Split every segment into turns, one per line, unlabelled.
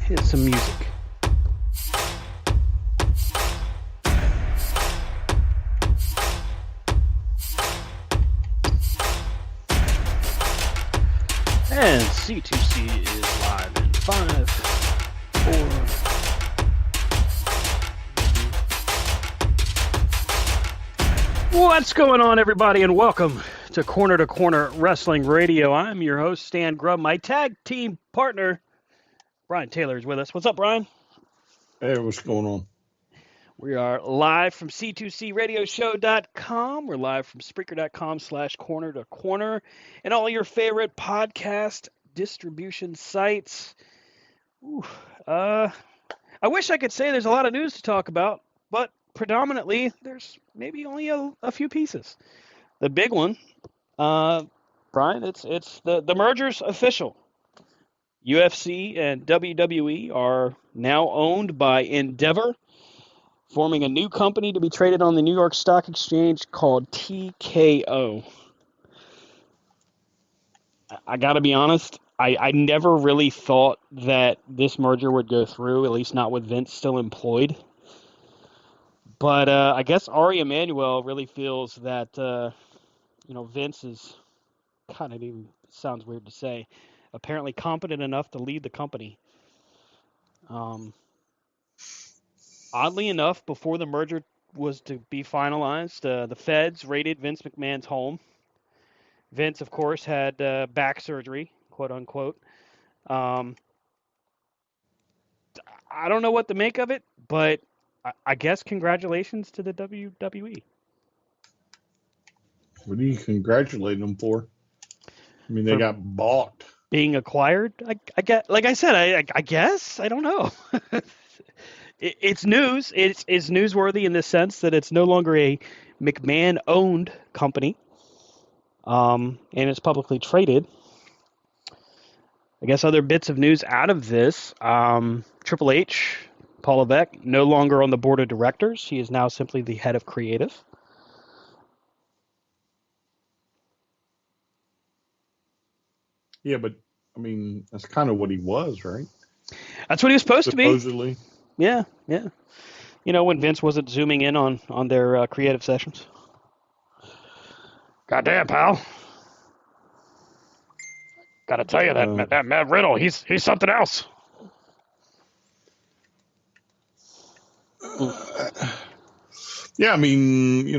hit some music. And C2C is live in 5, 4. What's going on, everybody, and welcome to Corner to Corner Wrestling Radio. I'm your host, Stan Grubb. My tag team partner, Brian Taylor, is with us. What's up, Brian?
Hey, what's going on?
We are live from C2CRadioshow.com. We're live from Spreaker.com/corner to corner and all your favorite podcast distribution sites. I wish I could say there's a lot of news to talk about, but predominantly there's maybe only a few pieces. The big one, Brian, it's the merger's official. UFC and WWE are now owned by Endeavor, forming a new company to be traded on the New York Stock Exchange called TKO. I got to be honest, I never really thought that this merger would go through, at least not with Vince still employed. But I guess Ari Emanuel really feels that, Vince is kind of, even sounds weird to say, apparently competent enough to lead the company. Oddly enough, before the merger was to be finalized, the feds raided Vince McMahon's home. Vince, of course, had back surgery, quote unquote. I don't know what to make of it, but I guess congratulations to the WWE.
What are you congratulating them for? I mean, they got bought.
Being acquired? I get, like I said, I guess. I don't know. It's news. It's newsworthy in the sense that it's no longer a McMahon-owned company, and it's publicly traded. I guess other bits of news out of this, Triple H, Paul Levesque, no longer on the board of directors. He is now simply the head of creative.
Yeah, but, I mean, that's kind of what he was, right?
That's what he was supposed to be.
Supposedly.
Yeah. When Vince wasn't zooming in on their creative sessions. Goddamn, pal. Gotta tell you, that Matt Riddle, he's something else.
Yeah, I mean,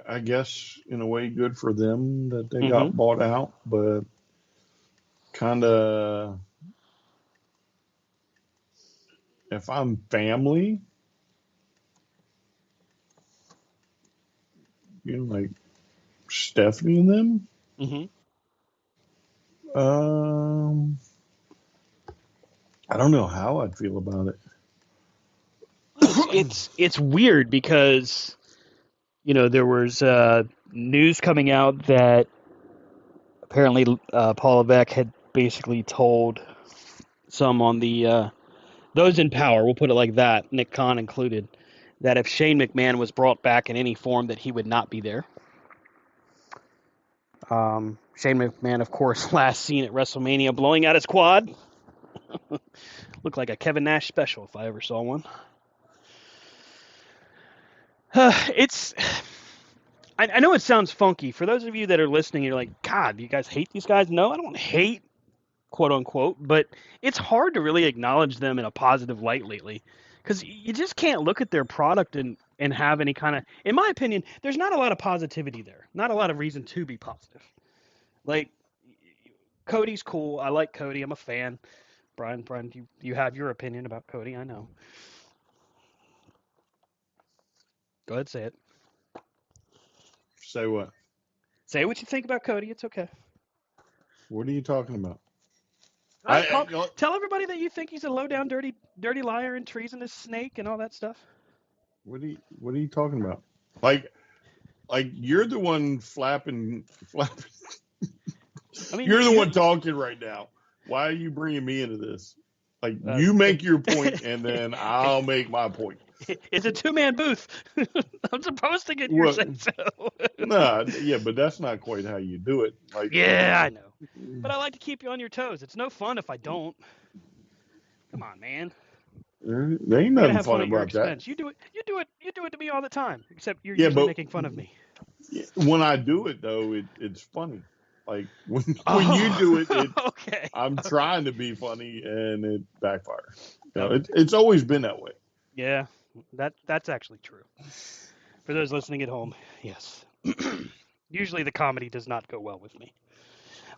I guess in a way good for them that they got bought out, but kind of, if I'm family, like Stephanie and them, I don't know how I'd feel about it.
It's weird because, there was news coming out that apparently Paul Levesque had basically told some on the those in power, we'll put it like that, Nick Khan included, that if Shane McMahon was brought back in any form, that he would not be there. Shane McMahon, of course, last seen at WrestleMania blowing out his quad. Looked like a Kevin Nash special if I ever saw one. I know it sounds funky. For those of you that are listening, you're like, God, do you guys hate these guys? No, I don't hate, quote unquote, but it's hard to really acknowledge them in a positive light lately because you just can't look at their product and have any kind of, in my opinion, there's not a lot of positivity there. Not a lot of reason to be positive. Like, Cody's cool. I like Cody. I'm a fan. Brian, you have your opinion about Cody. I know. Go ahead, say it.
Say what?
Say what you think about Cody. It's okay.
What are you talking about?
Tell everybody that you think he's a low-down, dirty liar and treasonous snake and all that stuff.
What are you talking about? Like you're the one flapping. I mean, you're the one talking right now. Why are you bringing me into this? Like, you make your point, and then I'll make my point.
It's a two-man booth. I'm supposed to get your say-so.
Yeah, but that's not quite how you do it.
Yeah, I know. But I like to keep you on your toes. It's no fun if I don't. Come on, man.
There ain't
We gotta
nothing
have fun
funny
at your
about that.
expense. You do it. You do it to me all the time. Except you're
Yeah,
usually
but
making fun of me.
when I do it though, it's funny. Like when you
Oh,
do it,
okay.
I'm
Okay.
trying to be funny and it backfires.
Okay.
It's always been that way.
Yeah, that's actually true. For those listening at home, yes. Usually the comedy does not go well with me.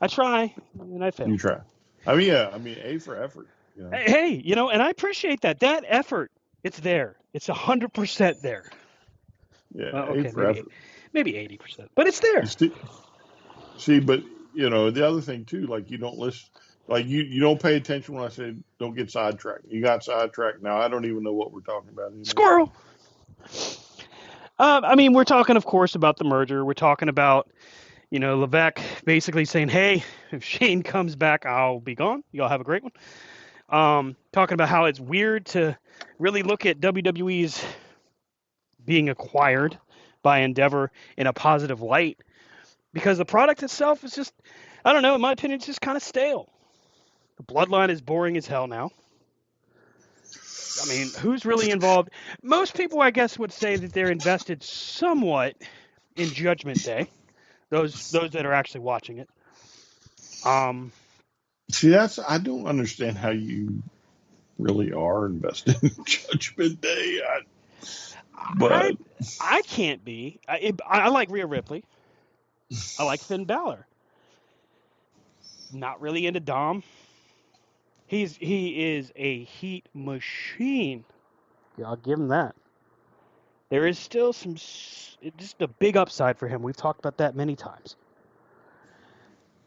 I try and I fail.
You try. I mean, yeah. I mean, A for effort.
Hey, and I appreciate that. That effort, it's there. It's 100% there.
Yeah,
Well,
A
okay,
for effort.
maybe 80%, but it's
You
there.
see, but the other thing too, like you don't listen, like you don't pay attention when I say don't get sidetracked. You got sidetracked. Now I don't even know what we're talking about anymore.
Squirrel. I mean, we're talking, of course, about the merger. We're talking about, Levesque basically saying, "Hey, if Shane comes back, I'll be gone. Y'all have a great one." Talking about how it's weird to really look at WWE's being acquired by Endeavor in a positive light because the product itself is just, I don't know, in my opinion, it's just kind of stale. The bloodline is boring as hell now. I mean, who's really involved? Most people, I guess, would say that they're invested somewhat in Judgment Day. Those that are actually watching it. Um,
See, I don't understand how you really are invested in Judgment Day.
I
But
I can't be. I like Rhea Ripley. I like Finn Balor. Not really into Dom. He is a heat machine. Yeah, I'll give him that. There is still just a big upside for him. We've talked about that many times.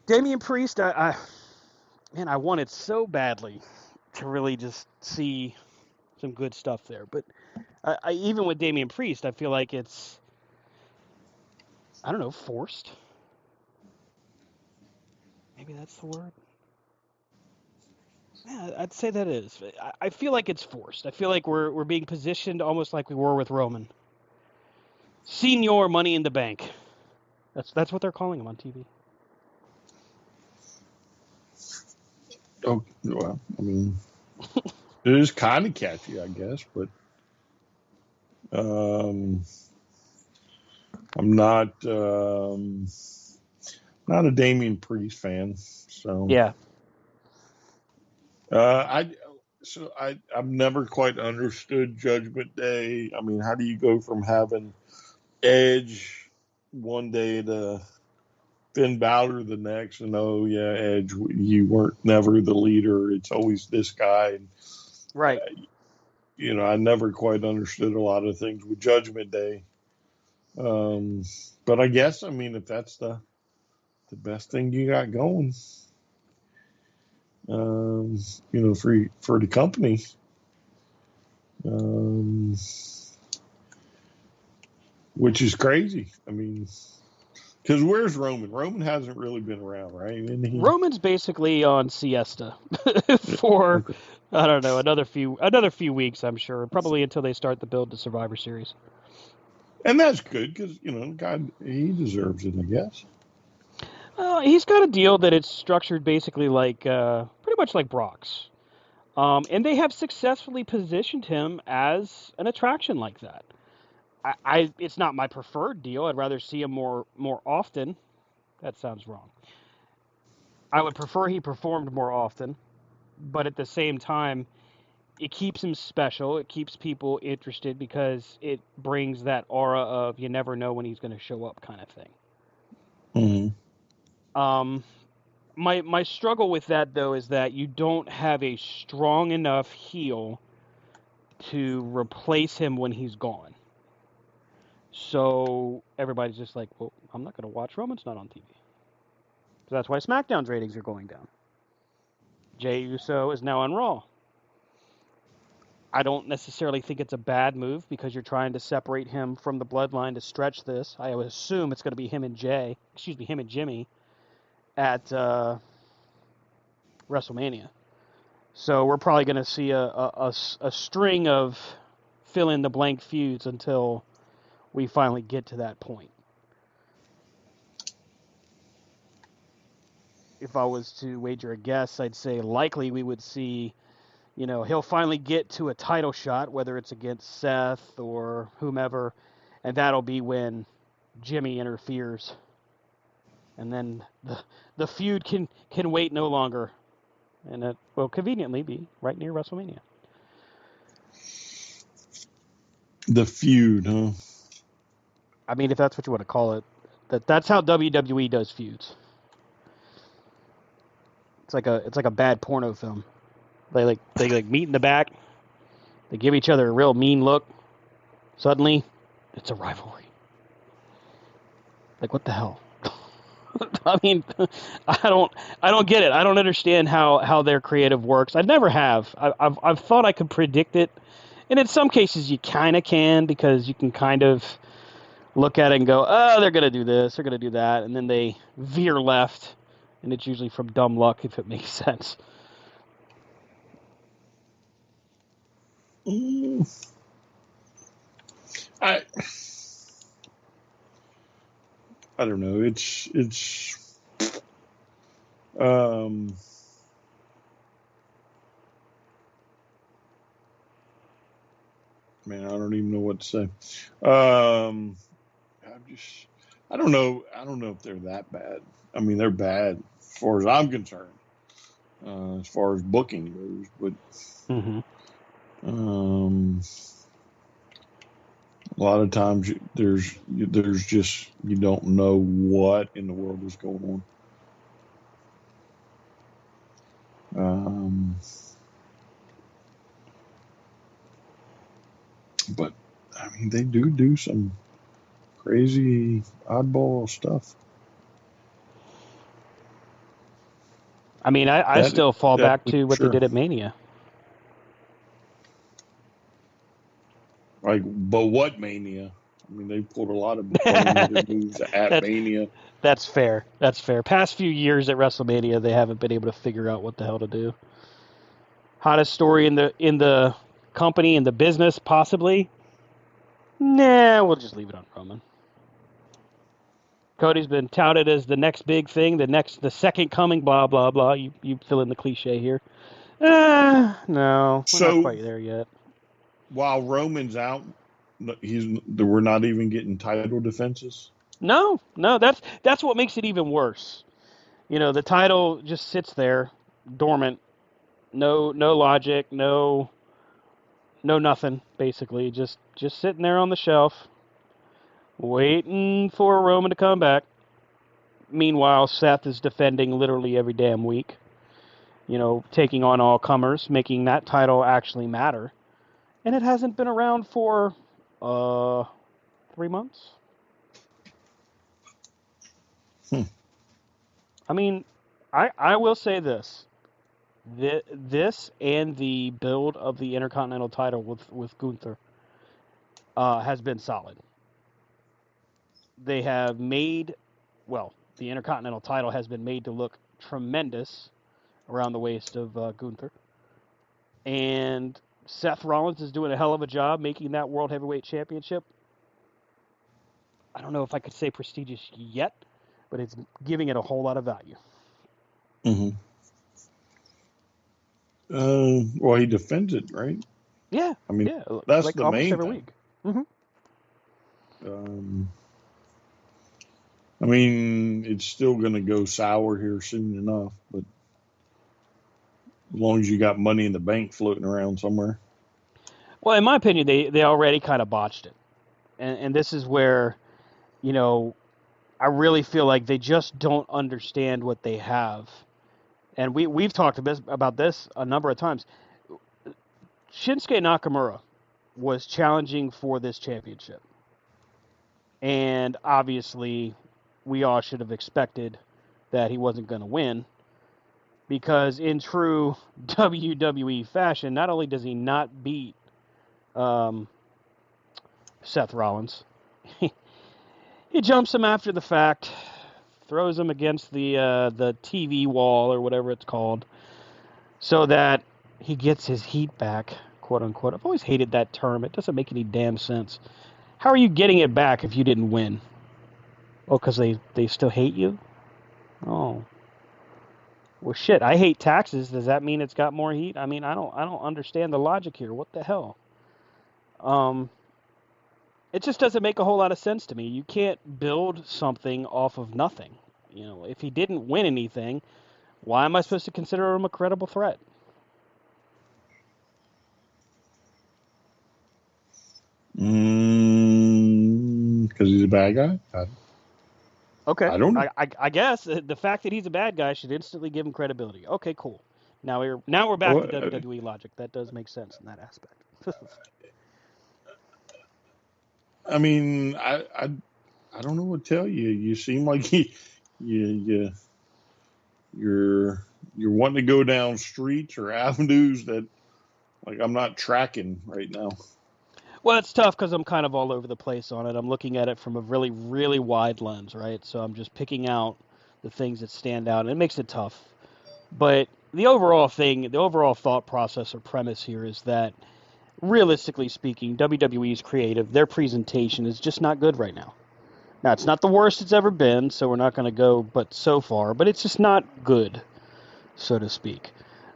Damian Priest, man, I wanted so badly to really just see some good stuff there. But even with Damian Priest, I feel like it's, I don't know, forced. Maybe that's the word. Yeah, I'd say that is. I feel like it's forced. I feel like we're being positioned almost like we were with Roman. Senior Money in the Bank. That's what they're calling him on TV.
oh well, I mean, it is kind of catchy, I guess. But um, I'm not a Damian Priest fan, so
Yeah.
I I've never quite understood Judgment Day. I mean, how do you go from having Edge one day to Finn Balor the next, and oh yeah, Edge, you weren't never the leader. It's always this guy.
Right.
I never quite understood a lot of things with Judgment Day. Um, but I guess, I mean, if that's the best thing you got going, um, for the company, um, which is crazy. I mean, because where's Roman? Roman hasn't really been around, right? Isn't he?
Roman's basically on siesta for
Okay.
I don't know another few weeks. I'm sure probably until they start the build to Survivor Series.
And that's good because, God, he deserves it, I guess.
He's got a deal that it's structured basically like pretty much like Brock's, and they have successfully positioned him as an attraction like that. It's not my preferred deal. I'd rather see him more often. That sounds wrong. I would prefer he performed more often, but at the same time, it keeps him special. It keeps people interested because it brings that aura of you never know when he's going to show up kind of thing.
Mm-hmm.
Um, my struggle with that though is that you don't have a strong enough heel to replace him when he's gone. So everybody's just like, well, I'm not going to watch Roman's not on TV. So that's why SmackDown's ratings are going down. Jey Uso is now on Raw. I don't necessarily think it's a bad move because you're trying to separate him from the bloodline to stretch this. I would assume it's going to be him and Jimmy at WrestleMania. So we're probably going to see a string of fill in the blank feuds until we finally get to that point. If I was to wager a guess, I'd say likely we would see, he'll finally get to a title shot, whether it's against Seth or whomever, and that'll be when Jimmy interferes. And then the feud can wait no longer. And it will conveniently be right near WrestleMania.
The feud, huh?
I mean, if that's what you want to call it, that's how WWE does feuds. It's like a bad porno film. They meet in the back. They give each other a real mean look. Suddenly, it's a rivalry. Like, what the hell? I mean, I don't get it. I don't understand how their creative works. I never have. I've thought I could predict it, and in some cases you kind of can, because you can kind of look at it and go, oh, they're gonna do this, they're gonna do that, and then they veer left, and it's usually from dumb luck, if it makes sense.
I don't know. Man, I don't even know what to say. I don't know. I don't know if they're that bad. I mean, they're bad as far as I'm concerned, as far as booking goes. But a lot of times there's just, you don't know what in the world is going on. But I mean, they do some crazy oddball stuff.
I mean, I still fall back to what they did at Mania.
Like, but what Mania? I mean, they pulled a lot of moves at Mania.
That's fair. That's fair. Past few years at WrestleMania, they haven't been able to figure out what the hell to do. Hottest story in the company, in the business, possibly? Nah, we'll just leave it on Roman. Cody's been touted as the next big thing, the second coming, blah, blah, blah. You fill in the cliche here. No, we're not quite there yet.
While Roman's out, we're not even getting title defenses?
No, that's what makes it even worse. The title just sits there, dormant. No logic, no nothing, basically. Just sitting there on the shelf, waiting for Roman to come back. Meanwhile, Seth is defending literally every damn week. Taking on all comers, making that title actually matter. And it hasn't been around for 3 months. I mean, I will say this. This and the build of the Intercontinental title with Gunther has been solid. They have made, the Intercontinental title has been made to look tremendous around the waist of Gunther. And Seth Rollins is doing a hell of a job making that World Heavyweight Championship. I don't know if I could say prestigious yet, but it's giving it a whole lot of value.
Mm-hmm. Well, he defends it, right?
Yeah.
I mean, that's
like
the main
every
thing.
Week. Mm-hmm.
I mean, it's still going to go sour here soon enough, but as long as you got Money in the Bank floating around somewhere.
Well, in my opinion, they already kind of botched it. And this is where, I really feel like they just don't understand what they have. And we've talked about this a number of times. Shinsuke Nakamura was challenging for this championship. And obviously, we all should have expected that he wasn't going to win. Because in true WWE fashion, not only does he not beat Seth Rollins, he jumps him after the fact, throws him against the TV wall or whatever it's called, so that he gets his heat back, quote unquote. I've always hated that term. It doesn't make any damn sense. How are you getting it back if you didn't win? Oh, because they still hate you? Oh. Well, shit, I hate taxes. Does that mean it's got more heat? I mean, I don't understand the logic here. What the hell? Um, it just doesn't make a whole lot of sense to me. You can't build something off of nothing. You know, if he didn't win anything, why am I supposed to consider him a credible threat?
Because he's a bad guy.
Okay,
I don't know.
I guess the fact that he's a bad guy should instantly give him credibility. Okay, cool. Now we're back to
Well,
WWE logic. That does make sense in that aspect.
I mean, I don't know what to tell you. You seem like you you're wanting to go down streets or avenues that like I'm not tracking right now.
Well, it's tough because I'm kind of all over the place on it. I'm looking at it from a really, really wide lens, right? So I'm just picking out the things that stand out, and it makes it tough. But the overall thought process or premise here is that, realistically speaking, WWE's creative, their presentation is just not good right now. Now, it's not the worst it's ever been, so we're not going to go but so far, but it's just not good, so to speak.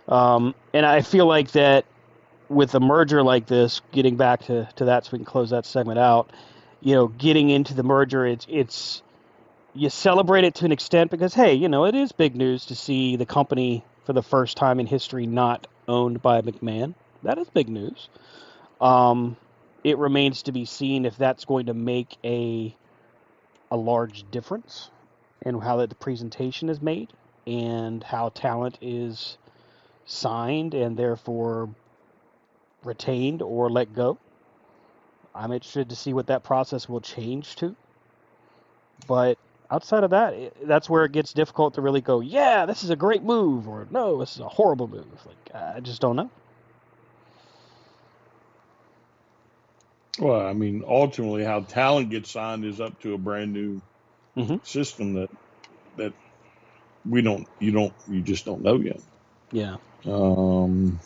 And I feel like that with a merger like this, getting back to that so we can close that segment out, getting into the merger, it's you celebrate it to an extent because, hey, it is big news to see the company for the first time in history not owned by McMahon. That is big news. Um, it remains to be seen if that's going to make a large difference in how that the presentation is made and how talent is signed and therefore retained or let go. I'm interested to see what that process will change to. But outside of that, that's where it gets difficult to really go, yeah, this is a great move, or no, this is a horrible move. Like, I just don't know.
Well, I mean, ultimately, how talent gets signed is up to a brand new
Mm-hmm.
system that you just don't know yet.
Yeah.
Um,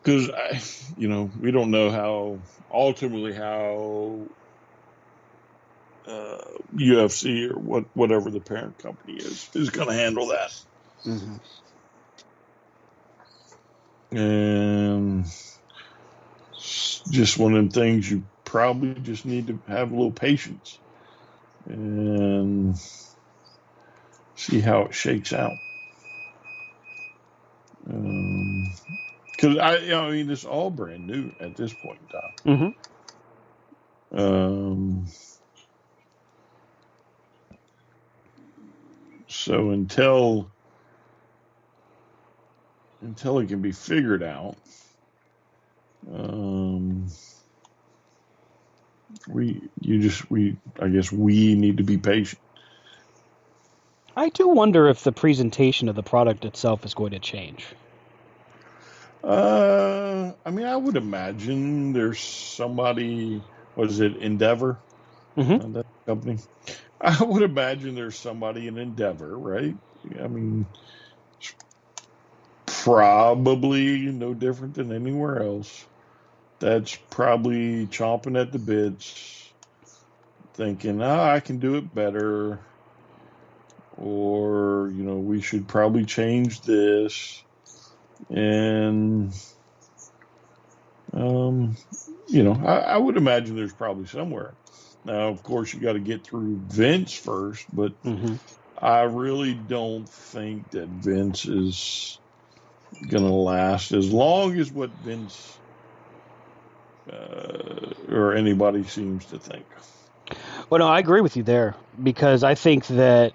because we don't know how ultimately how UFC or whatever the parent company is going to handle that.
Mm-hmm.
And it's just one of them things you probably just need to have a little patience and see how it shakes out. Because I mean, it's all brand new at this point in time.
Mm-hmm.
So until it can be figured out, I guess we need to be patient.
I do wonder if the presentation of the product itself is going to change.
I mean, I would imagine there's somebody. Was it Endeavor?
Mm-hmm.
That company. I would imagine there's somebody in Endeavor, right? I mean, it's probably no different than anywhere else. That's probably chomping at the bits, thinking, I can do it better. Or, we should probably change this. And, I would imagine there's probably somewhere. Now, of course, you got to get through Vince first, but
Mm-hmm.
I really don't think that Vince is going to last as long as what Vince or anybody seems to think.
Well, no, I agree with you there because I think that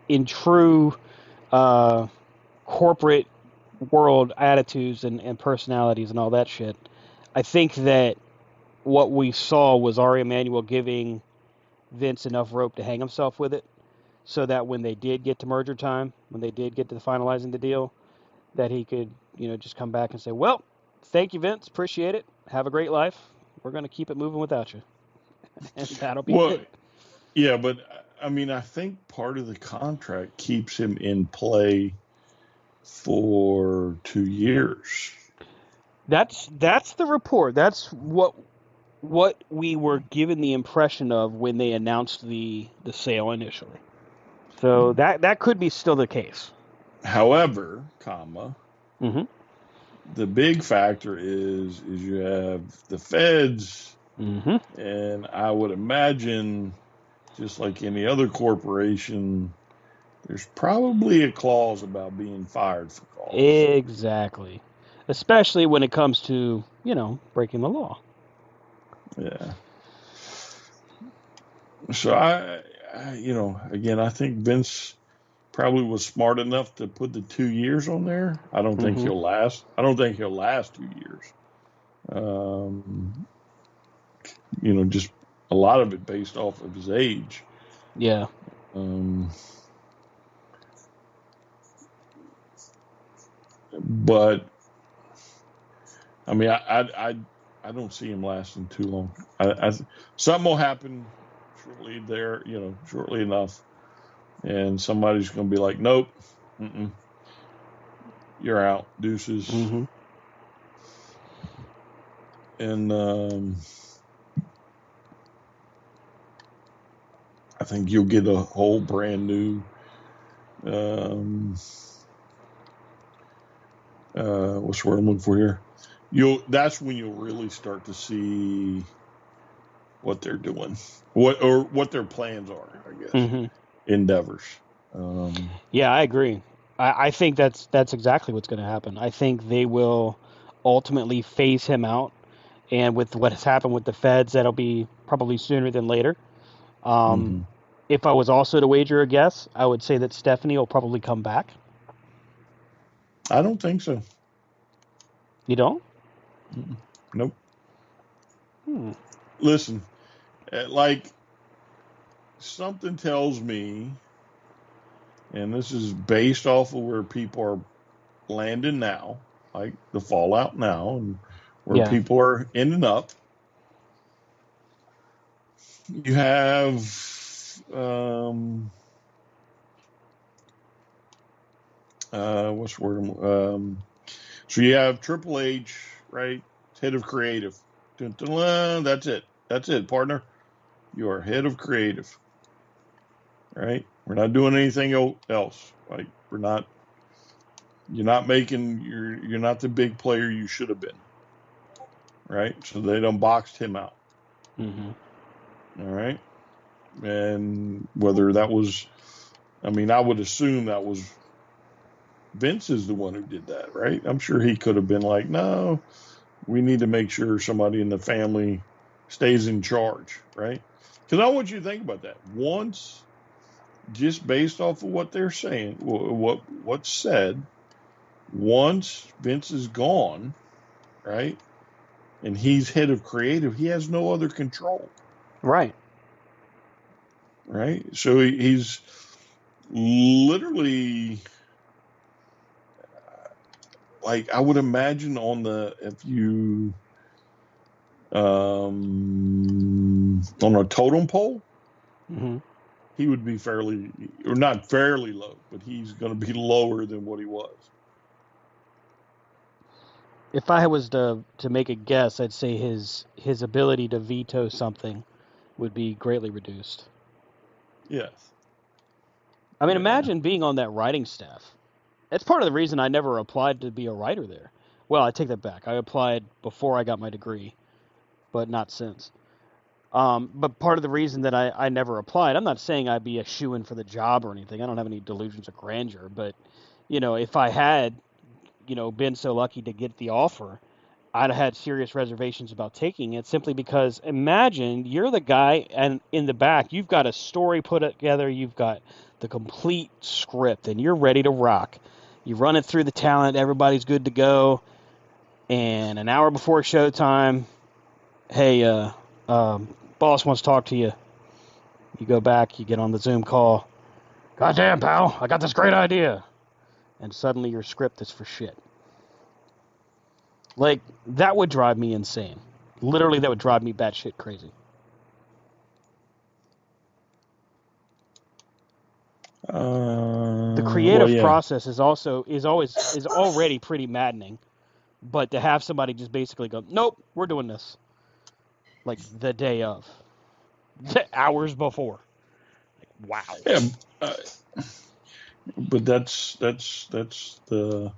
in true uh, corporate world attitudes and personalities and all that shit, I think that what we saw was Ari Emanuel giving Vince enough rope to hang himself with it, so that when they did get to merger time, when they did get to finalizing the deal, that he could, just come back and say, "Well, thank you, Vince, appreciate it. Have a great life. We're going to keep it moving without you," and that'll be
Well,
it.
yeah, but I mean, I think part of the contract keeps him in play for 2 years.
That's the report. That's what what we were given the impression of when they announced the sale initially. So that could be still the case.
However, comma,
Mm-hmm.
the big factor is you have the feds,
Mm-hmm.
and I would imagine, just like any other corporation, there's probably a clause about being fired for cause.
Exactly. Especially when it comes to, breaking the law.
Yeah. So again, I think Vince probably was smart enough to put the 2 years on there. I don't think
Mm-hmm.
he'll last. I don't think he'll last 2 years. Just a lot of it based off of his age.
Yeah.
But I mean, I don't see him lasting too long. Something will happen shortly enough, and somebody's going to be like, "Nope, you're out, deuces."
Mm-hmm.
And I think you'll get a whole brand new. What's the word I'm looking for here? That's when you'll really start to see what they're doing, what their plans are, I guess,
Mm-hmm.
endeavors.
Yeah, I agree. I think that's exactly what's going to happen. I think they will ultimately phase him out, and with what has happened with the feds, that'll be probably sooner than later. Um,
hmm
if I was also to wager a guess, I would say that Stephanie will probably come back.
I don't think so.
You don't?
Nope.
Hmm.
Listen, like something tells me, and this is based off of where people are landing now, like the fallout now, and where
Yeah.
people are ending up. You have what's the word? So you have Triple H, right? Head of creative. Dun, dun, dun, that's it. That's it, partner. You are head of creative, right? We're not doing anything else. Like we're not. You're not making. You're not the big player you should have been, right? So they done boxed him out.
Mm-hmm.
All right, and whether that was, I mean, I would assume that was Vince is the one who did that, right? I'm sure he could have been like, no, we need to make sure somebody in the family stays in charge, right? Because I want you to think about that. Once, just based off of what they're saying, what's said, once Vince is gone, right, and he's head of creative, he has no other control,
Right.
right? So he's literally like I would imagine if you on a totem pole,
Mm-hmm.
he would be fairly, or not fairly low, but he's going to be lower than what he was.
If I was to make a guess, I'd say his ability to veto something would be greatly reduced.
Yes.
I mean,
Yeah.
imagine being on that writing staff. That's part of the reason I never applied to be a writer there. Well, I take that back. I applied before I got my degree, but not since. But part of the reason that I never applied, I'm not saying I'd be a shoo-in for the job or anything. I don't have any delusions of grandeur. But, if I had, been so lucky to get the offer, I'd have had serious reservations about taking it simply because imagine you're the guy and in the back, you've got a story put together, you've got the complete script, and you're ready to rock. You run it through the talent, everybody's good to go, and an hour before showtime, hey, boss wants to talk to you. You go back, you get on the Zoom call. Goddamn, pal, I got this great idea. And suddenly your script is for shit. Like, that would drive me insane. Literally, that would drive me batshit crazy. The
Well,
creative
yeah.
process is already pretty maddening, but to have somebody just basically go, nope, we're doing this. like the day of, hours before. Like, wow.
Yeah, uh, but that's the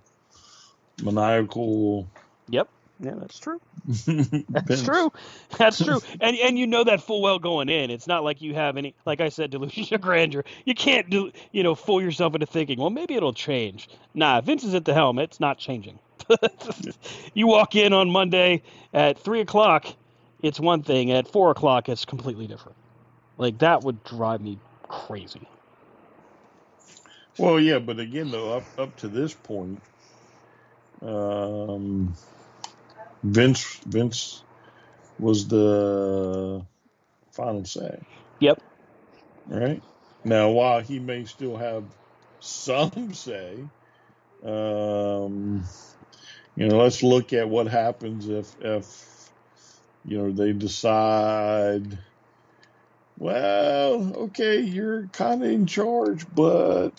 maniacal
Yep. Yeah, that's true. That's
Vince.
true. That's true. And you know that full well going in. It's not like you have any, like I said, delusion of grandeur. You can't fool yourself into thinking, well, maybe it'll change. Nah, Vince is at the helm. It's not changing. You walk in on Monday at 3:00, it's one thing. At 4:00, it's completely different. Like, that would drive me crazy.
Well, yeah, but again, though, up to this point, Vince was the final say,
Yep.
right? Now, while he may still have some say, let's look at what happens if they decide, well, okay, you're kind of in charge, but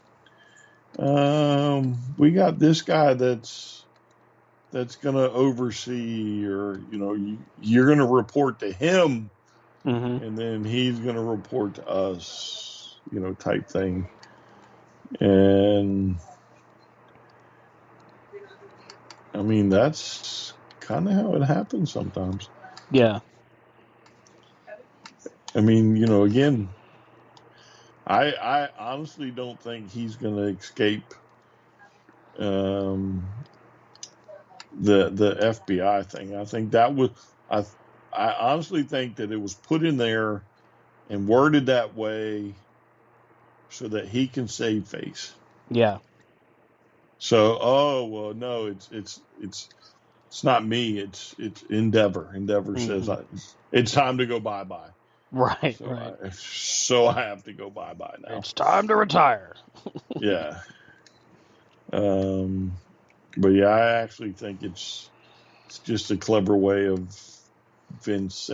we got this guy that's going to oversee, or you're going to report to him,
Mm-hmm.
and then he's going to report to us, type thing. And I mean, that's kind of how it happens sometimes.
Yeah.
I mean, again, I honestly don't think he's going to escape um, the FBI thing. I think that was I honestly think that it was put in there and worded that way so that he can save face.
Yeah.
So, oh well, no, it's not me. It's Endeavor. Endeavor says
Mm-hmm.
it's time to go bye.
Right.
So
Right.
I have to go bye now.
It's time to retire.
Yeah. But yeah, I actually think it's just a clever way of Vince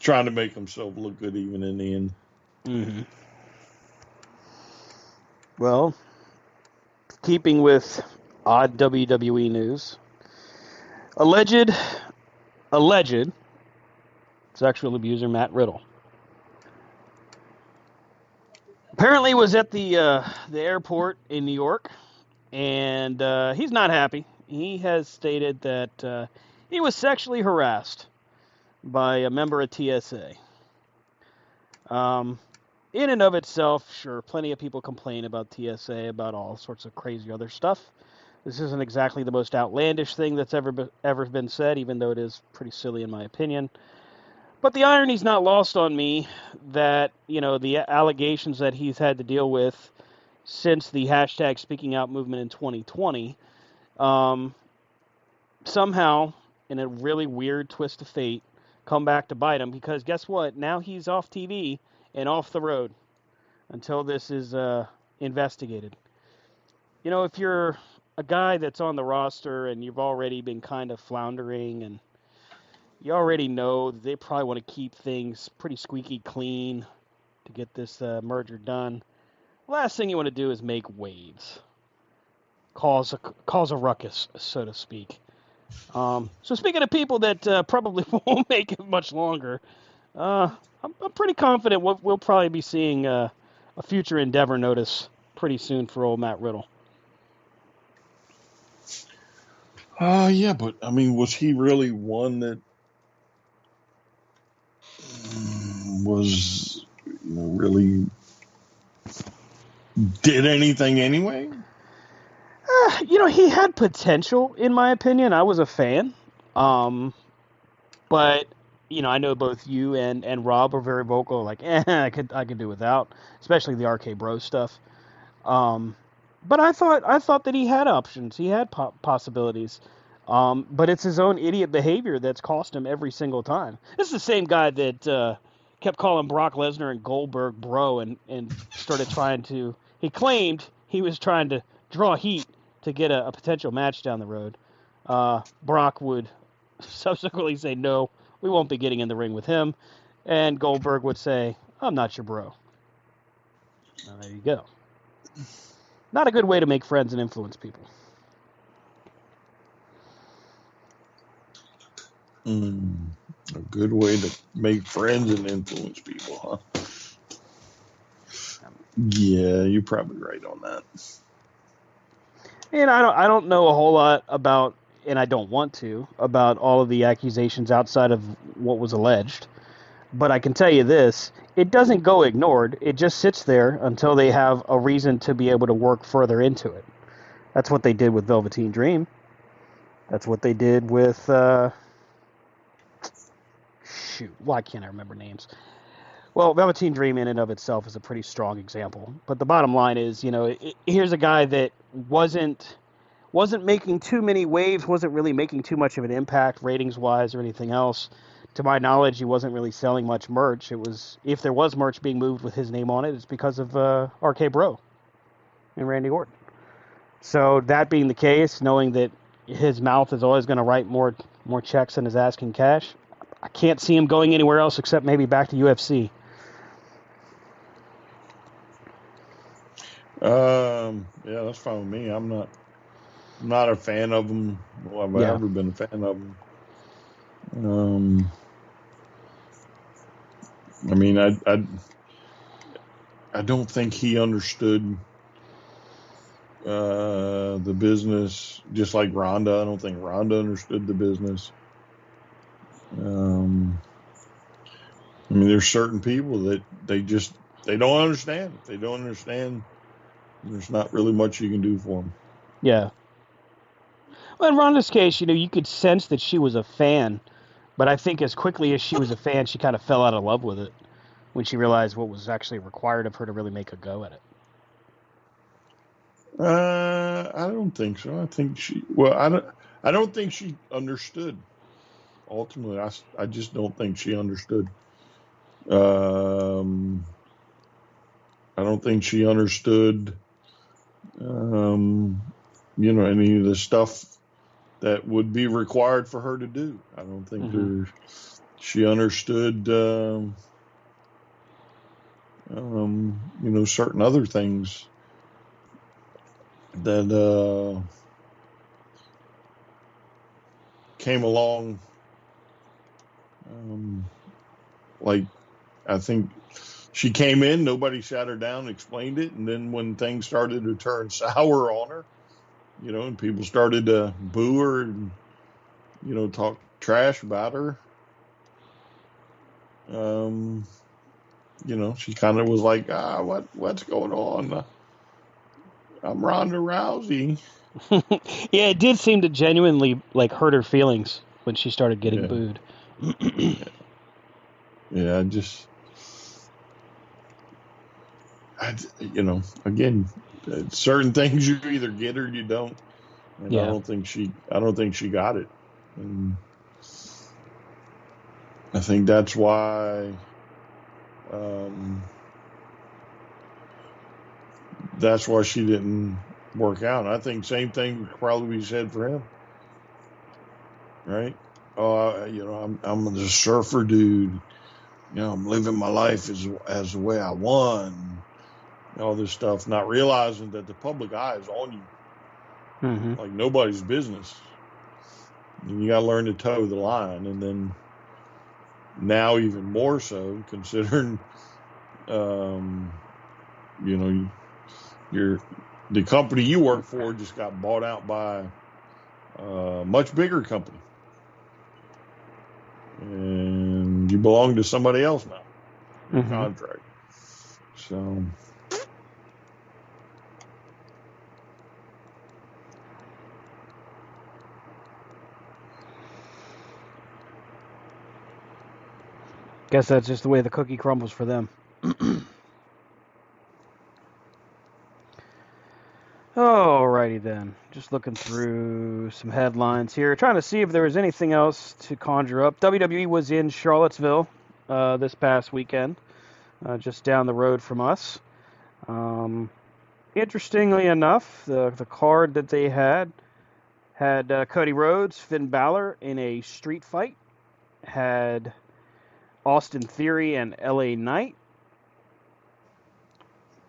trying to make himself look good even in the end.
Mm-hmm. Well, keeping with odd WWE news, alleged sexual abuser Matt Riddle apparently was at the airport in New York, and he's not happy. He has stated that he was sexually harassed by a member of TSA. In and of itself, sure, plenty of people complain about TSA, about all sorts of crazy other stuff. This isn't exactly the most outlandish thing that's ever been said, even though it is pretty silly in my opinion. But the irony's not lost on me that, the allegations that he's had to deal with since the hashtag Speaking Out movement in 2020, somehow, in a really weird twist of fate, come back to bite him, because guess what? Now he's off TV and off the road until this is investigated. If you're a guy that's on the roster and you've already been kind of floundering, and you already know that they probably want to keep things pretty squeaky clean to get this merger done, the last thing you want to do is make waves, cause a ruckus, so to speak. So speaking of people that probably won't make it much longer, I'm pretty confident we'll probably be seeing a future Endeavor notice pretty soon for old Matt Riddle.
Yeah, but I mean, was he really one that was really did anything anyway?
He had potential, in my opinion. I was a fan. But I know both you and Rob are very vocal, like, I could do without, especially the RK Bro stuff. But I thought that he had options, he had possibilities. But it's his own idiot behavior that's cost him every single time. This is the same guy that kept calling Brock Lesnar and Goldberg bro, and started trying to. He claimed he was trying to draw heat to get a potential match down the road. Brock would subsequently say, no, we won't be getting in the ring with him. And Goldberg would say, I'm not your bro. Now, there you go. Not a good way to make friends and influence people.
A good way to make friends and influence people, huh? Yeah, you're probably right on that.
And I don't know a whole lot about, and I don't want to, about all of the accusations outside of what was alleged. But I can tell you this, it doesn't go ignored. It just sits there until they have a reason to be able to work further into it. That's what they did with Velveteen Dream. That's what they did with, why can't I remember names? Well, Velveteen Dream in and of itself is a pretty strong example. But the bottom line is, here's a guy that wasn't making too many waves, wasn't really making too much of an impact ratings-wise or anything else. To my knowledge, he wasn't really selling much merch. It was, if there was merch being moved with his name on it, it's because of RK Bro and Randy Orton. So that being the case, knowing that his mouth is always going to write more checks than his ass can cash, I can't see him going anywhere else except maybe back to UFC.
Yeah, that's fine with me. I'm not a fan of them. Well, have I
Yeah.
ever been a fan of them? I mean, I don't think he understood the business just like Rhonda. I don't think Rhonda understood the business. I mean, there's certain people that they don't understand. If they don't understand, there's not really much you can do for them.
Yeah. Well, in Ronda's case, you could sense that she was a fan, but I think as quickly as she was a fan, she kind of fell out of love with it when she realized what was actually required of her to really make a go at it.
I don't think so. I don't think she understood. Ultimately, I just don't think she understood. I don't think she understood, any of the stuff that would be required for her to do. I don't think she understood, certain other things that came along. Like, I think she came in, nobody sat her down, explained it, and then when things started to turn sour on her, and people started to boo her and, talk trash about her, she kind of was like, what's going on? I'm Ronda Rousey.
Yeah, it did seem to genuinely hurt her feelings when she started getting booed.
Yeah, again, certain things you either get or you don't, and
Yeah.
I don't think she got it, and I think that's why, she didn't work out. And I think same thing would probably be said for him, right? I'm the surfer dude. I'm living my life as the way I want. All this stuff, not realizing that the public eye is on you, like nobody's business. And you got to learn to toe the line, and then now even more so, considering, the company you work for just got bought out by a much bigger company, and you belong to somebody else now. Contract. So.
Guess that's just the way the cookie crumbles for them. Alrighty then. Just looking through some headlines here, trying to see if there was anything else to conjure up. WWE was in Charlottesville this past weekend, just down the road from us. Interestingly enough, the card that they had Cody Rhodes, Finn Balor in a street fight, had Austin Theory and LA Knight.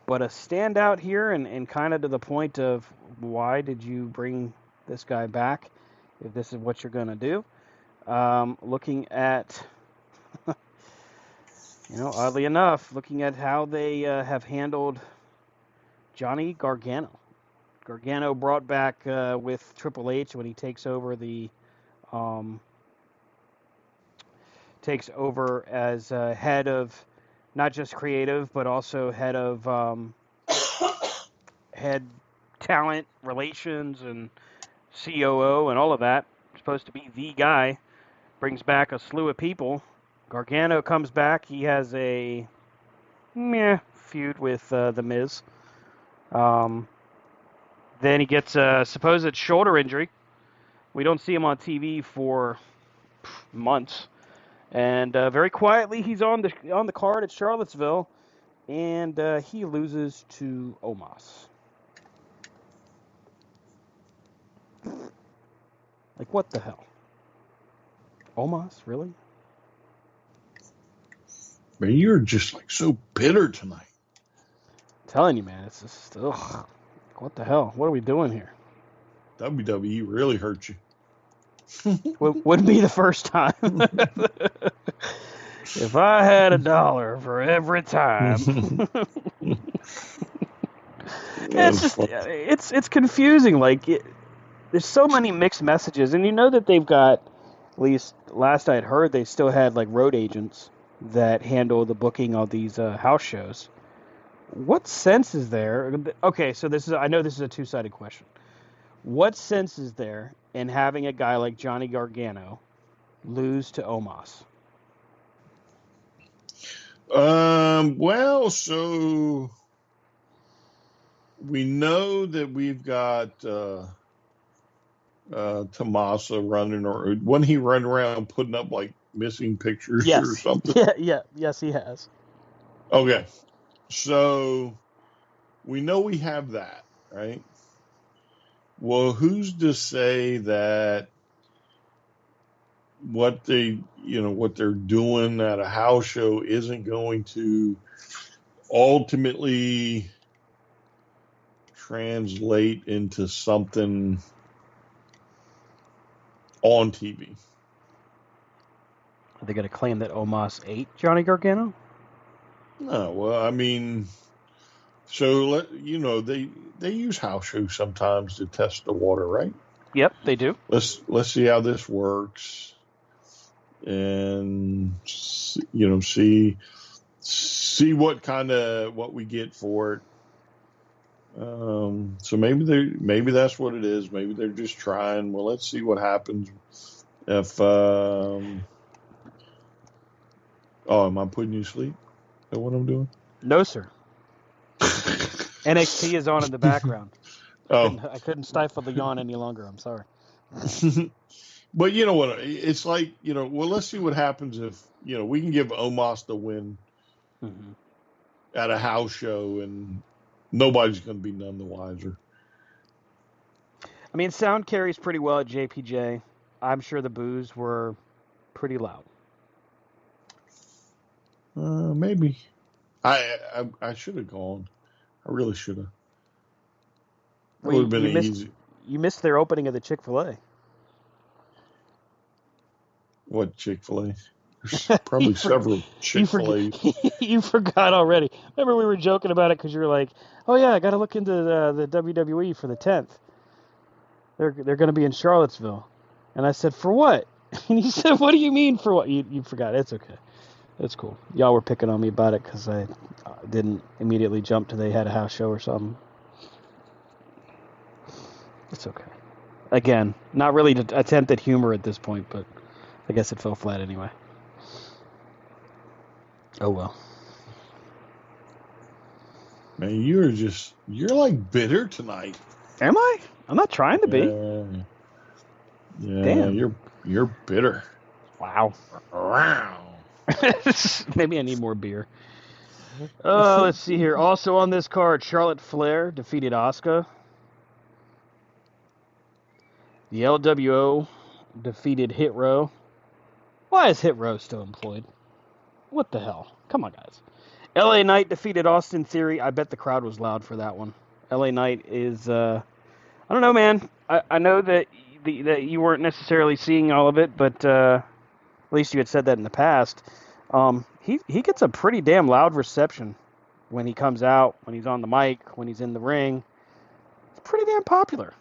But a standout here, and kind of to the point of why did you bring this guy back if this is what you're going to do? Looking at, oddly enough, looking at how they have handled Johnny Gargano. Gargano brought back with Triple H when he takes over as head of not just creative but also head of head talent relations and COO and all of that. Supposed to be the guy. Brings back a slew of people. Gargano comes back. He has a feud with The Miz. Then he gets a supposed shoulder injury. We don't see him on TV for months. And very quietly, he's on the card at Charlottesville, and he loses to Omos. Like, what the hell? Omos, really?
Man, you're just like so bitter tonight.
I'm telling you, man, it's just what the hell? What are we doing here?
WWE really hurt you.
Wouldn't be the first time. If I had $1 for every time. It's confusing. Like, there's so many mixed messages, and you know that they've got, at least last I'd heard, they still had like road agents that handle the booking of these house shows. What sense is there? Okay, so I know this is a two-sided question. What sense is there in having a guy like Johnny Gargano lose to Omos?
Well, so we know that we've got Tommaso running, or when he run around putting up like missing pictures or something.
Yes, he has.
Okay, so we know we have that, right? Well, who's to say that what they're doing at a house show isn't going to ultimately translate into something on TV?
Are they going to claim that Omos ate Johnny Gargano?
No, well, I mean, so they use house shows sometimes to test the water, right?
Yep, they do.
Let's see how this works, and see what we get for it. So maybe that's what it is. Maybe they're just trying. Well, let's see what happens if. Am I putting you to sleep? Is that what I'm doing?
No, sir. NXT is on in the background. I couldn't stifle the yawn any longer. I'm sorry.
But you know what? It's like, well, let's see what happens if, we can give Omos the win at a house show and nobody's going to be none the wiser.
I mean, sound carries pretty well at JPJ. I'm sure the boos were pretty loud.
Maybe. I should have gone. I really should have. It would have been easy.
You missed their opening of the Chick-fil-A.
What Chick-fil-A? There's probably several Chick-fil-A.
You forgot already. Remember we were joking about it because you were like, "Oh yeah, I got to look into the WWE for the 10th. They're going to be in Charlottesville," and I said, "For what?" And you said, "What do you mean for what?" You forgot. It's okay. It's cool. Y'all were picking on me about it because I didn't immediately jump to they had a house show or something. It's okay. Again, not really to attempt at humor at this point, but I guess it fell flat anyway. Oh well.
Man, you're like bitter tonight.
Am I? I'm not trying to be.
Yeah.
Damn.
You're bitter.
Wow. Maybe I need more beer. Let's see here. Also on this card, Charlotte Flair defeated Asuka. The LWO defeated Hit Row. Why is Hit Row still employed? What the hell? Come on, guys. LA Knight defeated Austin Theory. I bet the crowd was loud for that one. LA Knight is, I don't know, man. I know that that you weren't necessarily seeing all of it, but at least you had said that in the past. He gets a pretty damn loud reception when he comes out, when he's on the mic, when he's in the ring. It's pretty damn popular.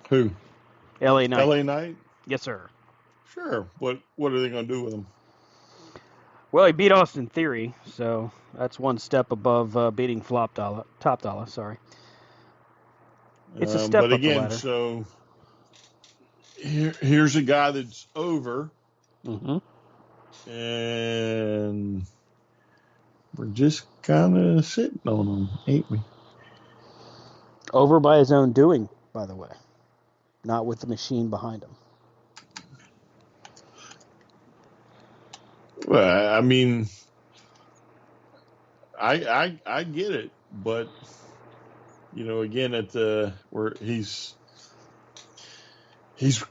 Who?
LA Knight.
LA Knight?
Yes, sir.
Sure. What are they going to do with him?
Well, he beat Austin Theory, so that's one step above beating Top Dollar. Sorry. It's a step
but
up the
again,
ladder.
so here's a guy that's over, and we're just kind of sitting on him, ain't we?
Over by his own doing, by the way, not with the machine behind him.
Well, I mean, I get it, but again, where he's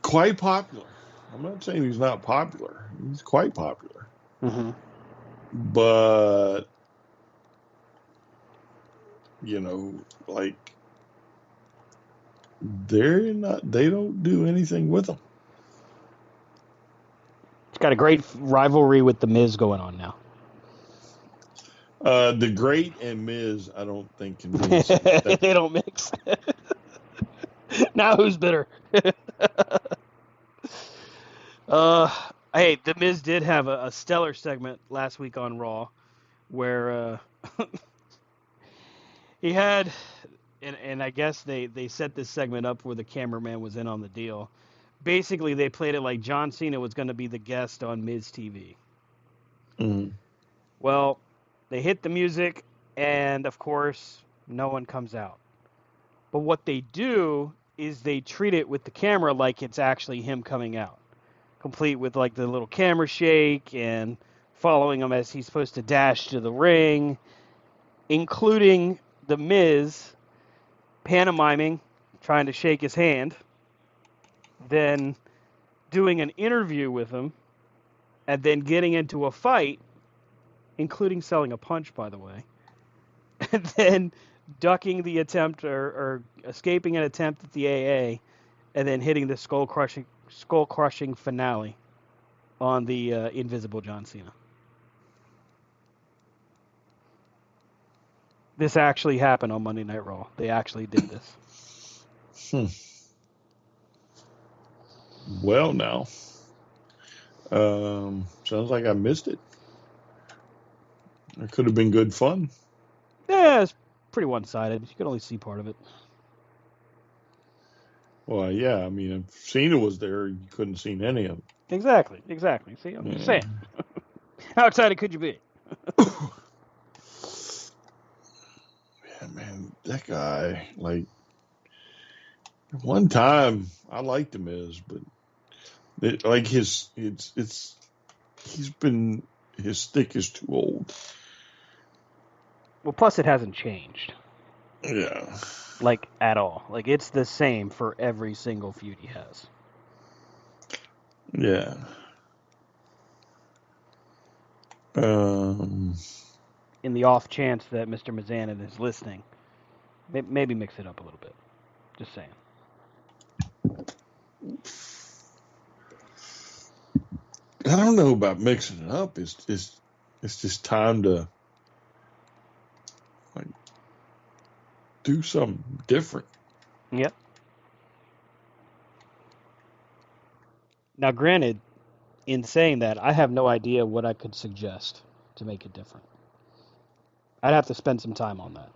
quite popular. I'm not saying he's not popular. He's quite popular.
Mm-hmm.
But like they don't do anything with him.
It's got a great rivalry with The Miz going on now.
The Great and Miz, I don't think can mix.
They don't mix. Now who's bitter? Hey, The Miz did have a stellar segment last week on Raw where he had, and I guess they set this segment up where the cameraman was in on the deal. Basically, they played it like John Cena was going to be the guest on Miz TV.
Mm-hmm.
Well, they hit the music, and of course, no one comes out. But what they do is they treat it with the camera like it's actually him coming out, complete with like the little camera shake and following him as he's supposed to dash to the ring, including The Miz pantomiming, trying to shake his hand, then doing an interview with him, and then getting into a fight, including selling a punch, by the way, and then ducking the attempt or escaping an attempt at the AA, and then hitting the skull-crushing finale on the Invisible John Cena. This actually happened on Monday Night Raw. They actually did this.
Well, now, sounds like I missed it. It could have been good fun.
Yeah, it's pretty one-sided. You could only see part of it.
Well, yeah, I mean, if Cena was there, you couldn't have seen any of it.
Exactly. See, I'm just saying. How excited could you be?
Yeah, man, that guy, like, one time I liked him but his stick is too old.
Well, plus it hasn't changed.
Yeah.
Like, at all. Like, it's the same for every single feud he has.
Yeah.
In the off chance that Mr. Mizanin is listening, maybe mix it up a little bit. Just saying.
I don't know about mixing it up. It's just time to like do something different.
Yep. Now, granted, in saying that, I have no idea what I could suggest to make it different. I'd have to spend some time on that.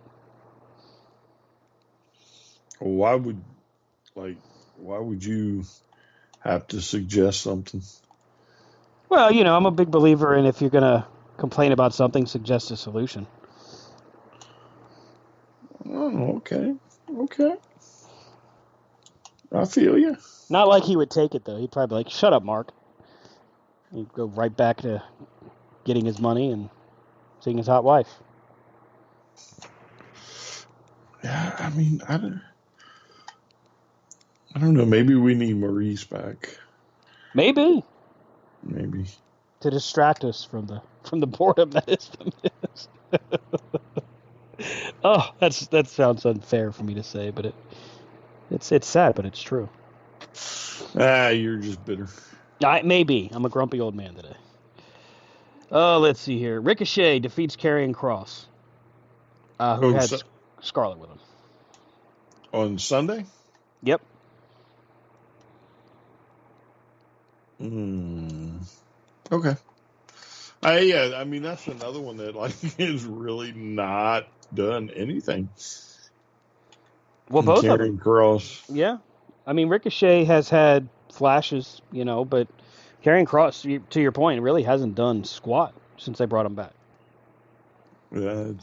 Why would you have to suggest something?
Well, I'm a big believer in if you're going to complain about something, suggest a solution.
Oh, okay. I feel you.
Not like he would take it, though. He'd probably be like, shut up, Mark. He'd go right back to getting his money and seeing his hot wife.
Yeah, I mean, I don't know. Maybe we need Maurice back.
Maybe.
To
distract us from the boredom that is The Miz. Oh, that sounds unfair for me to say, but it's sad, but it's true.
You're just bitter.
Maybe. I'm a grumpy old man today. Oh, let's see here. Ricochet defeats Karrion Kross, who
Oh,
had Scarlett with him.
on Sunday?
Yep.
Okay. Yeah, I mean, that's another one that, like, has really not done anything.
Well, both of them.
Karrion Kross.
Yeah. I mean, Ricochet has had flashes, but Karrion Kross, to your point, really hasn't done squat since they brought him back.
I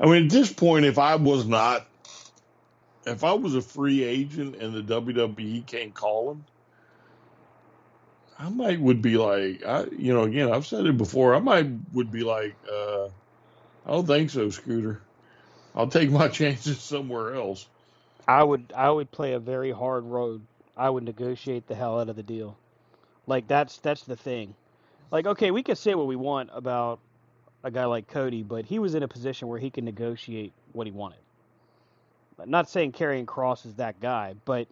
mean, at this point, if I was a free agent and the WWE can't call him, I would be like, again, I've said it before, would be like, I don't think so, Scooter. I'll take my chances somewhere else.
I would play a very hard road. I would negotiate the hell out of the deal. Like that's the thing. Like, okay, we can say what we want about a guy like Cody, but he was in a position where he could negotiate what he wanted. I'm not saying Karrion Kross is that guy, but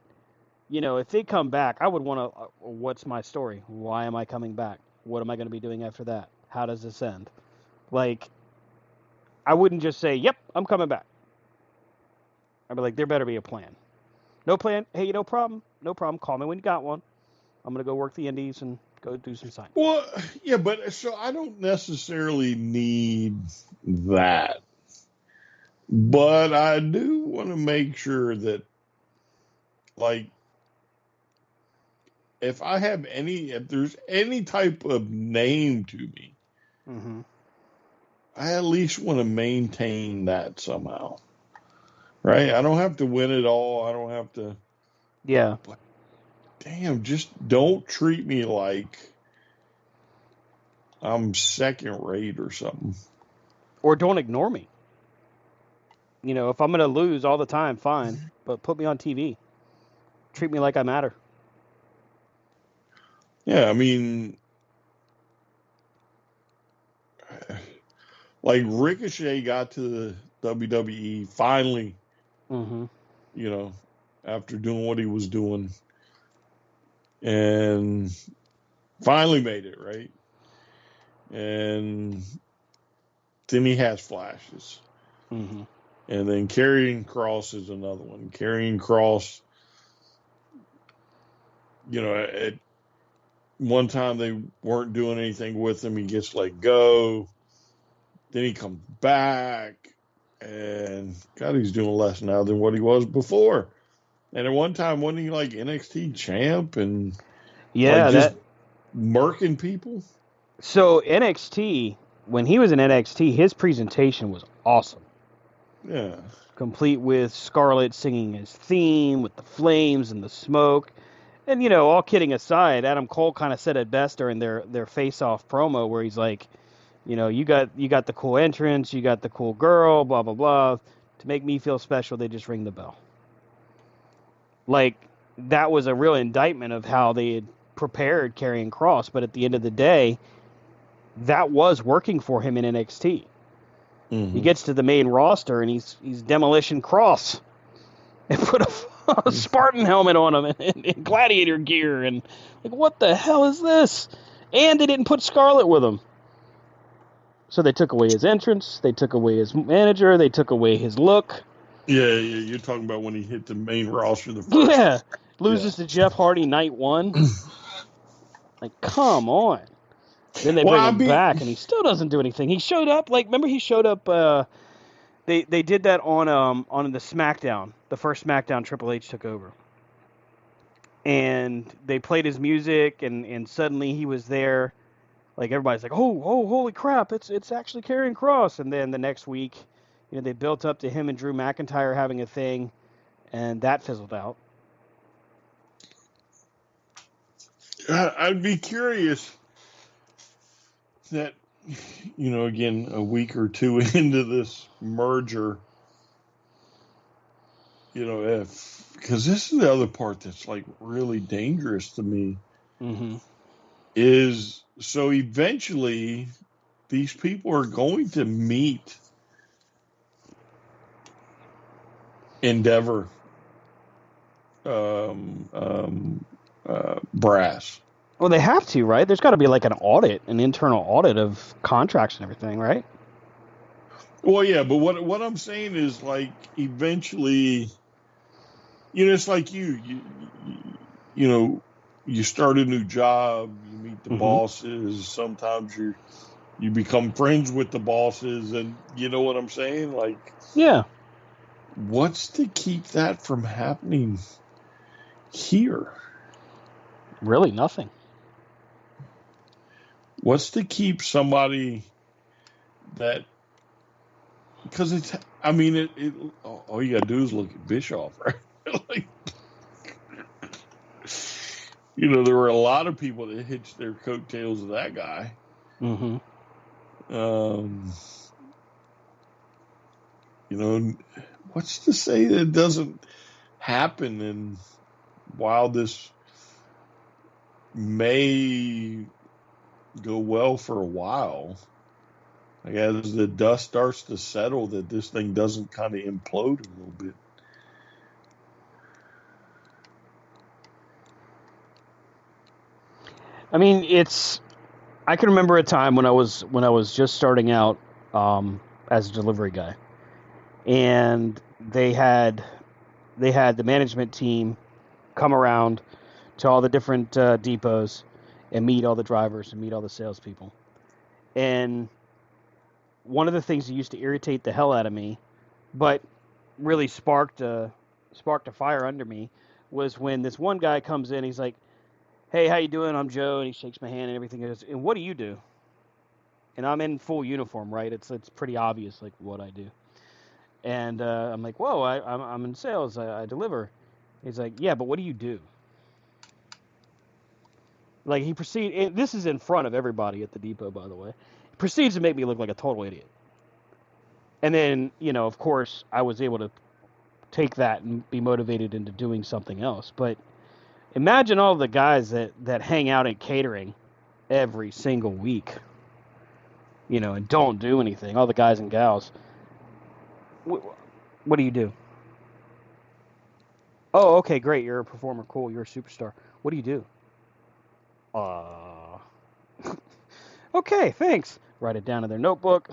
if they come back, I would want to. What's my story? Why am I coming back? What am I going to be doing after that? How does this end? Like, I wouldn't just say, "Yep, I'm coming back." I'd be like, "There better be a plan." No plan. Hey, no problem. No problem. Call me when you got one. I'm gonna go work the indies and go do some signing.
Well, yeah, but so I don't necessarily need that. But I do want to make sure that, like, if there's any type of name to me, I at least want to maintain that somehow. Right? I don't have to win it all. I don't have to.
Yeah.
But damn, just don't treat me like I'm second rate or something.
Or don't ignore me. If I'm going to lose all the time, fine. But put me on TV. Treat me like I matter.
Yeah, I mean, like Ricochet got to the WWE finally, after doing what he was doing, and finally made it, right? And then he has flashes. And then Karrion Kross is another one. Karrion Kross, at one time they weren't doing anything with him. He gets let go. Then he comes back. And God, he's doing less now than what he was before. And at one time, wasn't he like NXT champ and just murking people?
So NXT, when he was in NXT, his presentation was awesome.
Yeah.
Complete with Scarlett singing his theme with the flames and the smoke. And, all kidding aside, Adam Cole kind of said it best during their face-off promo where he's like, you got the cool entrance, you got the cool girl, blah, blah, blah. To make me feel special, they just ring the bell. Like, that was a real indictment of how they had prepared Karrion Kross. But at the end of the day, that was working for him in NXT. He gets to the main roster and he's Demolition Kross and put a Spartan helmet on him and gladiator gear and like, what the hell is this? And they didn't put Scarlett with him. So they took away his entrance, they took away his manager, they took away his look.
Yeah, you're talking about when he hit the main roster the first.
Yeah, loses to Jeff Hardy night one. Like, come on. Then they bring him back, and he still doesn't do anything. He showed up, remember he showed up, they did that on the SmackDown, the first SmackDown Triple H took over. And they played his music, and suddenly he was there. Like, everybody's like, oh, holy crap, it's actually Karrion Kross. And then the next week, they built up to him and Drew McIntyre having a thing, and that fizzled out.
I'd be curious that, again, a week or two into this merger, because this is the other part that's like really dangerous to me, is so eventually these people are going to meet Endeavor brass.
Well, they have to, right? There's got to be like an internal audit of contracts and everything, right?
Well, yeah, but what I'm saying is like eventually, it's like you know, you start a new job, you meet the
Mm-hmm.
bosses. Sometimes you become friends with the bosses, and you know what I'm saying? Like,
Yeah.
what's to keep that from happening here?
Really, nothing.
What's to keep somebody that, because it's, I mean, all you gotta do is look at Bischoff, right? Like, there were a lot of people that hitched their coattails of that guy.
Mm-hmm.
Um, what's to say that it doesn't happen? And while this may go well for a while, like as the dust starts to settle, that this thing doesn't kind of implode a little bit.
I mean, I can remember a time when I was just starting out as a delivery guy, and they had the management team come around to all the different depots and meet all the drivers and meet all the salespeople. And one of the things that used to irritate the hell out of me, but really sparked a fire under me, was when this one guy comes in. He's like, "Hey, how you doing? I'm Joe," and he shakes my hand and everything. He goes, "And what do you do?" And I'm in full uniform, right? It's pretty obvious like what I do. And I'm like, "Whoa, I'm in sales. I deliver." He's like, "Yeah, but what do you do?" Like he proceed. This is in front of everybody at the depot, by the way. He proceeds to make me look like a total idiot. And then, of course, I was able to take that and be motivated into doing something else. But imagine all the guys that hang out in catering every single week, and don't do anything. All the guys and gals. What do you do? Oh, okay, great. You're a performer. Cool. You're a superstar. What do you do? Uh, okay, thanks. Write it down in their notebook.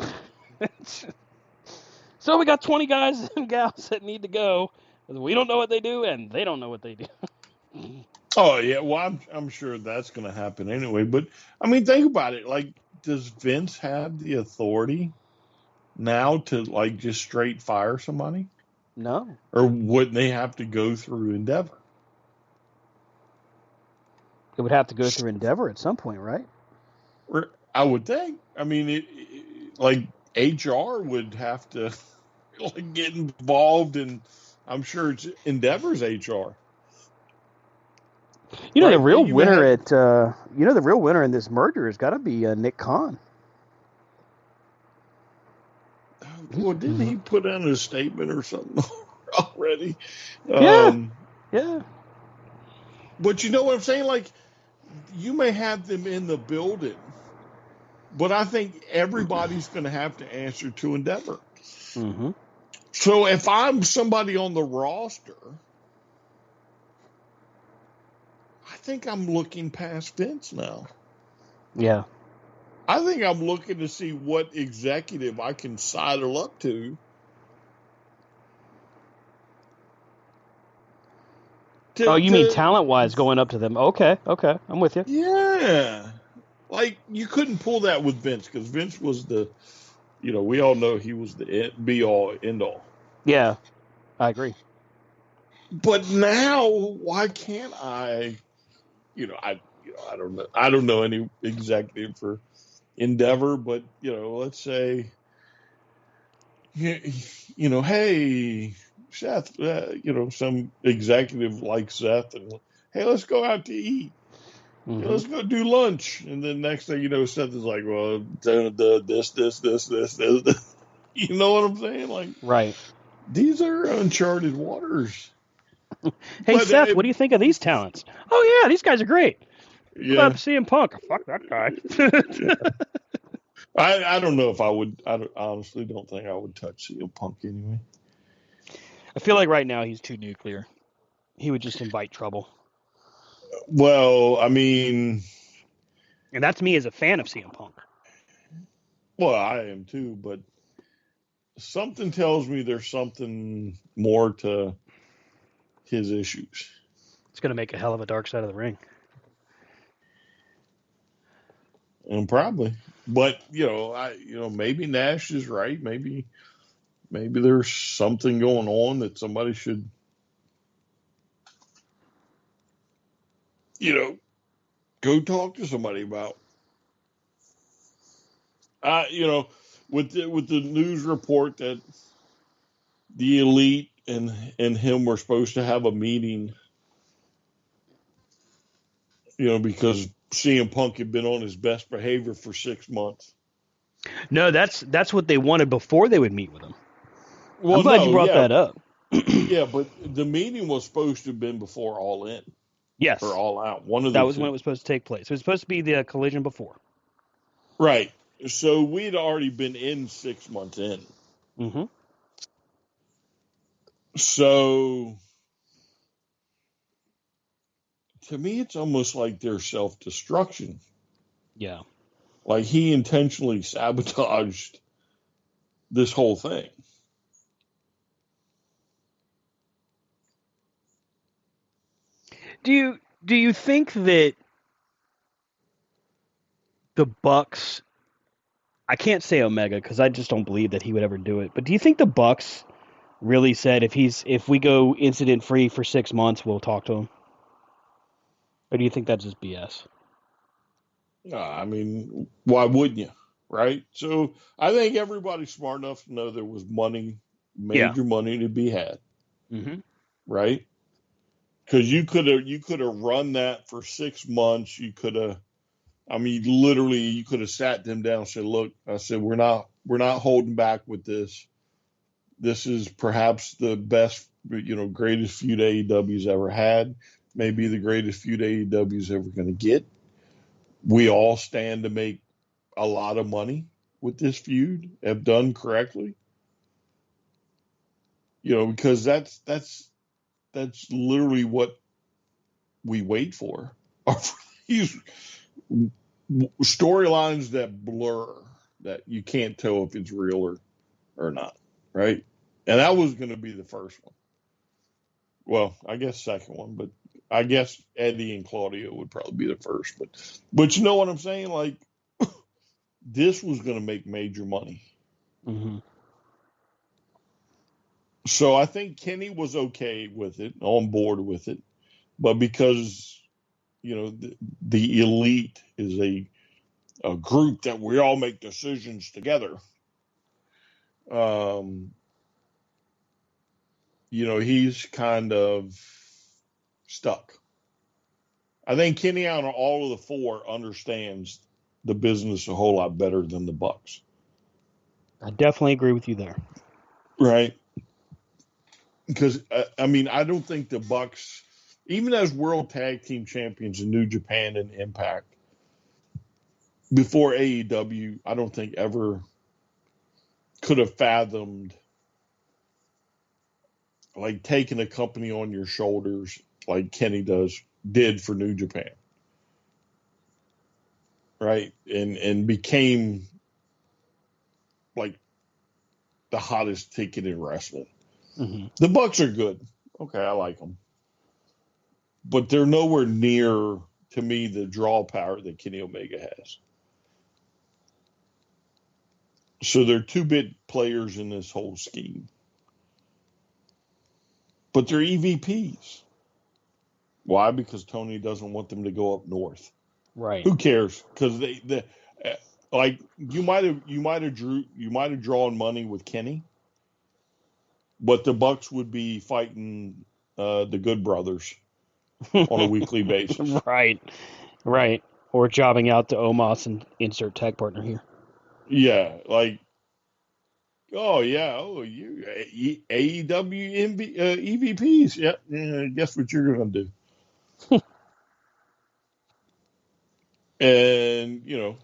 So we got 20 guys and gals that need to go. We don't know what they do, and they don't know what they do.
Oh yeah, well I'm sure that's going to happen anyway. But I mean, think about it. Like, does Vince have the authority now to like just straight fire somebody,
No.
or wouldn't they have to go through Endeavor?
It would have to go through Endeavor at some point, right?
Or I would think. I mean, like HR would have to like get involved, and I'm sure it's Endeavor's HR,
The
right?
real
You may
winner
have.
the real winner in this merger has got to be Nick Khan.
Well, didn't he put out a statement or something already?
Yeah,
Um,
yeah.
but you know what I'm saying? Like, you may have them in the building, but I think everybody's going to have to answer to Endeavor.
Mm-hmm.
So if I'm somebody on the roster, I think I'm looking past Vince now.
Yeah.
I think I'm looking to see what executive I can sidle up to.
Oh,
To,
you mean
to
talent-wise going up to them? Okay, I'm with you.
yeah, like you couldn't pull that with Vince because Vince was we all know he was the be all end all.
Yeah, I agree.
But now, why can't I? I don't know any executive for Endeavor, but let's say, hey, Seth, some executive like Seth, and hey, let's go out to eat.
Mm-hmm.
Let's go do lunch. And then next thing you know, Seth is like, well, this. You know what I'm saying? Like,
Right.
these are uncharted waters.
Hey,
But
Seth, what do you think of these talents? Oh, yeah, these guys are great. What
yeah,
about CM Punk? Fuck that guy.
yeah. I don't know if I would. Honestly don't think I would touch CM Punk anyway.
I feel like right now he's too nuclear. He would just invite trouble.
Well, I mean,
And that's me as a fan of CM Punk.
well, I am too, but something tells me there's something more to his issues.
It's going to make a hell of a dark side of the ring.
And probably, but maybe Nash is right. Maybe there's something going on that somebody should, go talk to somebody about. With the news report that the Elite and him were supposed to have a meeting, because CM Punk had been on his best behavior for 6 months.
No, that's what they wanted before they would meet with him.
Well,
I'm glad
no,
you brought that up.
yeah, but the meeting was supposed to have been before All In
Yes.
or All Out. One of
that
the
was
two.
when it was supposed to take place. It was supposed to be the collision before.
Right. So we'd already been in 6 months in.
Mm-hmm.
So to me, it's almost like their self-destruction.
Yeah.
Like he intentionally sabotaged this whole thing.
Do you think that the Bucks? I can't say Omega because I just don't believe that he would ever do it. But do you think the Bucks really said if we go incident free for 6 months, we'll talk to him? Or do you think that's just BS?
I mean, why wouldn't you? Right. So I think everybody's smart enough to know there was money,
Yeah.
major money to be had.
Mm-hmm.
Right. Because you could have run that for 6 months. You could have. I mean, literally, you could have sat them down and said, "Look," I said, "we're not holding back with this. This is perhaps the best, greatest feud AEW's ever had. Maybe the greatest feud AEW's ever going to get. We all stand to make a lot of money with this feud, if done correctly. Because that's literally what we wait for. Are these storylines that blur, that you can't tell if it's real or not, right? And that was going to be the first one. Well, I guess second one, but I guess Eddie and Claudio would probably be the first. But you know what I'm saying? Like, this was going to make major money.
Mm-hmm.
So I think Kenny was okay with it, on board with it, but because the Elite is a group that we all make decisions together. He's kind of stuck. I think Kenny out of all of the four understands the business a whole lot better than the Bucks.
I definitely agree with you there.
Right. Because, I don't think the Bucks, even as World Tag Team Champions in New Japan and Impact, before AEW, I don't think ever could have fathomed like taking a company on your shoulders like Kenny did for New Japan. Right. And became like the hottest ticket in wrestling.
Mm-hmm.
The Bucks are good. Okay, I like them. But they're nowhere near, to me, the draw power that Kenny Omega has. So they're two big players in this whole scheme. But they're EVPs. Why? Because Tony doesn't want them to go up north.
Right.
Who cares? Because like you might have drawn money with Kenny, but the Bucks would be fighting the Good Brothers on a weekly basis.
Right. Right. Or jobbing out to Omos and insert tag partner here.
Yeah, like, oh yeah, you AEW EVPs. Yeah, guess what you're gonna do? And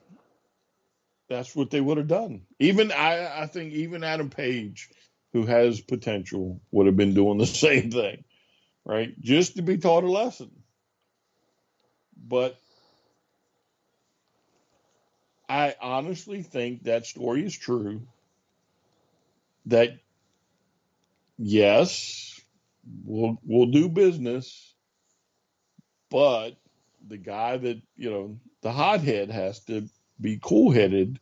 that's what they would have done. Even I think even Adam Page who has potential would have been doing the same thing, right? Just to be taught a lesson. But I honestly think that story is true. That yes, we'll do business, but the guy that, the hothead has to be cool headed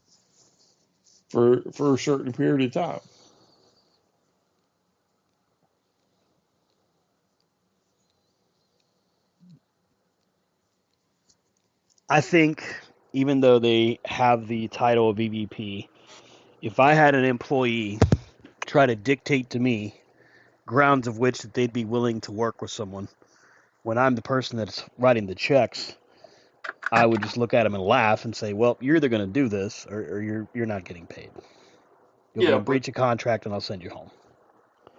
for a certain period of time.
I think even though they have the title of EVP, if I had an employee try to dictate to me grounds of which that they'd be willing to work with someone when I'm the person that's writing the checks, I would just look at him and laugh and say, "Well, you're either going to do this or you're not getting paid. You'll be
Yeah,
in
but
breach of contract, and I'll send you home."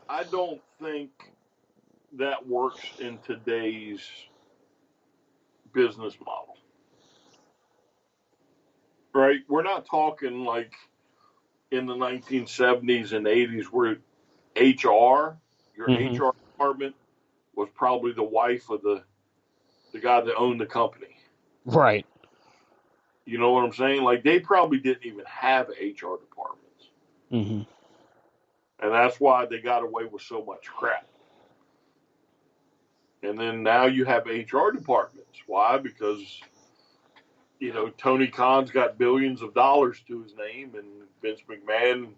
I don't think that works in today's business model, right? We're not talking like in the 1970s and 80s where your
Mm-hmm.
HR department was probably the wife of the guy that owned the company.
Right.
You know what I'm saying? Like they probably didn't even have HR departments.
Mm-hmm.
And that's why they got away with so much crap. And then now you have HR departments. Why? Because, Tony Khan's got billions of dollars to his name, and Vince McMahon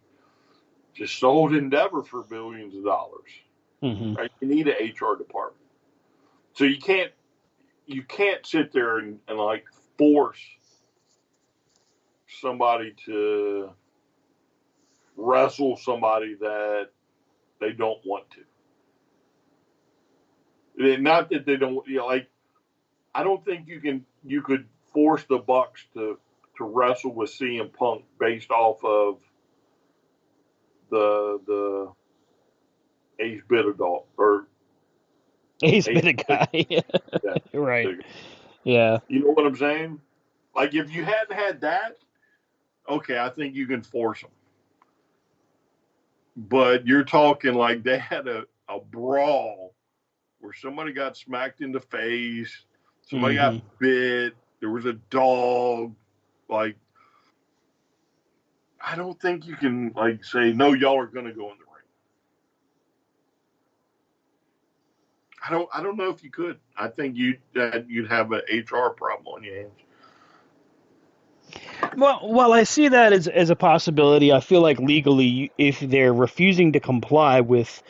just sold Endeavor for billions of dollars.
Mm-hmm.
Right? You need an HR department. So you can't sit there and like force somebody to wrestle somebody that they don't want to. Not that they don't, like I don't think you could force the Bucks to wrestle with CM Punk based off of the Ace Bitador or
He's
Ace.
been a guy.
Yeah,
Right. Yeah.
you know what I'm saying? Like if you hadn't had that, okay, I think you can force them. But you're talking like they had a brawl where somebody got smacked in the face, somebody
Mm-hmm.
got bit, there was a dog. Like, I don't think you can like say no. Y'all are going to go in the ring. I don't know if you could. I think you'd have an HR problem on your hands.
Well, while I see that as a possibility, I feel like legally, if they're refusing to comply with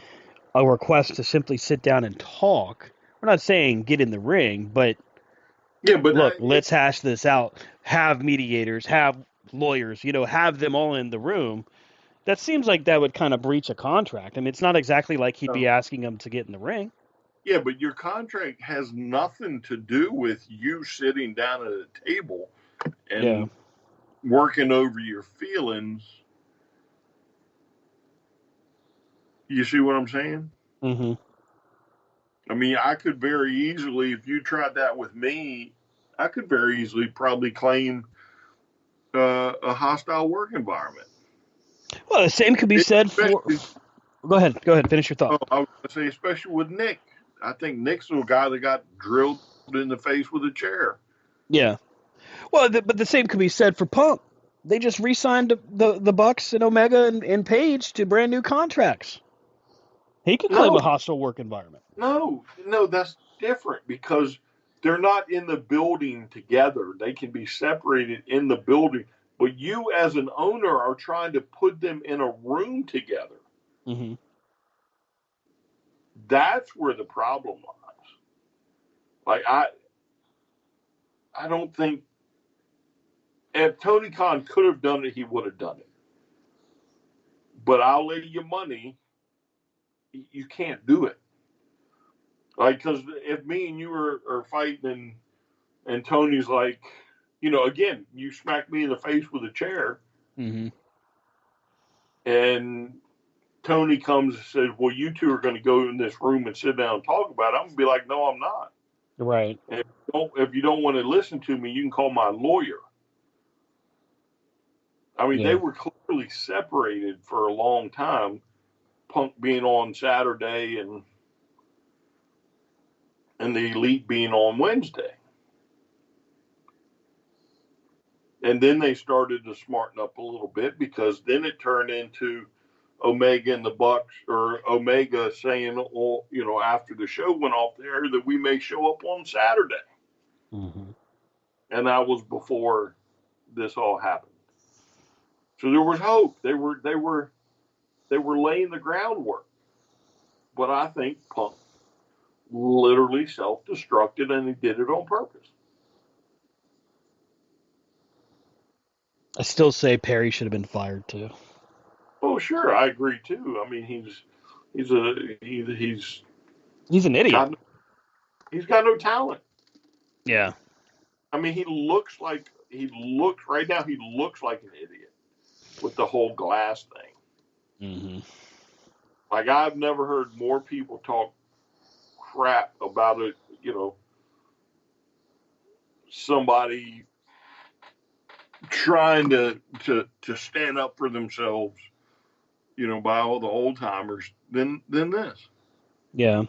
a request to simply sit down and talk, we're not saying get in the ring, but
Yeah, but
look, let's hash this out. Have mediators, have lawyers, have them all in the room. That seems like that would kind of breach a contract. I mean, it's not exactly like he'd be asking them to get in the ring.
yeah, but your contract has nothing to do with you sitting down at a table
Yeah.
and working over your feelings. You see what I'm saying?
Mm-hmm.
I mean, I could very easily, if you tried that with me, I could very easily probably claim a hostile work environment.
Well, the same could be said for.
Especially,
Go ahead. Go ahead. Finish your thought.
I was going to say, especially with Nick. I think Nick's the guy that got drilled in the face with a chair.
Yeah. Well, but the same could be said for Punk. They just re-signed the Bucks and Omega and Page to brand new contracts. He could claim
No,
a hostile work environment.
no, that's different because they're not in the building together. They can be separated in the building, but you as an owner are trying to put them in a room together.
Mm-hmm.
That's where the problem lies. Like I don't think if Tony Khan could have done it, he would have done it. But I'll lay you money, you can't do it. Like, because if me and you are fighting and Tony's like, again, you smack me in the face with a chair,
Mm-hmm.
and Tony comes and says, "Well, you two are going to go in this room and sit down and talk about it." I'm going to be like, "No, I'm not."
Right.
And if you don't want to listen to me, you can call my lawyer. I mean, they
Yeah.
were clearly separated for a long time. Punk being on Saturday and the Elite being on Wednesday. And then they started to smarten up a little bit, because then it turned into Omega and the Bucks, or Omega saying, well, after the show went off the air, that we may show up on Saturday.
Mm-hmm.
And that was before this all happened. So there was hope. They were laying the groundwork. But I think Punk literally self-destructed, and he did it on purpose.
I still say Perry should have been fired too.
Oh, sure, I agree too. I mean, he's
an idiot.
He's got no talent.
Yeah.
I mean, he looks like an idiot with the whole glass thing.
Mm-hmm.
Like, I've never heard more people talk crap about it. Somebody trying to stand up for themselves, by all the old timers than this.
Yeah.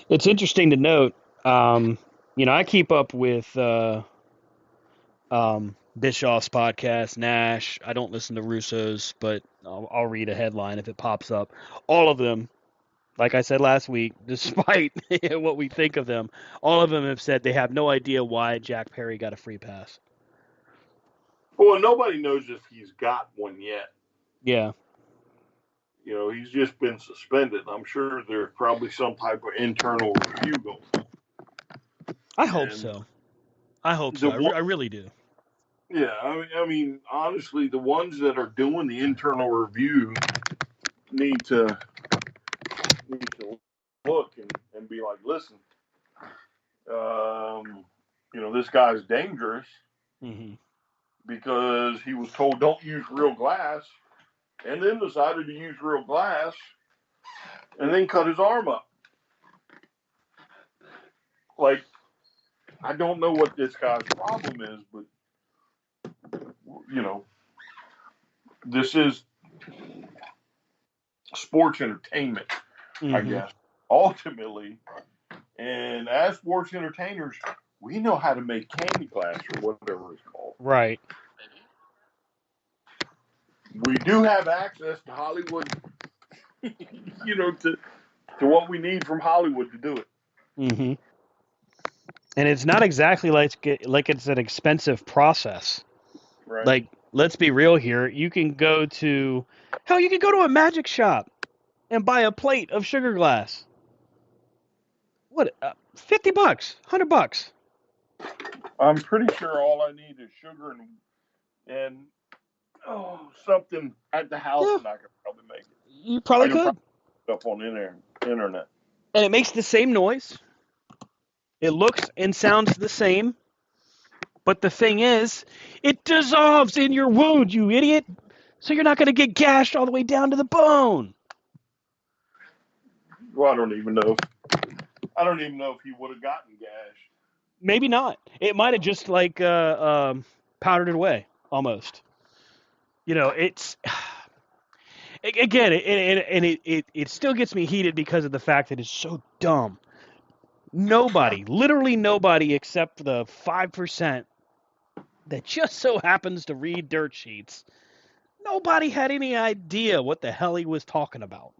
It's interesting to note, I keep up with Bischoff's podcast, Nash. I don't listen to Russo's, but I'll read a headline if it pops up. All of them, like I said last week, despite what we think of them, all of them have said they have no idea why Jack Perry got a free pass.
Well, nobody knows if he's got one yet.
Yeah.
He's just been suspended. I'm sure there's probably some type of internal review going on.
I hope so. I really do.
Yeah, I mean, honestly, the ones that are doing the internal review need to look and be like, listen, this guy's dangerous,
Mm-hmm.
because he was told don't use real glass, and then decided to use real glass, and then cut his arm up. Like, I don't know what this guy's problem is, but this is sports entertainment,
Mm-hmm.
I guess, ultimately. And as sports entertainers, we know how to make candy glass, or whatever it's called.
Right.
We do have access to Hollywood, to what we need from Hollywood to do it.
Mm-hmm. And it's not exactly like it's an expensive process.
Right.
Like, let's be real here. You can go to a magic shop and buy a plate of sugar glass. What? $50, $100.
I'm pretty sure all I need is sugar and something at the house, and I could probably make it.
You probably could.
Up on the internet.
And it makes the same noise. It looks and sounds the same. But the thing is, it dissolves in your wound, you idiot. So you're not going to get gashed all the way down to the bone.
Well, I don't even know if he would have gotten gashed.
Maybe not. It might have just powdered it away almost. It's again, it still gets me heated because of the fact that it's so dumb. Literally nobody except the 5% that just so happens to read dirt sheets, nobody had any idea what the hell he was talking about.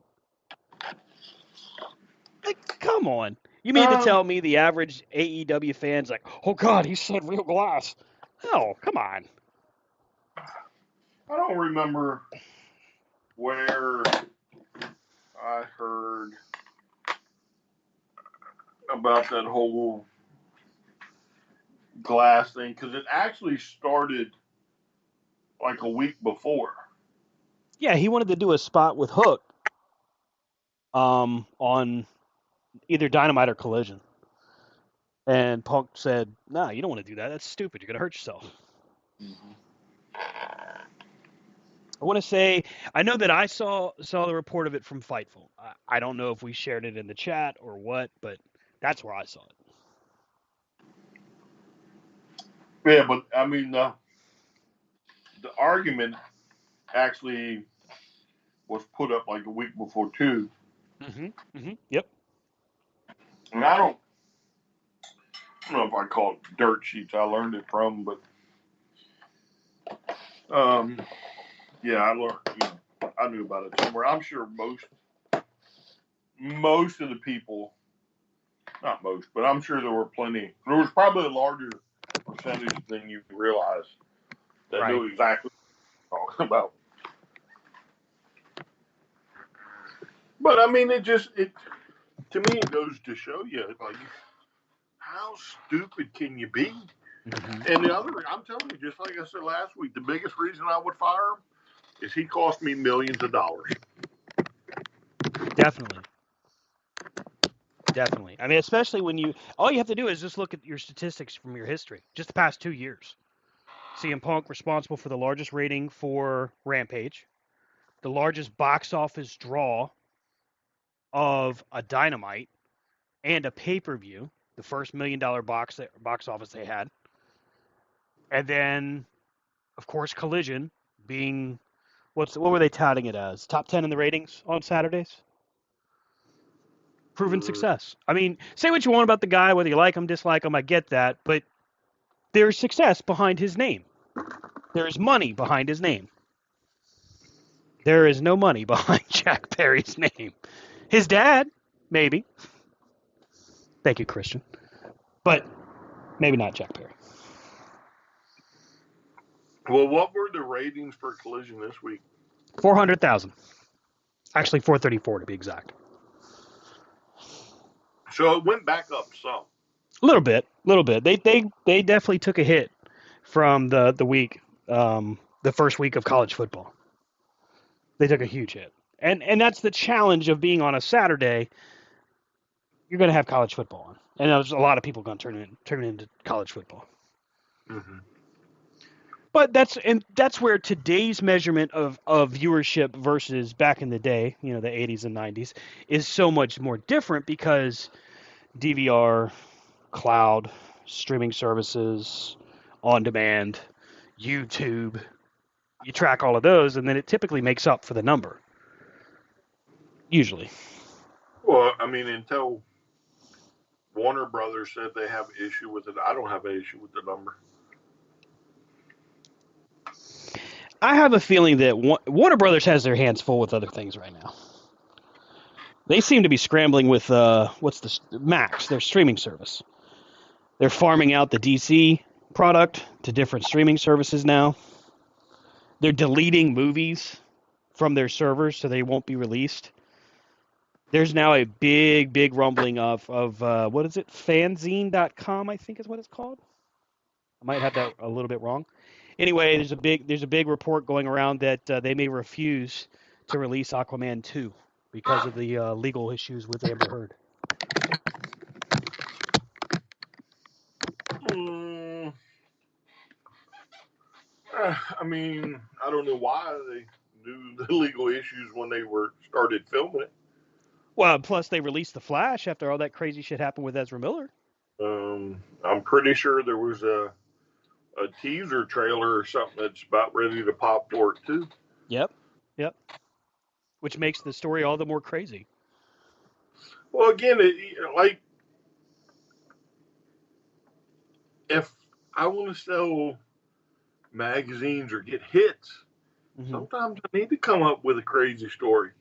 Like, come on. You mean to tell me the average AEW fan's like, oh God, he said real glass? Oh, come on.
I don't remember where I heard about that whole glass thing, because it actually started like a week before.
Yeah, he wanted to do a spot with Hook on either Dynamite or Collision. And Punk said, no, you don't want to do that. That's stupid. You're going to hurt yourself.
Mm-hmm.
I want to say, I know that I saw the report of it from Fightful. I don't know if we shared it in the chat or what, but that's where I saw it.
Yeah, but I mean, the argument actually was put up like a week before too.
Yep.
And I don't know if I call it dirt sheets. I learned it from, but yeah, I learned. I knew about it somewhere. I'm sure most of the people, not most, but I'm sure there were plenty. There was probably a larger percentage than you realize that
Right.
knew exactly what I'm talking about. But I mean, it to me it goes to show you like how stupid can you be? And the other, I'm telling you, just like I said last week, the biggest reason I would fire him is he cost me millions of dollars.
Definitely. Definitely. I mean, especially when all you have to do is just look at your statistics from your history, just the past 2 years. CM Punk responsible for the largest rating for Rampage, the largest box office draw of a Dynamite and a pay-per-view, the first $1 million box office they had. And then, of course, Collision being what were they touting it as? Top 10 in the ratings on Saturdays? Proven success. I mean, say what you want about the guy, whether you like him, dislike him, I get that, but there's success behind his name. There's money behind his name. There is no money behind Jack Perry's name. His dad, maybe. Thank you, Christian. But maybe not Jack Perry.
Well, what were the ratings for Collision this week?
400,000. Actually, 434 to be exact.
So it went back up some.
A little bit. They definitely took a hit from the week, the first week of college football. They took a huge hit, and that's the challenge of being on a Saturday. You're going to have college football on, and there's a lot of people going to turn it into college football.
Mm-hmm.
But that's where today's measurement of viewership versus back in the day, the 80s and 90s, is so much more different because DVR, cloud, streaming services, on demand, YouTube, you track all of those, and then it typically makes up for the number. Usually.
Well, I mean, until Warner Brothers said they have an issue with it, I don't have an issue with the number.
I have a feeling that Warner Brothers has their hands full with other things right now. They seem to be scrambling with what's the Max, their streaming service. They're farming out the DC product to different streaming services now. They're deleting movies from their servers so they won't be released. There's now a big rumbling of what is it? Fanzine.com, I think is what it's called. I might have that a little bit wrong. Anyway, there's a big report going around that they may refuse to release Aquaman 2 because of the legal issues with Amber Heard.
I mean, I don't know why they knew the legal issues when they started filming it.
Well, plus they released The Flash after all that crazy shit happened with Ezra Miller.
I'm pretty sure there was a teaser trailer or something that's about ready to pop for it too.
Yep. Which makes the story all the more crazy.
Well, again, if I want to sell magazines or get hits, sometimes I need to come up with a crazy story.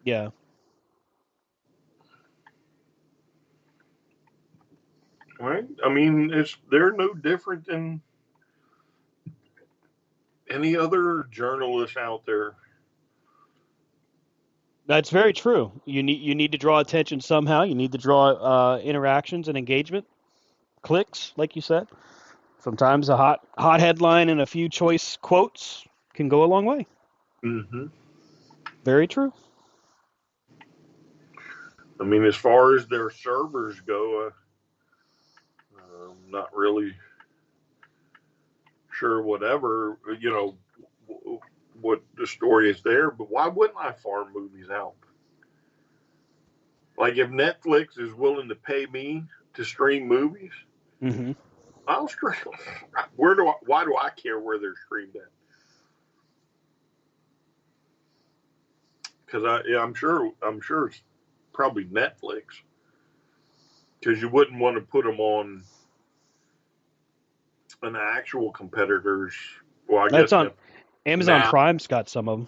Yeah.
Right? I mean, they're no different than any other journalist out there.
That's very true. You need to draw attention somehow. You need to draw interactions and engagement, clicks, like you said. Sometimes a hot headline and a few choice quotes can go a long way.
Mm-hmm.
Very true.
I mean, as far as their servers go, I'm not really sure whatever, what the story is there, but why wouldn't I farm movies out? Like if Netflix is willing to pay me to stream movies, I'll stream. Why do I care where they're streamed at? because I'm sure it's probably Netflix, because you wouldn't want to put them on an actual competitor's. Well, I
That's
guess
on Amazon
now,
Prime's got some of them.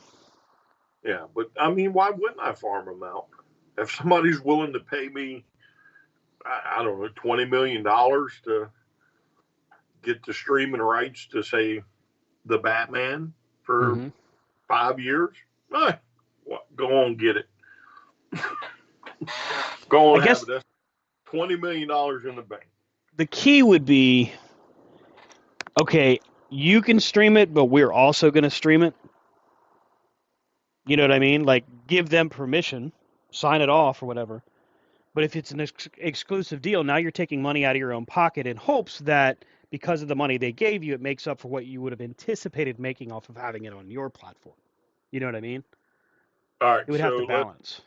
yeah, but I mean, why wouldn't I farm them out? If somebody's willing to pay me, I don't know, $20 million to get the streaming rights to say the Batman for
Mm-hmm.
5 years, go on, get it. Go
I
on, have
guess
it. That's $20 million in the bank.
the key would be, okay, you can stream it, but we're also going to stream it. You know what I mean? Like, give them permission, sign it off or whatever. But if it's an exclusive deal, now you're taking money out of your own pocket in hopes that because of the money they gave you, it makes up for what you would have anticipated making off of having it on your platform. You know what I mean?
All right,
It would have to
so
balance.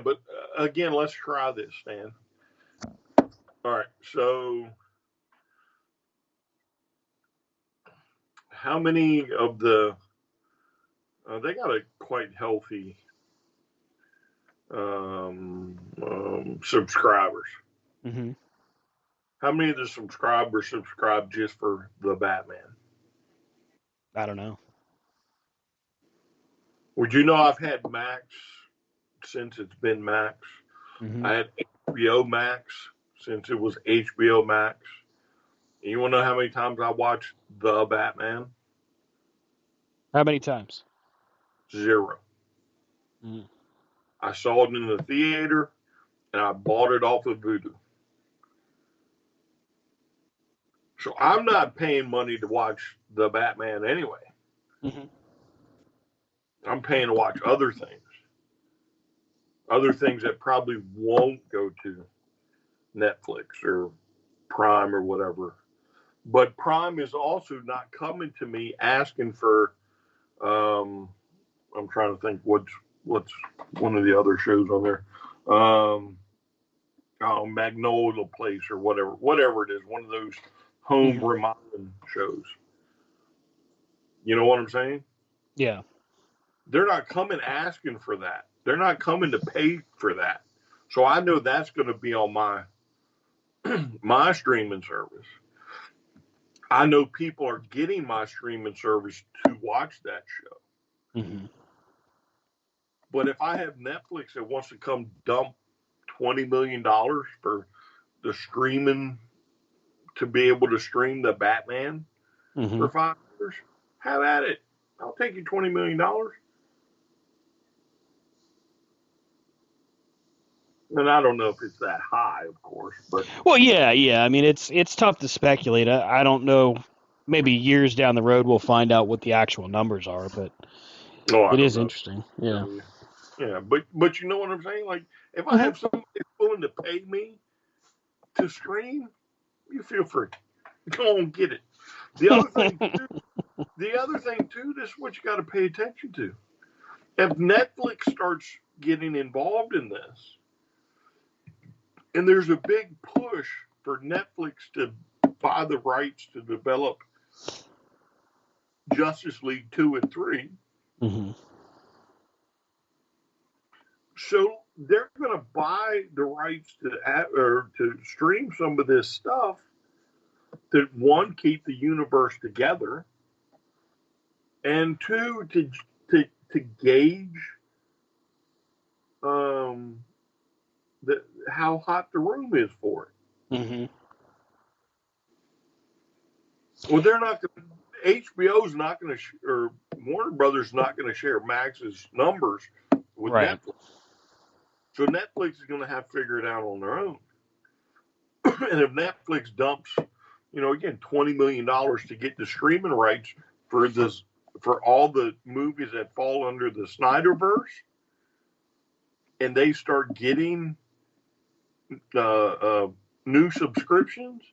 but again, let's try this, Stan. All right, so how many of the they got a quite healthy subscribers.
Mm-hmm.
How many of the subscribers subscribe just for the Batman?
I don't know.
Would you know I've had Max since it's been Max?
Mm-hmm.
I had HBO Max since it was HBO Max. And you want to know how many times I watched the Batman?
How many times?
0.
Mm-hmm.
I saw it in the theater, and I bought it off of Vudu. So I'm not paying money to watch the Batman anyway.
Mm-hmm.
I'm paying to watch other things that probably won't go to Netflix or Prime or whatever. But Prime is also not coming to me asking for. I'm trying to think what's one of the other shows on there. Magnolia Place or whatever it is. One of those home
Mm-hmm.
remodeling shows. You know what I'm saying?
Yeah.
They're not coming asking for that. They're not coming to pay for that. So I know that's going to be on my my streaming service. I know people are getting my streaming service to watch that show.
Mm-hmm.
But if I have Netflix that wants to come dump $20 million for the streaming to be able to stream the Batman
Mm-hmm.
for 5 years, have at it. I'll take you $20 million. And I don't know if it's that high, of course, but
Well, yeah. I mean, it's tough to speculate. I don't know. Maybe years down the road we'll find out what the actual numbers are, but
no, I
it
don't
is
know.
interesting. Yeah.
Yeah, but you know what I'm saying? Like, if I
Mm-hmm.
have somebody willing to pay me to stream, you feel free. Go on, get it. The other thing too, this is what you got to pay attention to. If Netflix starts getting involved in this, and there's a big push for Netflix to buy the rights to develop Justice League 2 and 3,
Mm-hmm.
so they're going to buy the rights to stream some of this stuff to, one, keep the universe together, and two, to gauge how hot the room is for it.
Mm-hmm.
Well, they're not going. HBO's not going to, or Warner Brothers not going to share Max's numbers with
Right.
Netflix. So Netflix is going to have to figure it out on their own. And if Netflix dumps, again, $20 million to get the streaming rights for all the movies that fall under the Snyderverse, and they start getting new subscriptions,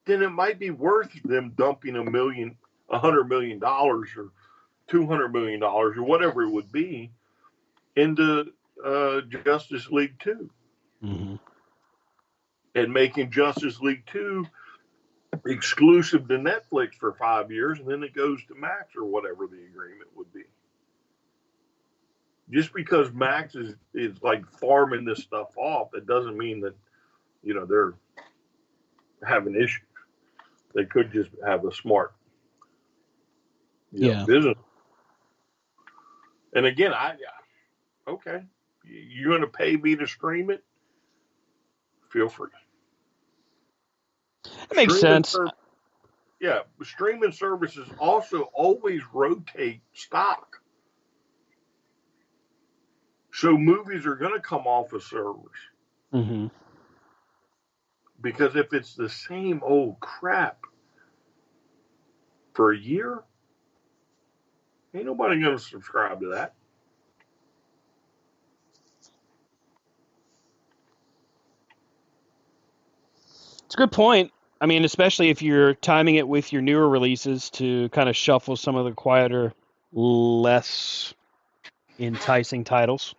then it might be worth them dumping $100 million or $200 million or whatever it would be into Justice League 2.
Mm-hmm.
And making Justice League 2 exclusive to Netflix for 5 years, and then it goes to Max or whatever the agreement would be. just because Max is like farming this stuff off, it doesn't mean that, they're having issues. They could just have a smart, business. And again, okay, you're going to pay me to stream it? Feel free.
That makes sense.
Streaming services also always rotate stock. So movies are going to come off of servers.
Mm-hmm.
Because if it's the same old crap for a year, ain't nobody going to subscribe to that.
It's a good point. I mean, especially if you're timing it with your newer releases to kind of shuffle some of the quieter, less enticing titles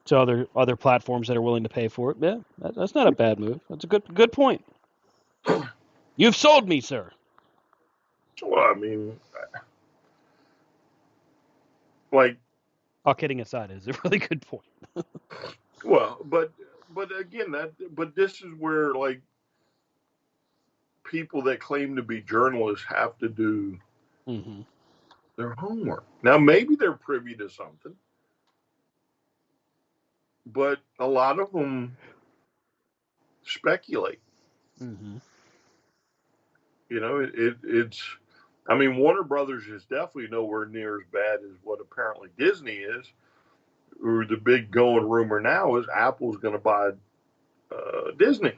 to other platforms that are willing to pay for it. Yeah, that's not a bad move. That's a good point. You've sold me, sir.
Well, I mean, like,
all kidding aside, it's a really good point.
Well, but again, but this is where like people that claim to be journalists have to do their homework. Now, maybe they're privy to something, but a lot of them speculate. It's. I mean, Warner Brothers is definitely nowhere near as bad as what apparently Disney is. Or the big going rumor now is Apple's going to buy Disney.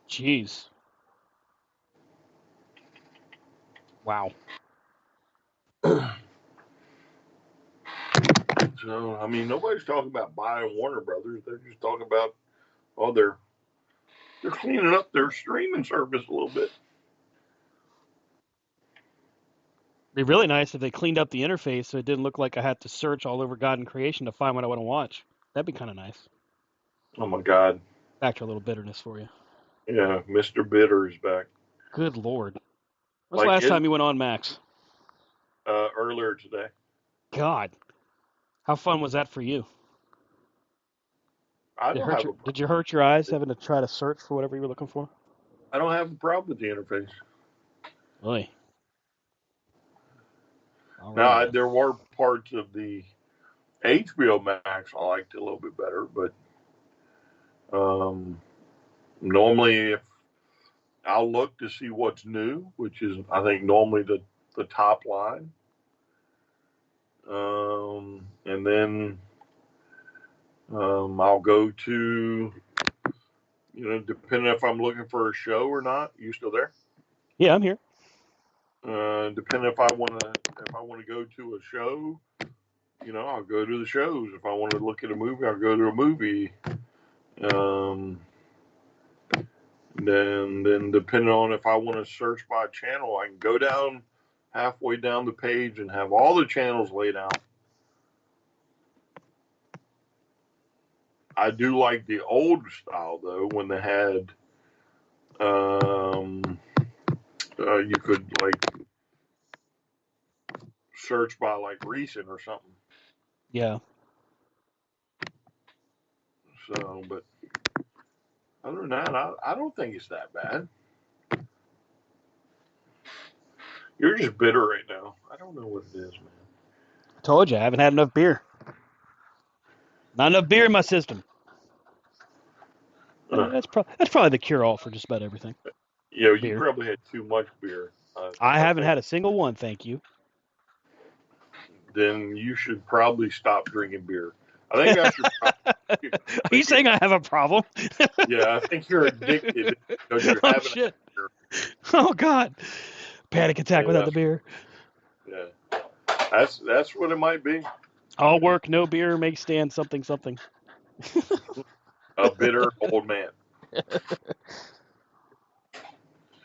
Jeez. Wow.
So, I mean, nobody's talking about buying Warner Brothers. They're just talking about, they're cleaning up their streaming service a little bit.
It'd be really nice if they cleaned up the interface so it didn't look like I had to search all over God and creation to find what I want to watch. That'd be kind of nice.
Oh, my God.
Back to a little bitterness for you.
Yeah, Mr. Bitter is back.
Good Lord. When's the last time you went on Max?
Earlier today.
God. How fun was that for you? Did you hurt your eyes having to try to search for whatever you were looking for?
I don't have a problem with the interface.
Really?
Now, there were parts of the HBO Max I liked a little bit better, but normally if I'll look to see what's new, which is, I think, normally the top line. And then I'll go to, depending if I'm looking for a show or not. You still there?
Yeah, I'm here.
Depending if I want to go to a show, I'll go to the shows. If I want to look at a movie, I'll go to a movie. Then depending on if I want to search by channel, I can go down halfway down the page and have all the channels laid out. I do like the old style though, when they had you could like search by like recent or something.
Yeah.
So, but other than that, I don't think it's that bad. You're just bitter right now. I don't know what it is, man.
I told you, I haven't had enough beer. Not enough beer in my system. That's probably the cure-all for just about everything.
You probably had too much beer.
I haven't had a single one, thank you.
Then you should probably stop drinking beer. I think that's your problem.
Are you saying I have a problem?
Yeah, I think you're addicted because you're having
shit. Beer. Oh, God. Panic attack without the beer.
Yeah. That's what it might be.
All work, no beer, makes Stan something.
A bitter old man.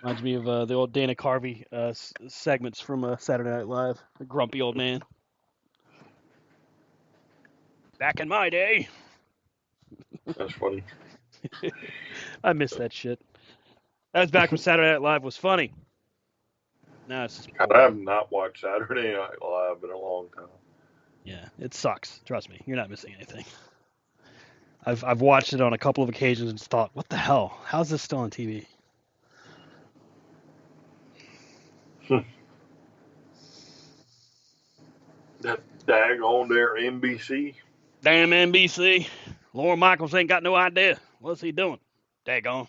Reminds me of the old Dana Carvey segments from Saturday Night Live. The grumpy old man. Back in my day.
That's funny.
I miss that shit. That was back when Saturday Night Live was funny. No, it's just
I have not watched Saturday Night Live in a long time.
Yeah, it sucks. Trust me, you're not missing anything. I've watched it on a couple of occasions and thought, what the hell? How's this still on TV?
That daggone there NBC.
Damn NBC. Lauren Michaels ain't got no idea. What's he doing? Daggone.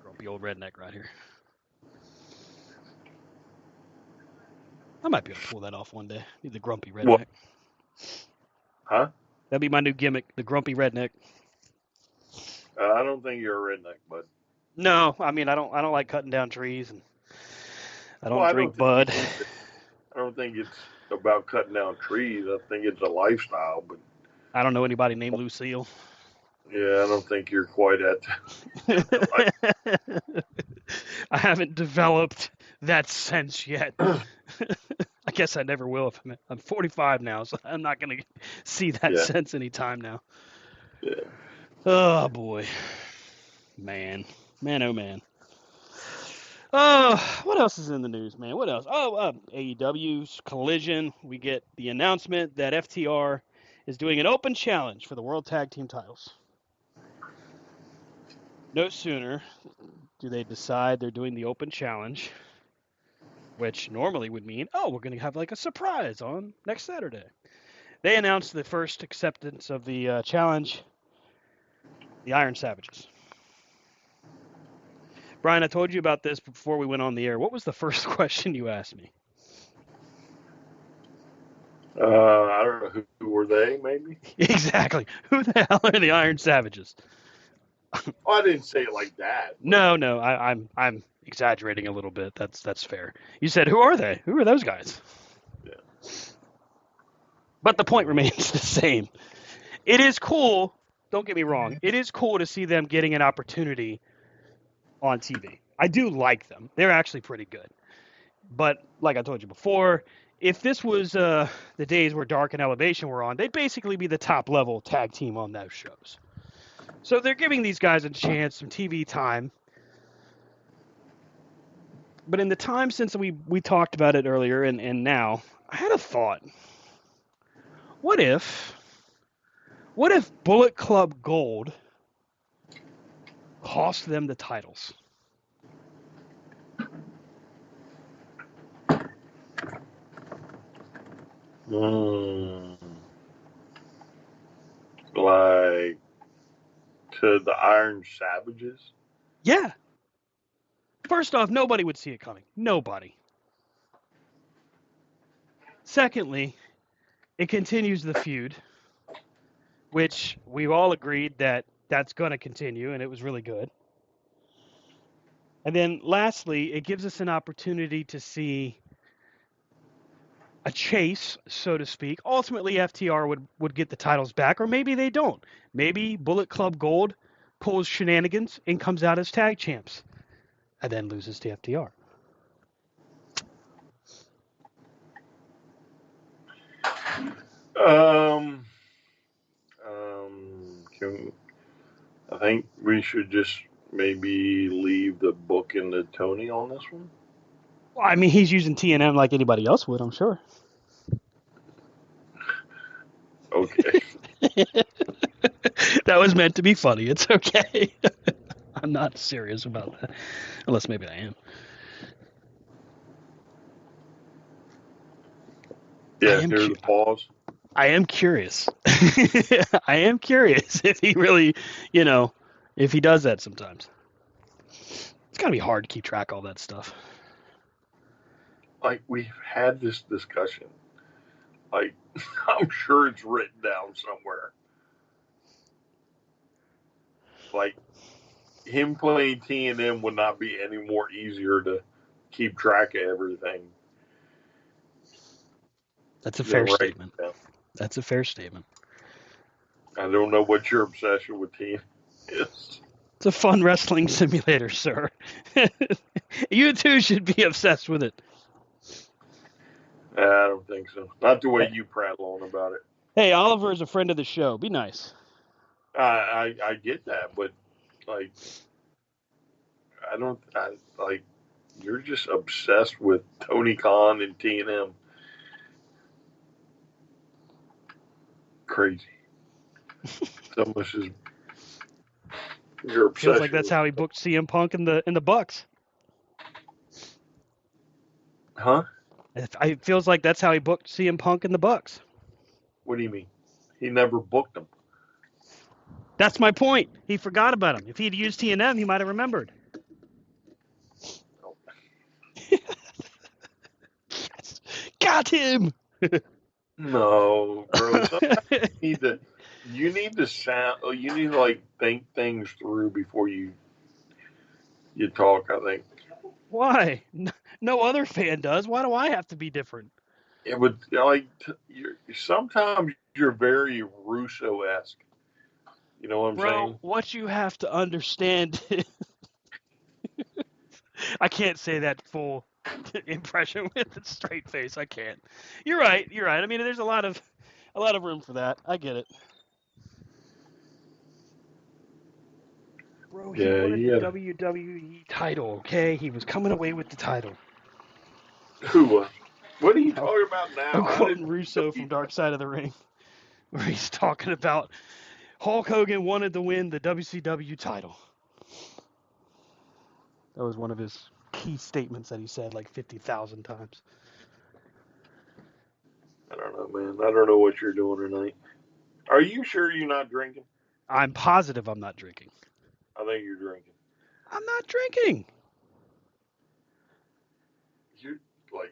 Grumpy old redneck right here. I might be able to pull that off one day. Be the grumpy redneck.
What? Huh?
That'd be my new gimmick, the grumpy redneck.
I don't think you're a redneck, bud.
No, I mean I don't like cutting down trees, and I don't
Well,
drink Bud.
I don't think it's about cutting down trees. I think it's a lifestyle, but
I don't know anybody named Lucille.
yeah, I don't think you're quite at that.
I haven't developed that sense yet. I guess I never will. If I'm 45 now, so I'm not going to see that sense anytime now.
Yeah.
Oh, boy. Man, oh, man. Oh, what else is in the news, man? What else? Oh, AEW's Collision. We get the announcement that FTR is doing an open challenge for the World Tag Team titles. No sooner do they decide they're doing the open challenge, which normally would mean, oh, we're going to have like a surprise on next Saturday. They announced the first acceptance of the challenge, the Iron Savages. Brian, I told you about this before we went on the air. What was the first question you asked me?
I don't know. Who were they, maybe?
Exactly. Who the hell are the Iron Savages?
Oh, I didn't say it like that.
No, I'm exaggerating a little bit. That's fair. You said, who are they? Who are those guys?
Yeah.
But the point remains the same. It is cool. Don't get me wrong. It is cool to see them getting an opportunity on TV. I do like them. They're actually pretty good. But like I told you before, if this was the days where Dark and Elevation were on, they'd basically be the top level tag team on those shows. So they're giving these guys a chance, some TV time. But in the time since we talked about it earlier and now, I had a thought. What if Bullet Club Gold cost them the titles?
Like to the Iron Savages?
Yeah. First off, nobody would see it coming. Nobody. Secondly, it continues the feud, which we've all agreed that that's going to continue, and it was really good. And then lastly, it gives us an opportunity to see a chase, so to speak. Ultimately, FTR would get the titles back, or maybe they don't. Maybe Bullet Club Gold pulls shenanigans and comes out as tag champs, and then loses to FTR.
I think we should just maybe leave the booking to Tony on this one.
Well, I mean, he's using TNM like anybody else would, I'm sure.
Okay.
That was meant to be funny. It's okay. I'm not serious about that. Unless maybe I am.
Yeah, here's the pause.
I am curious. I am curious if he really, if he does that sometimes. It's got to be hard to keep track of all that stuff.
Like, we've had this discussion. Like, I'm sure it's written down somewhere. Like, him playing TNM would not be any more easier to keep track of everything.
That's a fair statement. That's a fair statement.
I don't know what your obsession with TNM is.
It's a fun wrestling simulator, sir. You too should be obsessed with it.
I don't think so. Not the way you prattle on about it.
Hey, Oliver is a friend of the show. Be nice.
I get that, but like, you're just obsessed with Tony Khan and TNM. crazy. So much is your obsession.
Feels like that's how he booked CM Punk in the Bucks.
Huh?
It feels like that's how he booked CM Punk in the Bucks.
What do you mean? He never booked him.
That's my point. He forgot about him. If he'd used TNM, he might have remembered. Yes. Got him.
No, bro. You need to like think things through before you talk. I think
Why? No other fan does. Why do I have to be different?
it would like sometimes you're very Russo-esque. You know what I'm
Bro,
saying?
what you have to understand is I can't say that full impression with a straight face. I can't. You're right. You're right. I mean, there's a lot of room for that. I get it. Bro, he wanted the WWE title, okay? He was coming away with the title.
Who was? What are you talking about now?
I'm quoting Russo from Dark Side of the Ring, where he's talking about Hulk Hogan wanted to win the WCW title. That was one of his key statements that he said like 50,000 times.
I don't know, man. I don't know what you're doing tonight. Are you sure you're not drinking?
I'm positive I'm not drinking.
I think you're drinking.
I'm not drinking.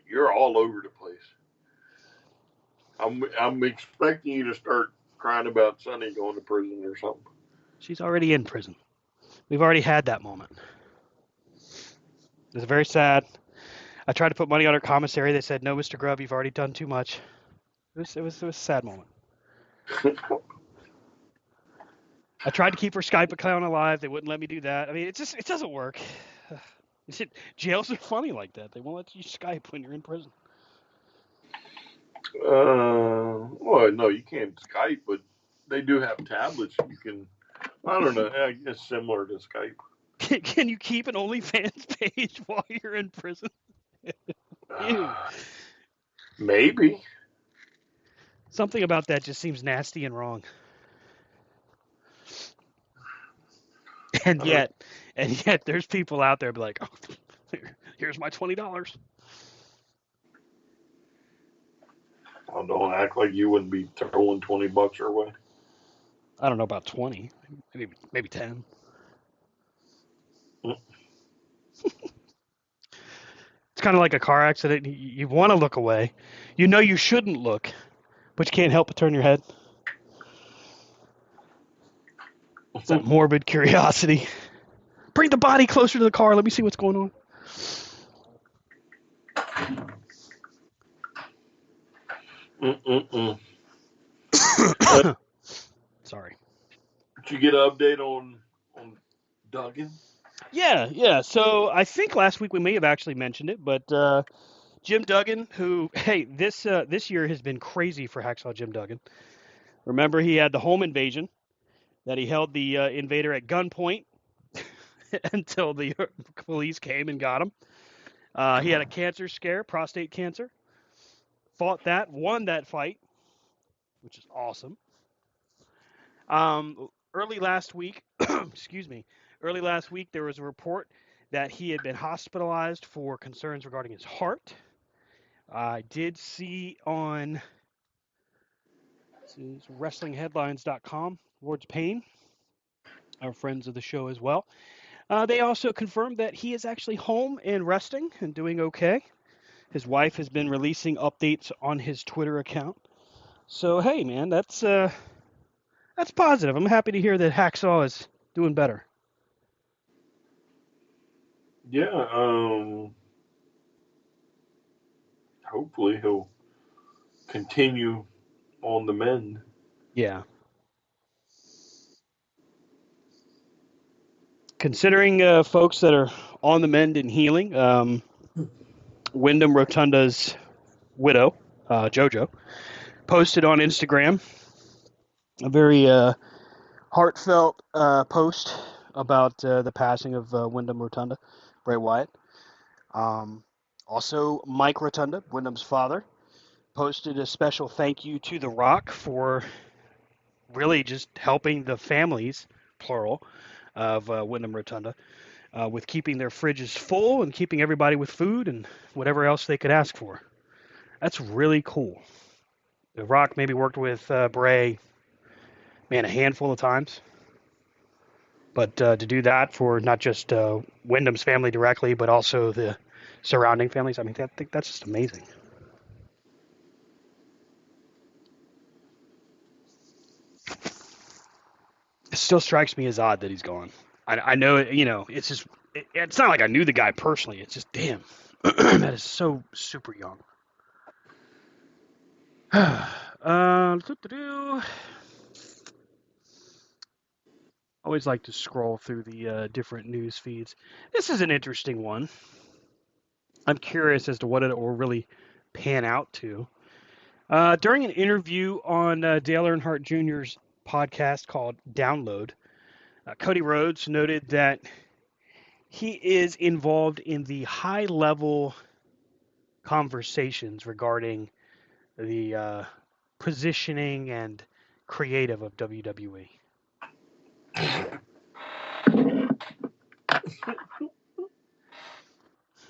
You're all over the place. I'm expecting you to start crying about Sonny going to prison or something.
She's already in prison. We've already had that moment. It's very sad. I tried to put money on her commissary. They said, "No, Mr. Grubb, you've already done too much." It was a sad moment. I tried to keep her Skype account alive. They wouldn't let me do that. I mean, it doesn't work. Jails are funny like that. They won't let you Skype when you're in prison.
Well, no, you can't Skype, but they do have tablets. You can, I don't know, I guess similar to Skype.
Can you keep an OnlyFans page while you're in prison? Ew.
Maybe.
Something about that just seems nasty and wrong. And yet there's people out there be like, "Oh, here's my $20."
Oh, don't act like you wouldn't be throwing $20 our way.
I don't know about 20, maybe 10. It's kind of like a car accident. You want to look away. You know you shouldn't look, but you can't help but turn your head. It's that morbid curiosity. Bring the body closer to the car. Let me see what's going on. Sorry.
Did you get an update on Duggan?
Yeah. So I think last week we may have actually mentioned it, but Jim Duggan, who, hey, this year has been crazy for Hacksaw Jim Duggan. Remember, he had the home invasion that he held the invader at gunpoint until the police came and got him. He had a cancer scare, prostate cancer. Fought that, won that fight, which is awesome. Early last week, there was a report that he had been hospitalized for concerns regarding his heart. I did see on WrestlingHeadlines.com, Lord's Pain, our friends of the show as well. They also confirmed that he is actually home and resting and doing okay. His wife has been releasing updates on his Twitter account. So, hey, man, that's positive. I'm happy to hear that Hacksaw is doing better.
Yeah, hopefully he'll continue on the mend.
Yeah. Considering folks that are on the mend and healing, Wyndham Rotunda's widow, JoJo, posted on Instagram a very heartfelt post about the passing of Wyndham Rotunda, Bray Wyatt. Also, Mike Rotunda, Wyndham's father, posted a special thank you to The Rock for really just helping the families, plural, of Wyndham Rotunda with keeping their fridges full and keeping everybody with food and whatever else they could ask for. That's really cool. The Rock maybe worked with Bray, man, a handful of times. But to do that for not just Wyndham's family directly, but also the surrounding families, I mean, I think that's just amazing. It still strikes me as odd that he's gone. I know, it's just, it's not like I knew the guy personally. It's just, damn, that is so super young. Always like to scroll through the different news feeds. This is an interesting one. I'm curious as to what it will really pan out to. During an interview on Dale Earnhardt Jr.'s podcast called Download, Cody Rhodes noted that he is involved in the high-level conversations regarding the positioning and creative of WWE.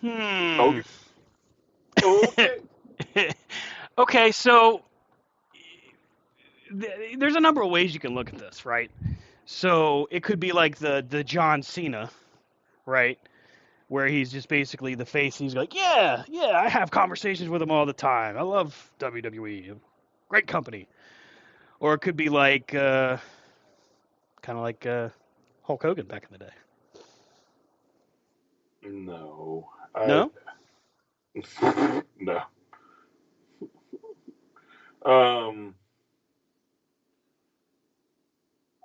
Okay. Okay.
Okay, so there's a number of ways you can look at this, right? So it could be like the John Cena, right? Where he's just basically the face. And he's like, yeah, I have conversations with him all the time. I love WWE, great company. Or it could be like kind of like Hulk Hogan back in the day.
No.
No?
No.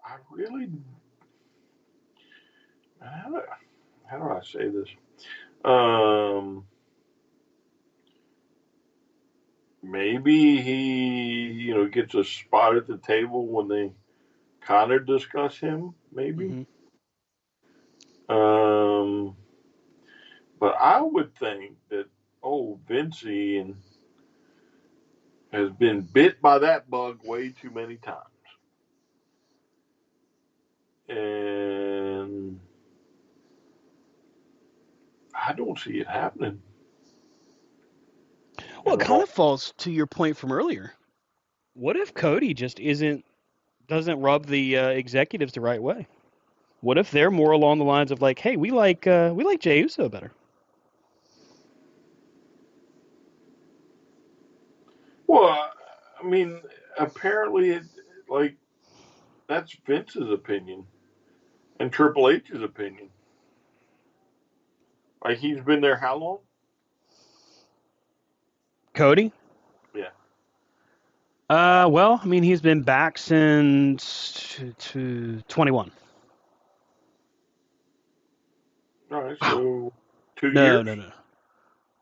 I really. How do I say this? Maybe he, gets a spot at the table when they kind of discuss him. Maybe.
Mm-hmm.
But I would think that Vincey has been bit by that bug way too many times. And I don't see it happening.
Well, it kind of falls to your point from earlier. What if Cody just doesn't rub the executives the right way? What if they're more along the lines of like, hey, we like Jey Uso better?
Well, I mean, apparently, that's Vince's opinion and Triple H's opinion. Like, he's been there how long?
Cody?
Yeah.
Well, I mean, he's been back since 21.
All right, so 2
No,
years?
no.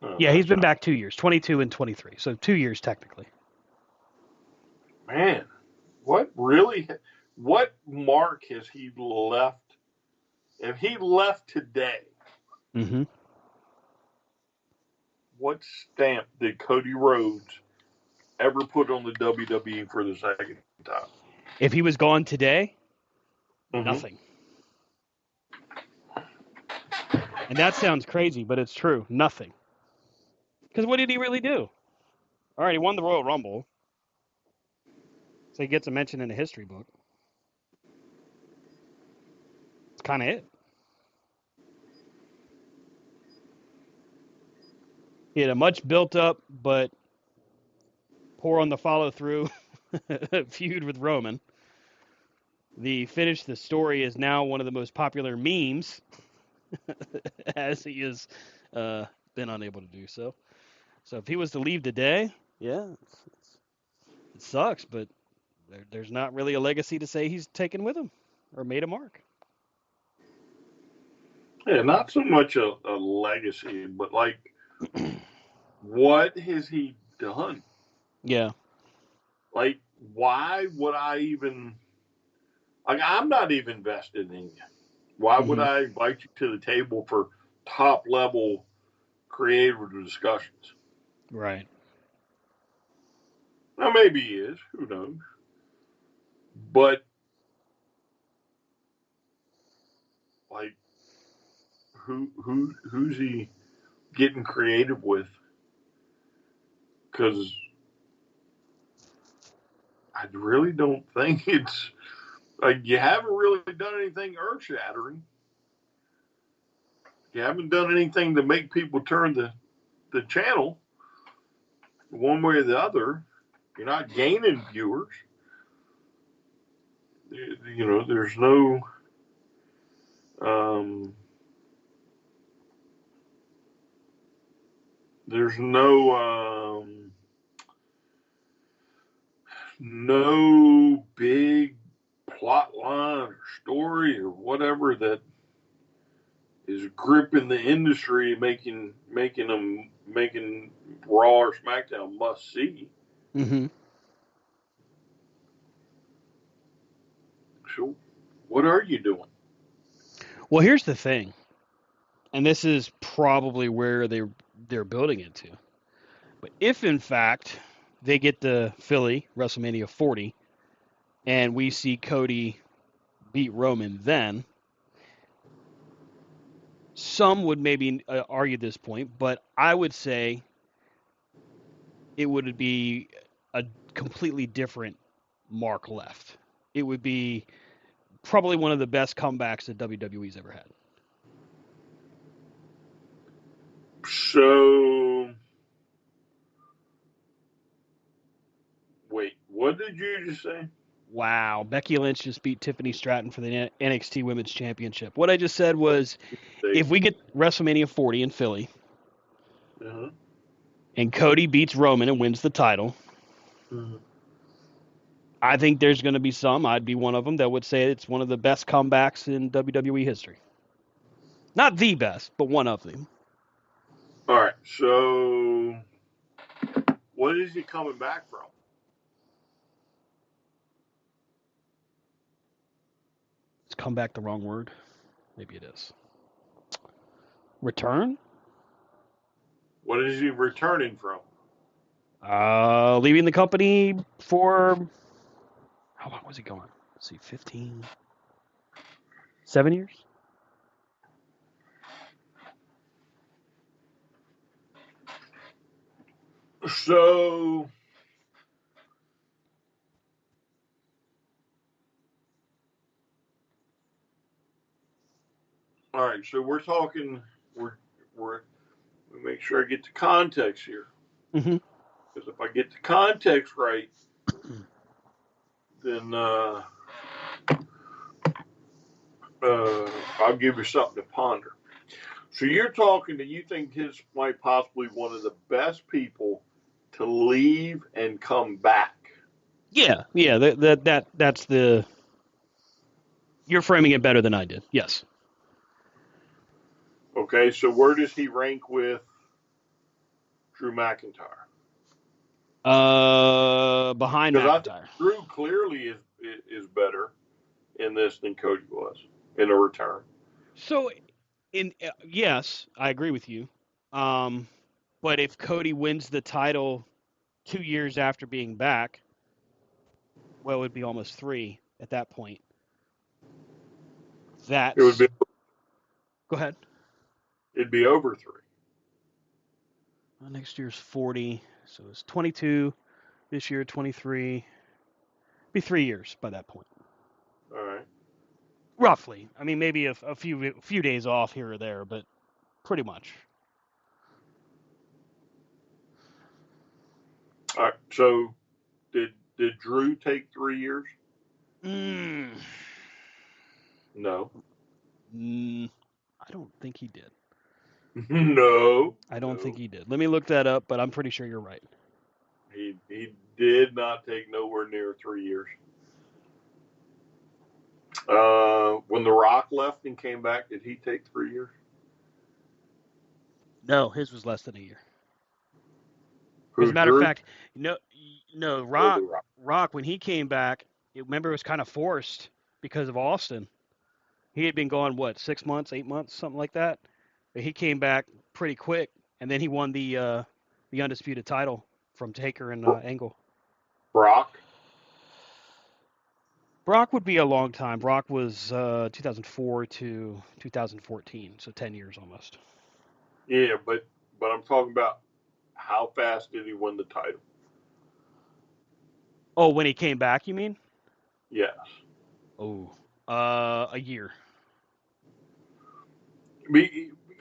Oh,
Yeah, he's been back 2 years, 22 and 23. So 2 years technically.
Man, what mark has he left? If he left today,
Mm-hmm.
what stamp did Cody Rhodes ever put on the WWE for the second time?
If he was gone today, nothing. And that sounds crazy, but it's true. Nothing. Because what did he really do? All right, he won the Royal Rumble. So he gets a mention in the history book. That's kind of it. He had a much built up, but poor on the follow through feud with Roman. The finish, the story is now one of the most popular memes, as he has been unable to do so. So if he was to leave today, yeah, it sucks, but there's not really a legacy to say he's taken with him or made a mark.
Yeah, not so much a legacy, but like, what has he done?
Yeah.
Like, why would I even? Like, I'm not even invested in you. Why would I invite you to the table for top level creative discussions?
Right.
Now, maybe he is. Who knows? But like, who's he getting creative with? Because I really don't think it's like you haven't really done anything earth shattering. You haven't done anything to make people turn the channel one way or the other. You're not gaining viewers. You know, there's no there's no big plot line or story or whatever that is gripping the industry, making Raw or SmackDown must see.
Mm-hmm.
So, what are you doing?
Well, here's the thing, and this is probably where they're building it to. But if in fact they get the Philly WrestleMania 40, and we see Cody beat Roman, then some would maybe argue this point, but I would say it would be a completely different mark left. It would be probably one of the best comebacks that WWE's ever had.
So, wait, what did you just say?
Wow, Becky Lynch just beat Tiffany Stratton for the NXT Women's Championship. What I just said was, if we get WrestleMania 40 in Philly, and Cody beats Roman and wins the title, I think there's going to be some, I'd be one of them, that would say it's one of the best comebacks in WWE history. Not the best, but one of them.
All right, so what is he coming back from?
Is comeback the wrong word? Maybe it is. Return?
What is he returning from?
Leaving the company for, how long was he going? Let's see, 15, 7 years?
So, all right, so we're talking, we're make sure I get the context here.
Mm-hmm.
Because if I get the context right, then I'll give you something to ponder. So you're talking that you think his might possibly one of the best people to leave and come back.
Yeah. That's the. You're framing it better than I did. Yes.
Okay, so where does he rank with Drew McIntyre?
Behind
Because I
McIntyre.
think Drew clearly is better in this than Cody was in a return.
So, yes, I agree with you. But if Cody wins the title 2 years after being back, well, it would be almost 3 at that point.
It would be.
Go ahead.
It'd be over 3.
Well, next year's 40, so it's 22. This year 23. Be 3 years by that point.
All right.
Roughly. I mean, maybe a few days off here or there, but pretty much.
All right. So, did Drew take 3 years? No.
I don't think he did.
No.
I don't think he did. Let me look that up, but I'm pretty sure you're right.
He did not take nowhere near 3 years. When The Rock left and came back, did he take 3 years?
No, his was less than a year.
Who,
As a matter
Drew?
of fact, no, Rock, when he came back, remember it was kind of forced because of Austin. He had been gone, 6 months, 8 months, something like that. But he came back pretty quick, and then he won the undisputed title from Taker and Angle.
Brock?
Brock would be a long time. Brock was 2004 to 2014, so 10 years almost.
Yeah, but I'm talking about how fast did he win the title?
Oh, when he came back, you mean?
Yes.
Oh, a year.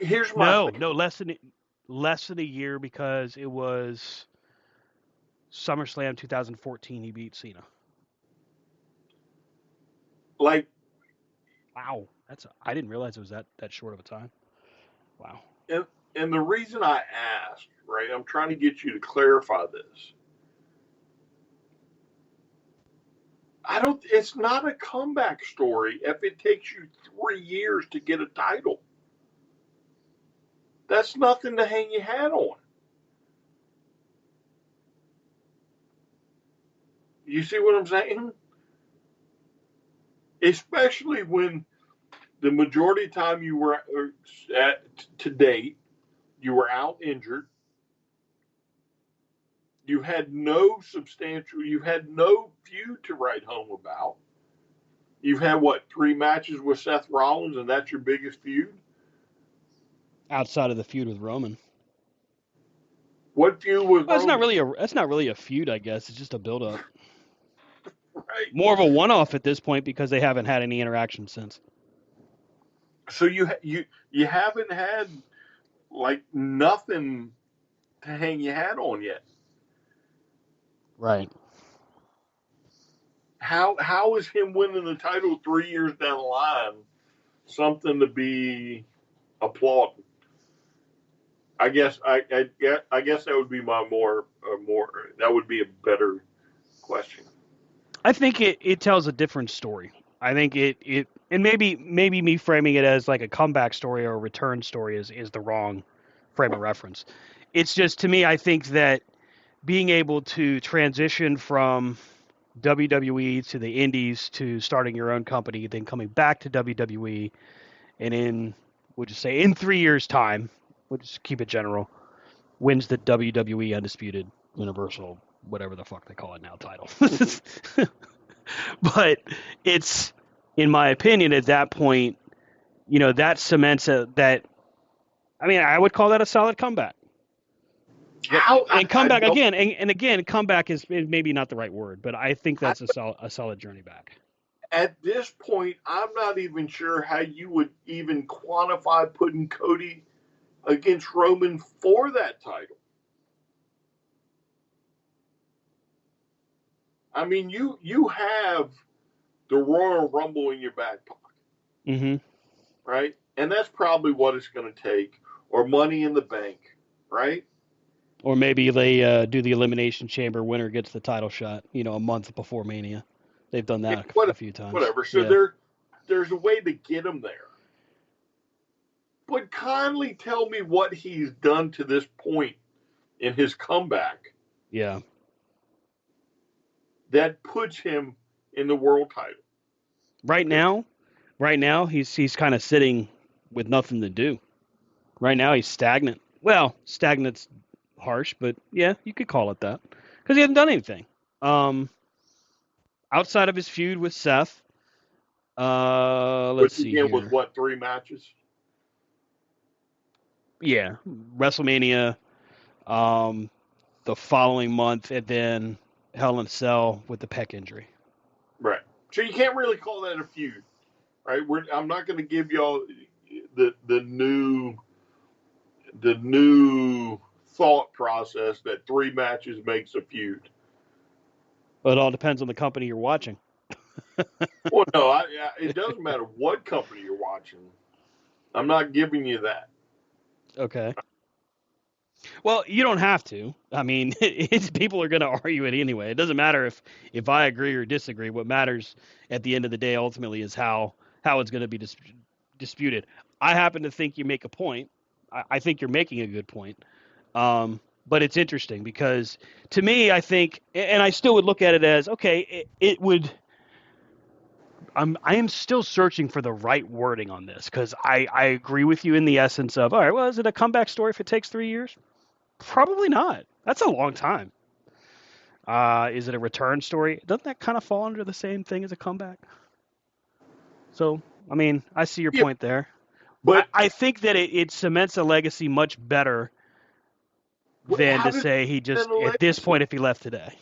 Here's my
No,
thing.
no, less than a year because it was SummerSlam 2014. He beat Cena.
Like,
Wow, I didn't realize it was that short of a time. Wow.
and, and the reason I asked, right, I'm trying to get you to clarify this. It's not a comeback story if it takes you 3 years to get a title. That's nothing to hang your hat on. You see what I'm saying? Especially when the majority of time you were to date, you were out injured. You had no feud to write home about. You've had what, 3 matches with Seth Rollins, and that's your biggest feud?
Outside of the feud with Roman.
What feud with
Well,
Roman?
that's not really a feud, I guess. It's just a build up.
Right.
More of a one off at this point because they haven't had any interaction since.
So you haven't had like nothing to hang your hat on yet.
Right.
How is him winning the title 3 years down the line something to be applauded? I guess that would be my more that would be a better question.
I think it tells a different story. I think it and maybe me framing it as like a comeback story or a return story is the wrong frame of reference. It's just, to me, I think that being able to transition from WWE to the Indies to starting your own company, then coming back to WWE, and we'll just say in 3 years' time, we'll just keep it general, wins the WWE Undisputed Universal, whatever the fuck they call it now, title. But it's, in my opinion, at that point, that cements that. I mean, I would call that a solid comeback. And comeback again, and again, comeback is maybe not the right word, but I think that's a solid journey back.
At this point, I'm not even sure how you would even quantify putting Cody against Roman for that title. I mean, you have the Royal Rumble in your back pocket,
Mm-hmm.
right? And that's probably what it's going to take, or Money in the Bank, right?
Or maybe they do the Elimination Chamber. Winner gets the title shot. A month before Mania. They've done that a few times.
Whatever. So
yeah.
There's a way to get him there. But kindly tell me what he's done to this point in his comeback.
Yeah.
That puts him in the world title.
Right now he's kind of sitting with nothing to do. Right now he's stagnant. Well, stagnant's harsh, but yeah, you could call it that because he hasn't done anything. Outside of his feud with Seth, let's see here.
With what, 3 matches?
Yeah, WrestleMania, the following month, and then Hell in a Cell with the pec injury.
Right. So you can't really call that a feud, right? I'm not going to give y'all the new thought process that 3 matches makes a feud.
But it all depends on the company you're watching.
Well, no, it doesn't matter what company you're watching. I'm not giving you that.
Okay. Well, you don't have to. I mean, people are going to argue it anyway. It doesn't matter if I agree or disagree. What matters at the end of the day ultimately is how it's going to be disputed. I happen to think you make a point. I think you're making a good point. But it's interesting because to me, I think, and I still would look at it as, okay, it would. I am still searching for the right wording on this because I agree with you in the essence of, all right, well, is it a comeback story if it takes 3 years? Probably not. That's a long time. Is it a return story? Doesn't that kind of fall under the same thing as a comeback? So, I mean, I see your
Yeah,
point there.
but
I think that it cements a legacy much better than
how
to
does it
say he
cement
just,
a
at this
legacy?
point, if he left today.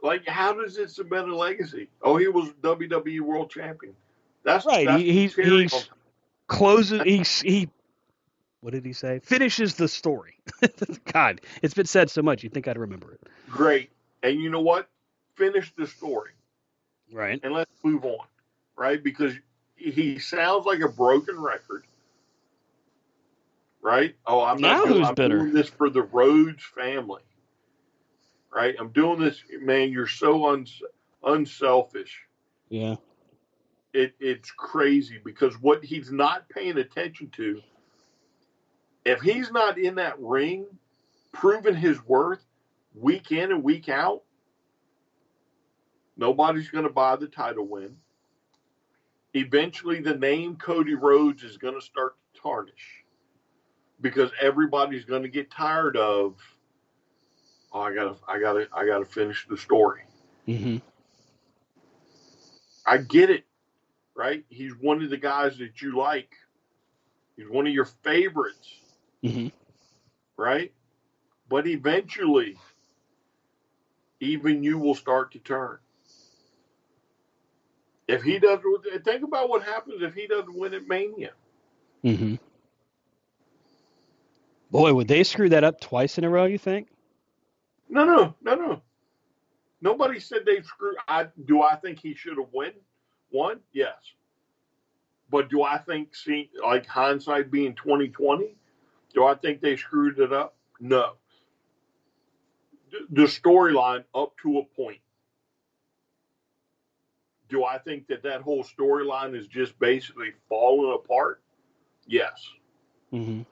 Like, how does it cement a legacy? Oh, he was WWE World Champion.
Right.
That's the cherry
He
on
closes,
top.
he, what did he say? Finishes the story. God, it's been said so much, you'd think I'd remember it.
Great. And you know what? Finish the story
Right.
and let's move on, right? Because he sounds like a broken record, right? Oh,
Now who's
I'm
bitter?
doing this for the Rhodes family, right? I'm doing this, man. You're so unselfish.
Yeah.
It's crazy because what he's not paying attention to, if he's not in that ring, proving his worth week in and week out, nobody's going to buy the title win. Eventually, the name Cody Rhodes is going to start to tarnish because everybody's going to get tired of, oh, I gotta finish the story.
Mm-hmm.
I get it, right? He's one of the guys that you like. He's one of your favorites,
Mm-hmm.
right? But eventually, even you will start to turn. If he doesn't, think about what happens if he doesn't win at Mania.
Mm-hmm. Boy, would they screw that up twice in a row, you think?
No. Nobody said they screwed. Do I think he should have won? Yes. But do I think, see, like hindsight being 2020, do I think they screwed it up? No. The storyline up to a point. Do I think that whole storyline is just basically falling apart? Yes.
Mm-hmm.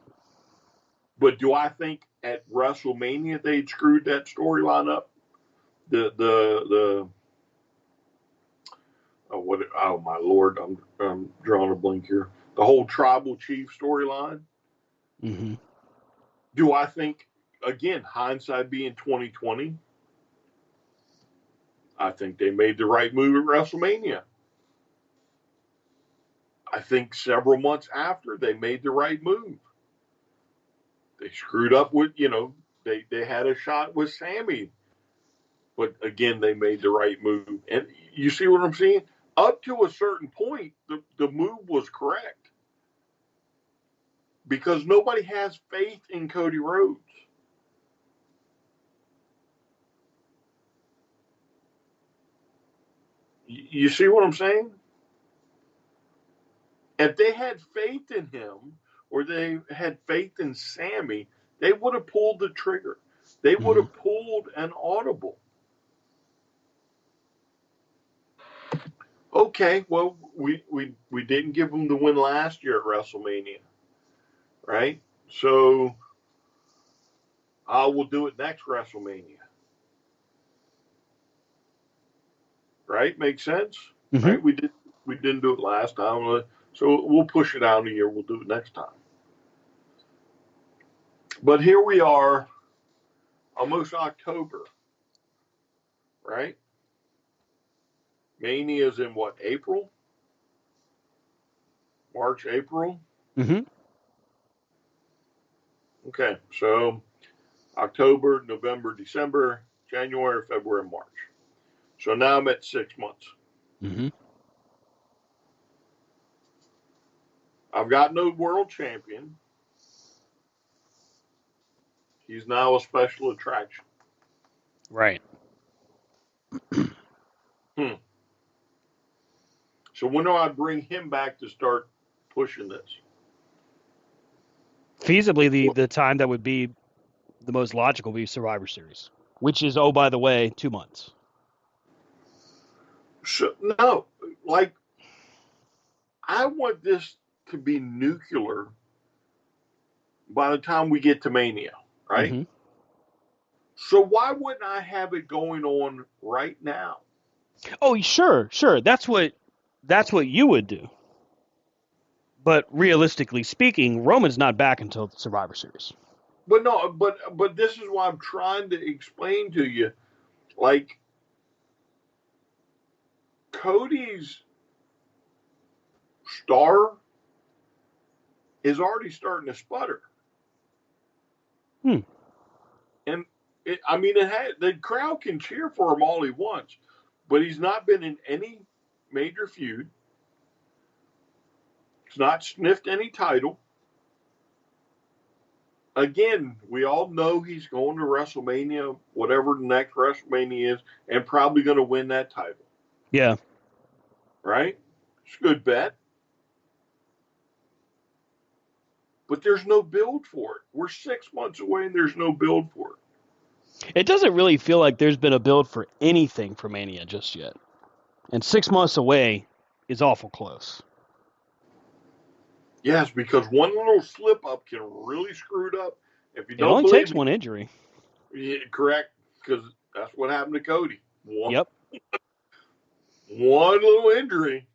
But do I think at WrestleMania they'd screwed that storyline up? The oh my lord, I'm drawing a blank here. The whole tribal chief storyline.
Mm-hmm.
Do I think, again, hindsight being 2020, I think they made the right move at WrestleMania. I think several months after they made the right move. They screwed up with, they had a shot with Sammy, but again, they made the right move. And you see what I'm saying? Up to a certain point, the move was correct because nobody has faith in Cody Rhodes. You see what I'm saying? If they had faith in him or they had faith in Sammy, they would have pulled the trigger. They would
Mm-hmm.
have pulled an audible. Okay, well, we didn't give them the win last year at WrestleMania, right? So I will do it next WrestleMania, right? Makes sense,
Mm-hmm.
right? We didn't do it last time, so we'll push it out a year. We'll do it next time. But here we are, almost October, right? Mania is in what, April? March, April?
Mm-hmm.
Okay, so October, November, December, January, February, March. So now I'm at 6 months.
Mm-hmm.
I've got no world champion. He's now a special attraction.
Right.
Hmm. So when do I bring him back to start pushing this?
Feasibly, the
Well,
the time that would be the most logical would be Survivor Series, which is, oh, by the way, 2 months.
so, no, like I want this to be nuclear by the time we get to Mania, right?
Mm-hmm.
So why wouldn't I have it going on right now?
Oh, sure. That's what you would do. But realistically speaking, Roman's not back until Survivor Series.
But no, but this is what I'm trying to explain to you. Like, Cody's star is already starting to sputter.
Hmm.
And the crowd can cheer for him all he wants, but he's not been in any major feud. He's not sniffed any title. Again, we all know he's going to WrestleMania, whatever the next WrestleMania is, and probably going to win that title.
Yeah.
Right? It's a good bet. But there's no build for it. We're 6 months away and there's no build for it.
It doesn't really feel like there's been a build for anything for Mania just yet. And 6 months away is awful close.
Yes, because one little slip up can really screw it up. If you
It
don't
only
believe
takes one injury.
Yeah, correct, because that's what happened to Cody.
Yep.
One little injury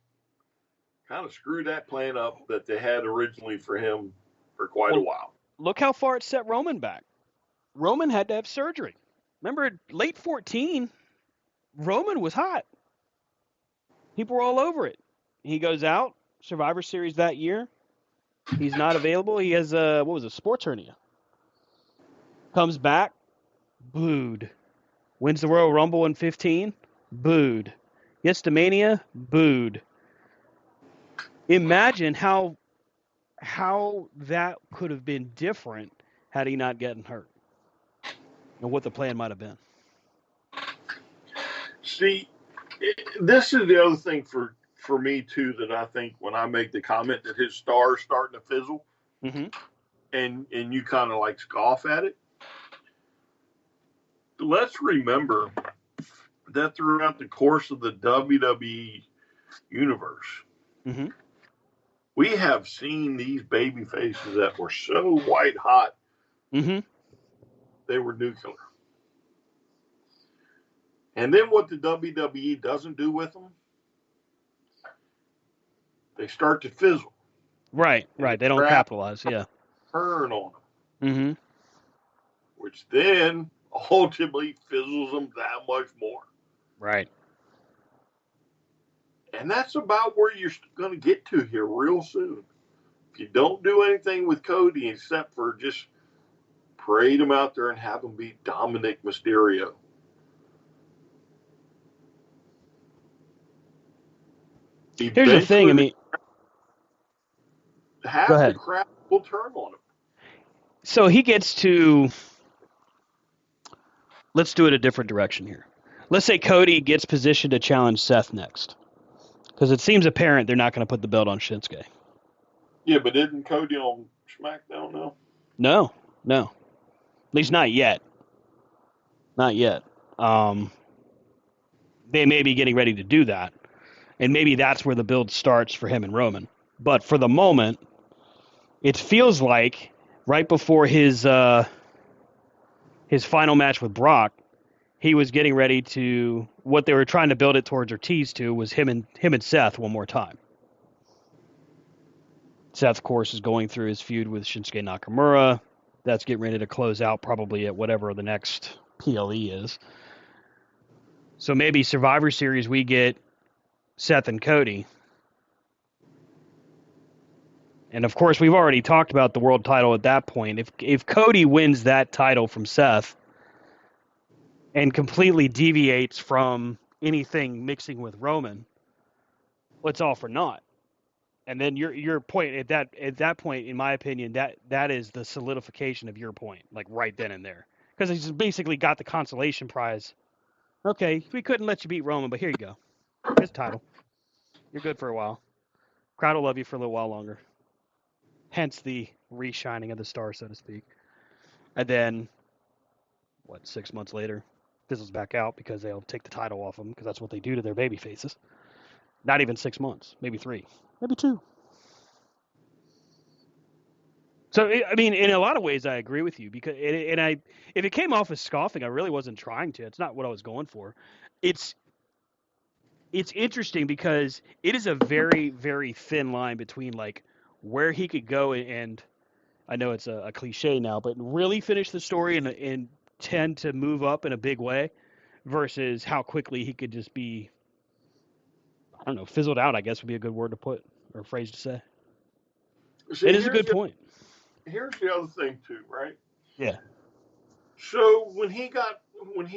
kind of screwed that plan up that they had originally for him for quite a while.
Look how far it set Roman back. Roman had to have surgery. Remember, late 14, Roman was hot. People were all over it. He goes out, Survivor Series that year. He's not available. He has a sports hernia. Comes back, booed. Wins the Royal Rumble in 15, booed. Gets to Mania, booed. Imagine how that could have been different had he not gotten hurt, and what the plan might have been.
See, this is the other thing for me too that I think when I make the comment that his star is starting to fizzle, and you kind of like scoff at it. Let's remember that throughout the course of the WWE universe, we have seen these baby faces that were so white hot, they were nuclear. And then what the WWE doesn't do with them, they start to fizzle.
Right. They don't capitalize, yeah.
Turn on them. Which then ultimately fizzles them that much more.
Right.
And that's about where you're going to get to here real soon. If you don't do anything with Cody except for just parade him out there and have him beat Dominic Mysterio.
Here's the thing, I mean,
half the crowd will turn on him.
So he gets to, let's do it a different direction here. Let's say Cody gets positioned to challenge Seth next. Because it seems apparent they're not going to put the belt on Shinsuke.
Yeah, but isn't Cody on SmackDown now?
No. At least not yet. Not yet. They may be getting ready to do that. And maybe that's where the build starts for him and Roman. But for the moment, it feels like right before his final match with Brock, he was getting ready to, what they were trying to build it towards or tease to was him and Seth one more time. Seth, of course, is going through his feud with Shinsuke Nakamura. That's getting ready to close out probably at whatever the next PLE is. So maybe Survivor Series we get Seth and Cody. And of course, we've already talked about the world title at that point. If Cody wins that title from Seth and completely deviates from anything mixing with Roman, well, it's all for naught. And then your point at that point, in my opinion, that is the solidification of your point, like right then and there, because he's basically got the consolation prize. Okay, we couldn't let you beat Roman, but here you go, here's the title. You're good for a while. Crowd will love you for a little while longer. Hence the re-shining of the star, so to speak. And then, 6 months later, fizzles back out because they'll take the title off them because that's what they do to their baby faces. Not even 6 months, maybe 3, maybe 2. So, I mean, in a lot of ways, I agree with you because, if it came off as scoffing, I really wasn't trying to. It's not what I was going for. It's interesting because it is a very, very thin line between like where he could go and I know it's a cliche now, but really finish the story and tend to move up in a big way versus how quickly he could just be, I don't know, fizzled out, I guess would be a good word to put, or phrase to say.
See,
It is a good point.
here's the other thing too, right?
Yeah.
So when he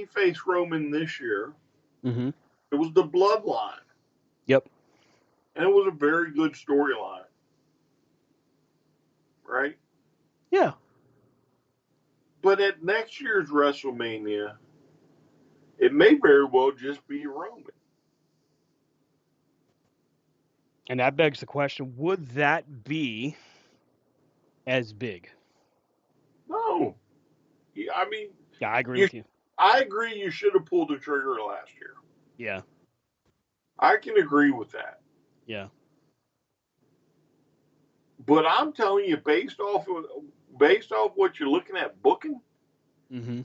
faced Roman this year,
Mm-hmm.
it was the bloodline.
Yep.
And it was a very good storyline. Right?
Yeah.
But at next year's WrestleMania, it may very well just be Roman.
And that begs the question, would that be as big?
No. I mean,
Yeah, I agree with you.
I agree you should have pulled the trigger last year.
Yeah.
I can agree with that.
Yeah.
But I'm telling you, based off what you're looking at booking,
Mm-hmm.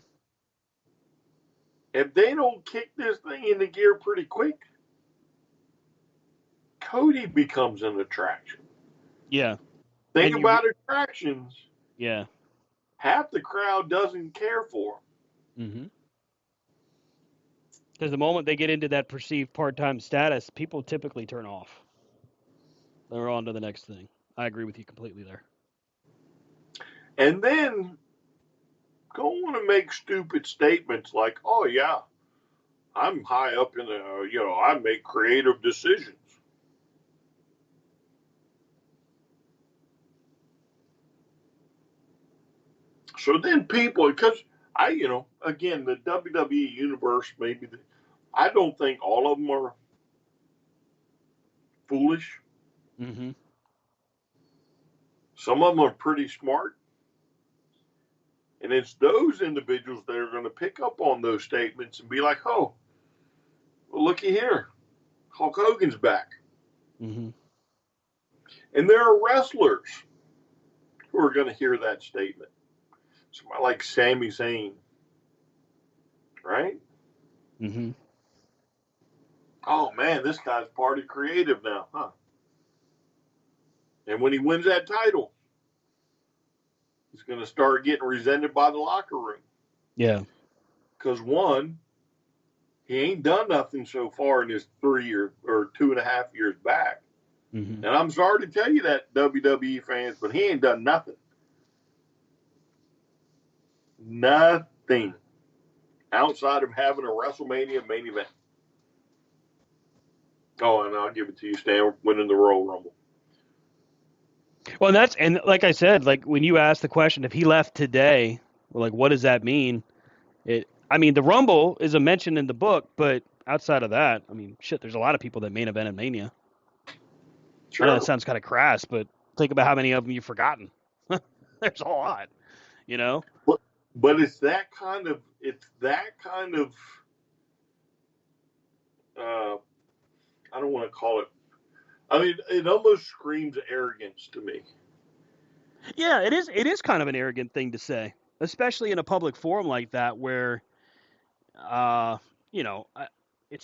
if they don't kick this thing into gear pretty quick, Cody becomes an attraction.
Yeah.
Think about attractions.
Yeah.
Half the crowd doesn't care for them.
Mm-hmm. Because the moment they get into that perceived part-time status, people typically turn off. They're on to the next thing. I agree with you completely there.
And then go on and make stupid statements like, oh, yeah, I'm high up in the, I make creative decisions. So then people, because again, the WWE universe, I don't think all of them are foolish.
Mm-hmm.
Some of them are pretty smart. And it's those individuals that are going to pick up on those statements and be like, oh, well, looky here. Hulk Hogan's back.
Mm-hmm.
And there are wrestlers who are going to hear that statement. Somebody like Sami Zayn, right?
Mm-hmm.
Oh, man, this guy's party creative now, huh? And when he wins that title, he's going to start getting resented by the locker room.
Yeah.
Because one, he ain't done nothing so far in his 3 year or 2.5 years back.
Mm-hmm.
And I'm sorry to tell you that, WWE fans, but he ain't done nothing. Nothing outside of having a WrestleMania main event. Oh, and I'll give it to you, Stan, winning the Royal Rumble.
Well, and like I said, like when you asked the question, if he left today, like what does that mean? The Rumble is a mention in the book, but outside of that, shit, there's a lot of people that main event in Mania.
Sure.
I know that sounds kind of crass, but think about how many of them you've forgotten. There's a lot,
But it's that kind of I don't want to call it. It almost screams arrogance to me.
Yeah, it is. It is kind of an arrogant thing to say, especially in a public forum like that, where, it's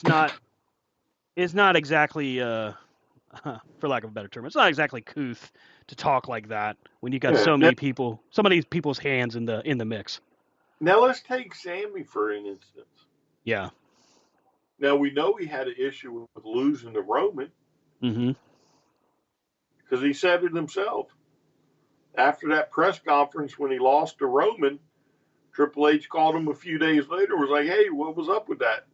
not. It's not exactly, for lack of a better term, it's not exactly couth to talk like that when you got so many people's hands in the mix.
Now let's take Sami for an instance.
Yeah.
Now we know he had an issue with losing to Roman.
Mm-hmm.
Because he said it himself. After that press conference when he lost to Roman, Triple H called him a few days later and was like, hey, what was up with that?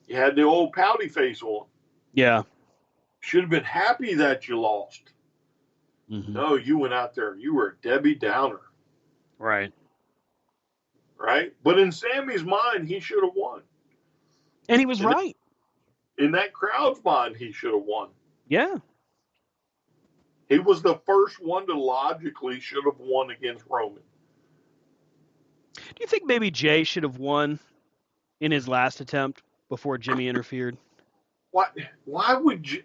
You had the old pouty face on.
Yeah.
Should have been happy that you lost.
Mm-hmm.
No, you went out there and you were a Debbie Downer.
Right.
Right? But in Sammy's mind, he should have won.
And he was right.
In that crowd's mind, he should have won.
Yeah.
He was the first one to logically should have won against Roman.
Do you think maybe Jay should have won in his last attempt before Jimmy interfered?
Why would you?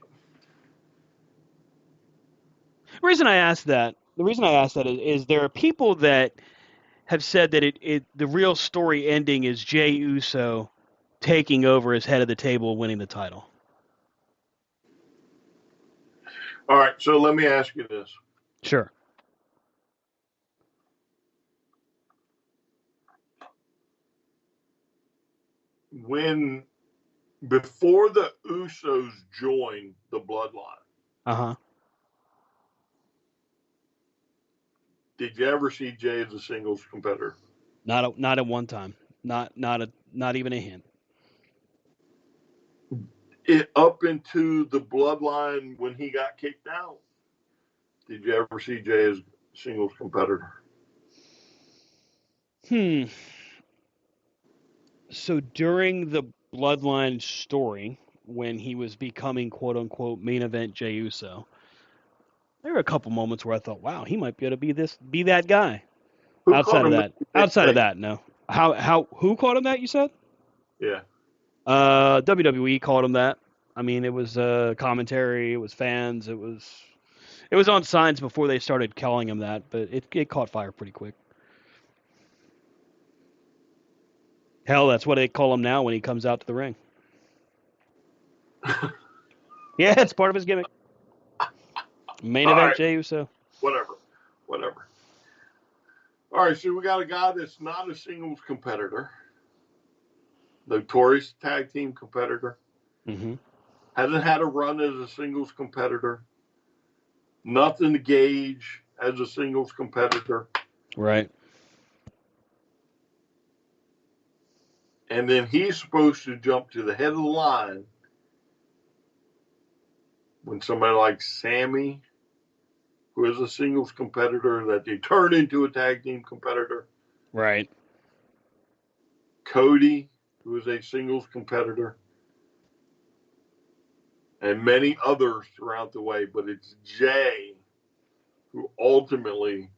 The reason I ask that is there are people that have said that the real story ending is Jey Uso taking over as head of the table, winning the title.
All right, so let me ask you this.
Sure.
before the Usos joined the Bloodline, did you ever see Jay as a singles competitor?
Not at one time. Not even a hint.
Up into the Bloodline when he got kicked out, did you ever see Jay as a singles competitor?
So during the Bloodline story, when he was becoming quote unquote main event Jey Uso, there were a couple moments where I thought, wow, he might be able to be that guy.
Who
Outside
called
of
him
that, no. Who called him that? You said?
Yeah.
WWE called him that. I mean, it was commentary, it was fans, it was on signs before they started calling him that, but it caught fire pretty quick. Hell, that's what they call him now when he comes out to the ring. Yeah, it's part of his gimmick. Main event Jey Uso.
Whatever. All right, so we got a guy that's not a singles competitor. Notorious tag team competitor.
Mm-hmm.
Hasn't had a run as a singles competitor. Nothing to gauge as a singles competitor.
Right.
And then he's supposed to jump to the head of the line when somebody like Sammy, who is a singles competitor, that they turn into a tag team competitor.
Right.
Cody, who is a singles competitor. And many others throughout the way. But it's Jay who ultimately,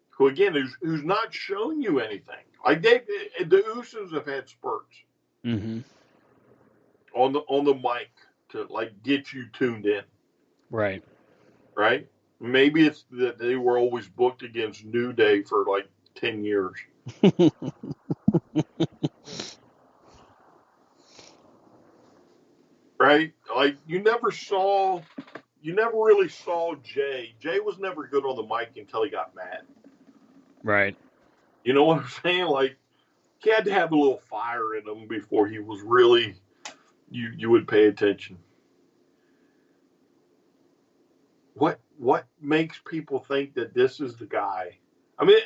who again, who's not showing you anything. Like the Usos have had spurts on the mic to like get you tuned in.
Right.
Maybe it's that they were always booked against New Day for like 10 years. Right? Like you never really saw Jay. Jay was never good on the mic until he got mad.
Right.
You know what I'm saying? Like he had to have a little fire in him before he was really you would pay attention. What makes people think that this is the guy? I mean,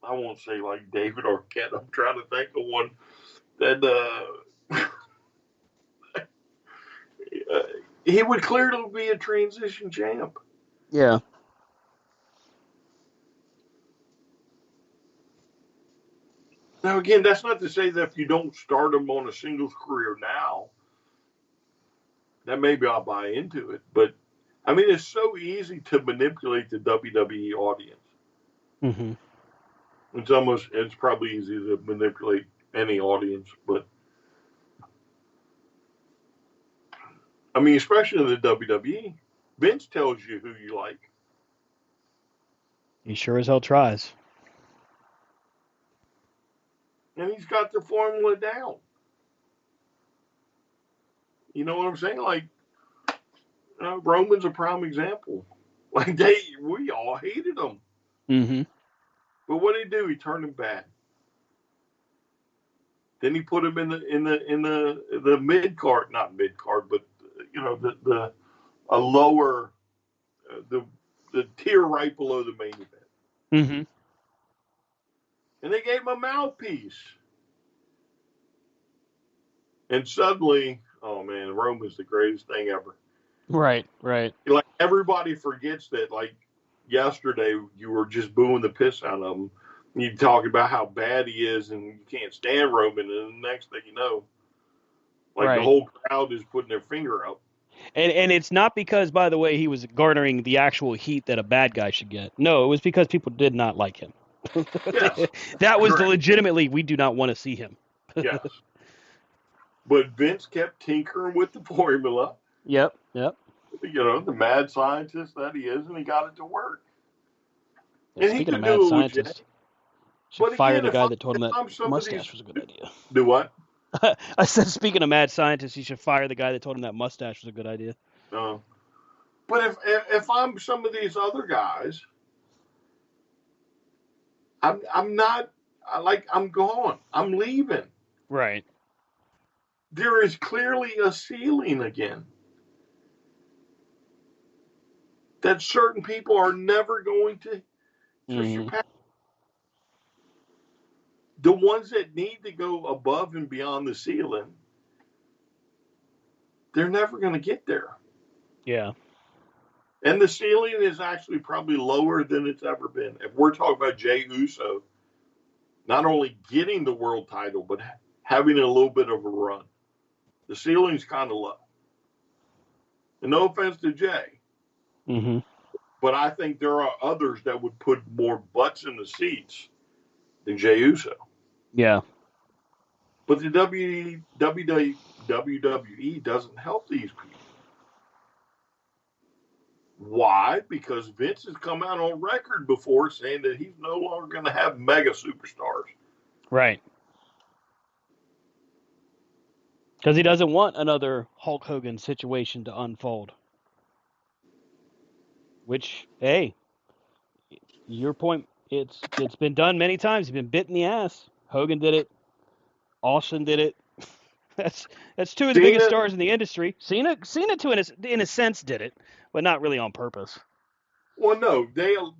I won't say like David Arquette. I'm trying to think of one that he would clearly be a transition champ.
Yeah.
Now, again, that's not to say that if you don't start him on a singles career now, that maybe I'll buy into it. But, I mean, it's so easy to manipulate the WWE audience.
Mm-hmm.
It's probably easy to manipulate any audience. But, I mean, especially in the WWE, Vince tells you who you like.
He sure as hell tries.
And he's got the formula down. You know what I'm saying? Like, Roman's a prime example. Like, we all hated him.
Mm-hmm.
But what did he do? He turned him bad. Then he put him in the mid card, not mid card, but a lower, the tier right below the main event.
Mm-hmm.
And they gave him a mouthpiece. And suddenly, oh man, Roman's the greatest thing ever.
Right.
Like everybody forgets that. Like yesterday, you were just booing the piss out of him. You talk about how bad he is, and you can't stand Roman, and the next thing you know, the whole crowd is putting their finger up.
And it's not because, by the way, he was garnering the actual heat that a bad guy should get. No, it was because people did not like him.
Yes,
that was legitimately, we do not want to see him.
Yes. But Vince kept tinkering with the formula.
Yep.
The mad scientist that he is, and he got it to work.
Yeah, speaking of mad scientist, should fire the guy that told him that mustache was a good idea.
Do what?
I said, speaking of mad scientists, you should fire the guy that told him that mustache was a good idea.
But if I'm some of these other guys, I'm not, I'm gone. I'm leaving.
Right.
There is clearly a ceiling again that certain people are never going to
Hmm.
surpass. The ones that need to go above and beyond the ceiling, they're never going to get there.
Yeah.
And the ceiling is actually probably lower than it's ever been. If we're talking about Jey Uso, not only getting the world title, but having a little bit of a run, the ceiling's kind of low. And no offense to Jey,
Hmm.
but I think there are others that would put more butts in the seats than Jey Uso.
Yeah.
But the WWE doesn't help these people. Why? Because Vince has come out on record before saying that he's no longer going to have mega superstars.
Right. Because he doesn't want another Hulk Hogan situation to unfold. Which, hey, your point. It's been done many times. He's been bit in the ass. Hogan did it. Austin did it. That's two of the biggest
Cena,
stars in the industry. Cena to in a sense did it, but not really on purpose.
well, no,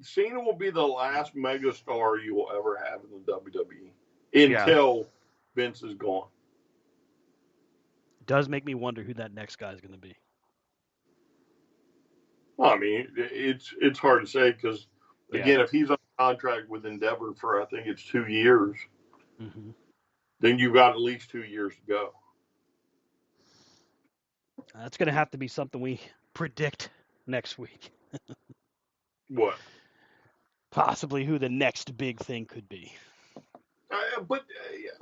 Cena will be the last megastar you will ever have in the WWE
Yeah.
until Vince is gone.
It does make me wonder who that next guy is going to be.
Well, I mean, it's hard to say because
Yeah.
again, if he's on contract with Endeavor for I think it's 2 years,
Hmm.
then you've got at least 2 years to go.
That's going to have to be something we predict next week.
What?
Possibly who the next big thing could be.
But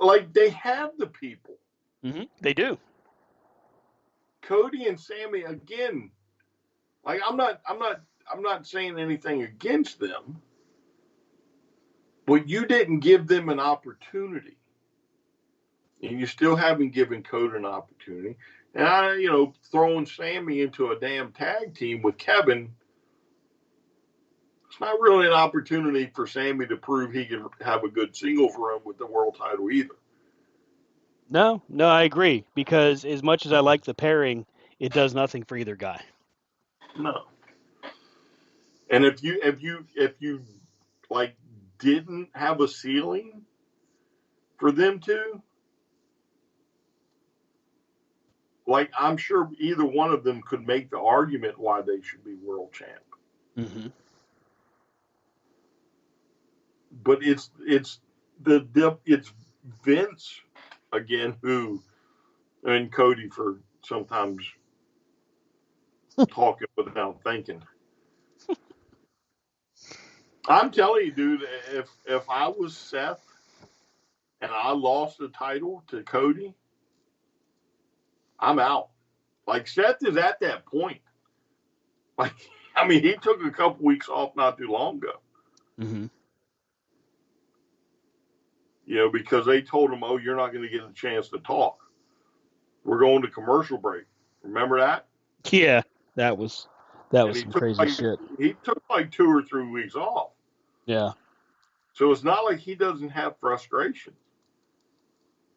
like they have the people.
They do.
Cody and Sammy again. Like I'm not saying anything against them, but you didn't give them an opportunity, and you still haven't given Cody an opportunity. And throwing Sammy into a damn tag team with Kevin, it's not really an opportunity for Sammy to prove he can have a good single run with the world title either.
No, I agree because as much as I like the pairing, it does nothing for either guy.
No. And if you like didn't have a ceiling for them to, like I'm sure either one of them could make the argument why they should be world champ.
Mm-hmm.
But it's Vince again who and Cody for sometimes talking without thinking. I'm telling you, dude, if I was Seth and I lost the title to Cody, I'm out. Like Seth is at that point. Like I mean, he took a couple weeks off not too long ago.
Mm-hmm.
Because they told him, "Oh, you're not going to get a chance to talk. We're going to commercial break." Remember that?
Yeah, that was
And
some crazy shit.
he took like 2 or 3 weeks off.
Yeah.
So it's not like he doesn't have frustration.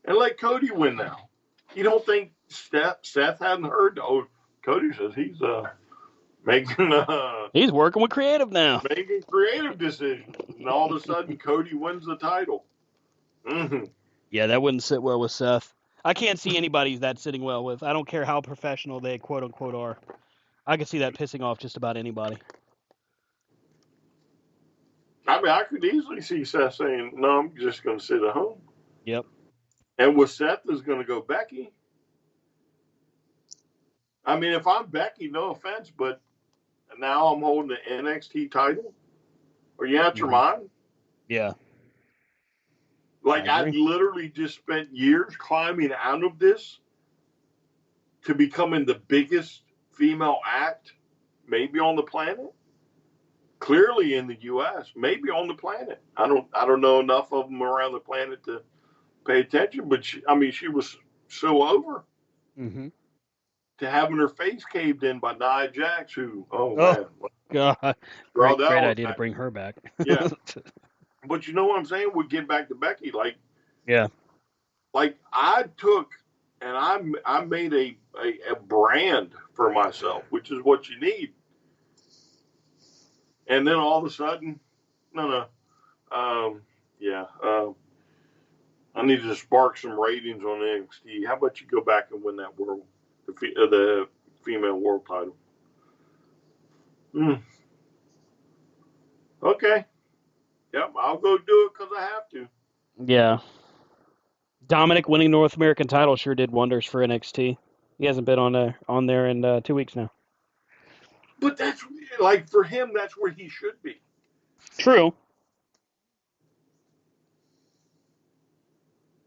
And let Cody win now. You don't think Seth hadn't heard? Oh, Cody says he's making
He's working with creative now.
making creative decisions, and all of a sudden Cody wins the title. Mm-hmm.
Yeah, that wouldn't sit well with Seth. I can't see anybody that sitting well with. I don't care how professional they quote unquote are. I could see that pissing off just about anybody.
I mean, I could easily see Seth saying, "No, I'm just going to sit at home."
Yep.
And with Seth is going to go Becky. I mean, if I'm Becky, no offense, but now I'm holding the NXT title. Are you out your mind?
Yeah.
Like I literally just spent years climbing out of this to becoming the biggest female act, maybe on the planet. Clearly in the U.S., maybe on the planet. I don't know enough of them around the planet to pay attention, but she was so over.
Mm-hmm.
To having her face caved in by Nia Jax, who,
Oh
man,
God, great idea to bring her back.
Yeah, but you know what I'm saying? We get back to Becky, like,
yeah,
like I took and I made a brand for myself, which is what you need. And then all of a sudden, no. Yeah. I need to spark some ratings on NXT. How about you go back and win that the female world title? Okay. Yep, I'll go do it because I have to.
Yeah. Dominic winning North American title sure did wonders for NXT. He hasn't been on there in 2 weeks now.
But that's like for him, that's where he should be.
True.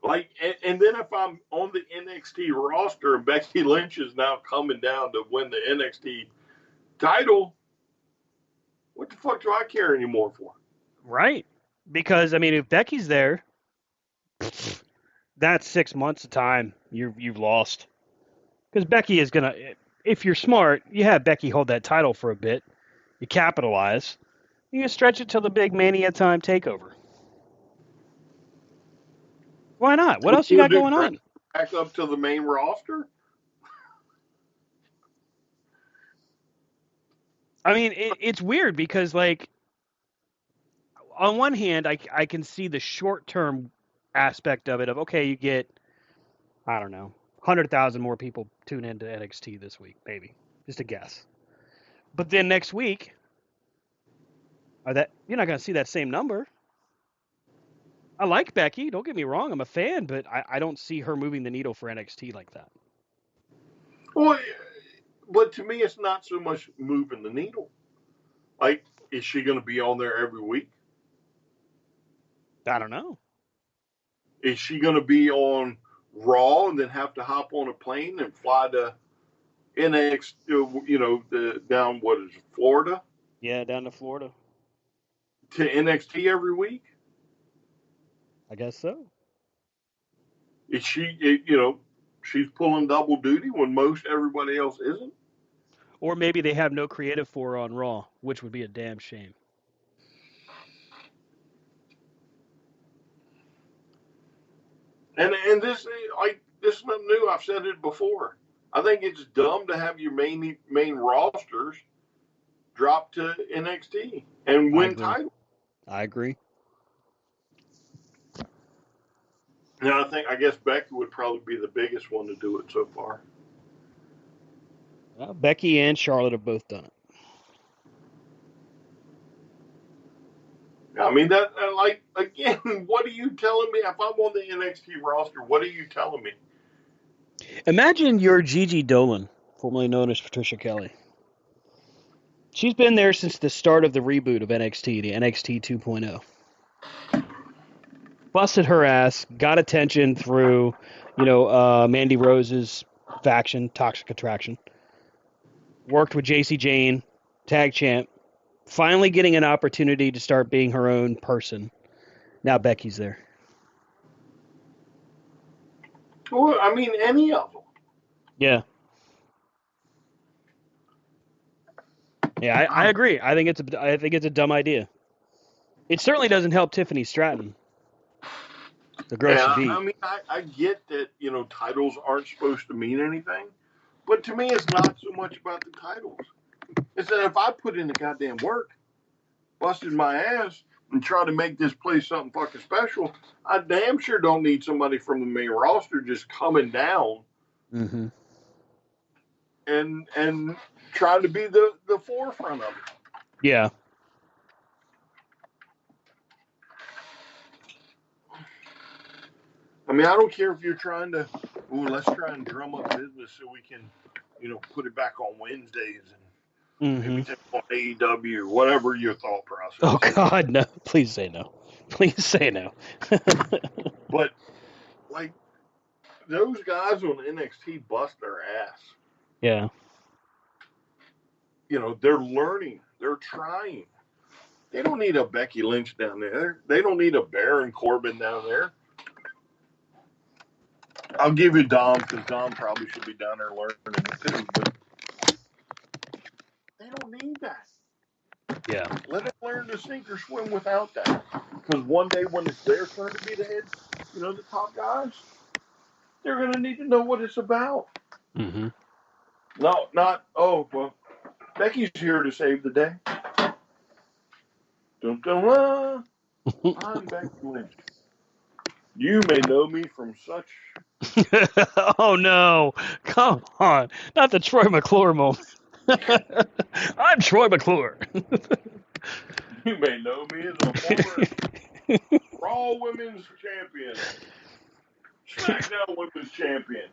Like, and then if I'm on the NXT roster and Becky Lynch is now coming down to win the NXT title, what the fuck do I care anymore for?
Right. Because I mean, if Becky's there, that's 6 months of time you've lost. Because Becky is gonna, if you're smart, you have Becky hold that title for a bit. You capitalize. You can stretch it till the big Mania time takeover. Why not? What else you got going on?
Back up to the main roster?
I mean, it's weird because, like, on one hand, I can see the short-term aspect of it of, okay, you get, I don't know, 100,000 more people tune into NXT this week, maybe. Just a guess. But then next week, you're not going to see that same number. I like Becky. Don't get me wrong. I'm a fan, but I don't see her moving the needle for NXT like that.
Well, but to me, it's not so much moving the needle. Like, is she going to be on there every week?
I don't know.
Is she going to be on Raw and then have to hop on a plane and fly to NXT, down, what is it, Florida?
Yeah, down to Florida.
To NXT every week?
I guess so.
Is she, she's pulling double duty when most everybody else isn't?
Or maybe they have no creative for her on Raw, which would be a damn shame.
And this is not new. I've said it before. I think it's dumb to have your main rosters drop to NXT and win titles.
I agree.
Now I guess Becky would probably be the biggest one to do it so far.
Well, Becky and Charlotte have both done it.
I mean, that, like, again, what are you telling me? If I'm on the NXT roster, what are you telling me?
Imagine you're Gigi Dolan, formerly known as Patricia Kelly. She's been there since the start of the reboot of NXT, the NXT 2.0. Busted her ass, got attention through, Mandy Rose's faction, Toxic Attraction. Worked with JC Jane, tag champ. Finally getting an opportunity to start being her own person. Now Becky's there.
Well, I mean, any of them.
Yeah. Yeah, I agree. I think it's a dumb idea. It certainly doesn't help Tiffany Stratton. The gross to beat.
I mean, I get that, titles aren't supposed to mean anything, but to me, it's not so much about the titles. It's that if I put in the goddamn work, busted my ass, and try to make this place something fucking special, I damn sure don't need somebody from the main roster just coming down and trying to be the forefront of it.
Yeah.
I mean, I don't care if you're trying to, let's try and drum up business so we can, put it back on Wednesdays and maybe take on AEW, whatever your thought process.
Oh, God, no. Please say no. Please say no.
But, like, those guys on NXT bust their ass.
Yeah.
They're learning. They're trying. They don't need a Becky Lynch down there. They don't need a Baron Corbin down there. I'll give you Dom, because Dom probably should be down there learning it too, but they don't need that.
Yeah.
Let them learn to sink or swim without that. Because one day when it's their turn to be the head, the top guys, They're going to need to know what it's about.
Mm-hmm.
No, not, oh, well, Becky's here to save the day. Dun, dun, dun. I'm Becky Lynch. You may know me from such.
Oh no! Come on, not the Troy McClure moment. I'm Troy McClure.
You may know me as a former Raw Women's Champion, SmackDown Women's Champion.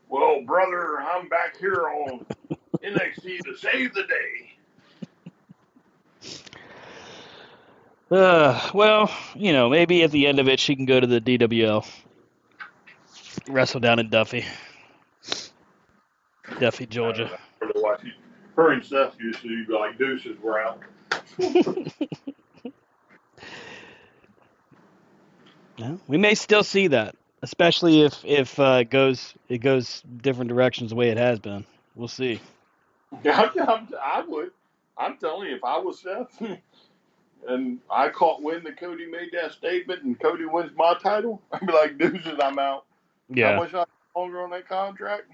Well, brother, I'm back here on NXT to save the day.
Well, maybe at the end of it, she can go to the DWL, wrestle down in Duffy, Georgia.
I don't know why her and Seth used to be like deuces were out.
Yeah, we may still see that, especially if it goes different directions the way it has been. We'll see.
I would. I'm telling you, if I was Seth and I caught wind that Cody made that statement and Cody wins my title, I'd be like, deuces, I'm out.
Yeah.
How much longer on that contract?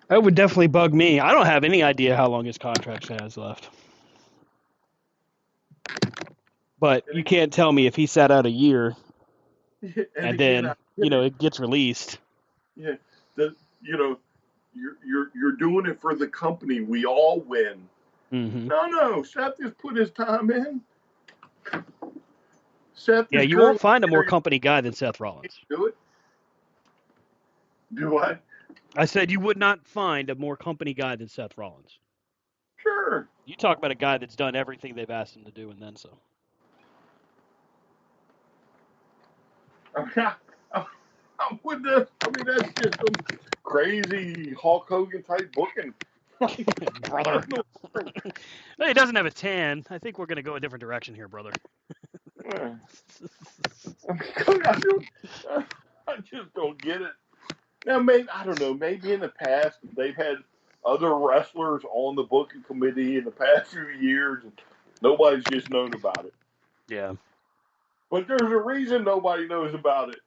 That would definitely bug me. I don't have any idea how long his contract has left. But you can't tell me if he sat out a year and then, it gets released.
Yeah, you're doing it for the company. We all win.
Mm-hmm.
No. Seth just put his time in. Seth.
Yeah, you won't find a more company guy than Seth Rollins.
Do it. Do what?
I said you would not find a more company guy than Seth Rollins.
Sure.
You talk about a guy that's done everything they've asked him to do and then some.
I'm with this. I mean, that's just some crazy Hulk Hogan type booking.
Brother. He doesn't have a tan. I think we're going to go a different direction here, brother.
I just don't get it. Now, maybe, I don't know, maybe in the past they've had other wrestlers on the booking committee in the past few years and nobody's just known about it.
Yeah.
But there's a reason nobody knows about it.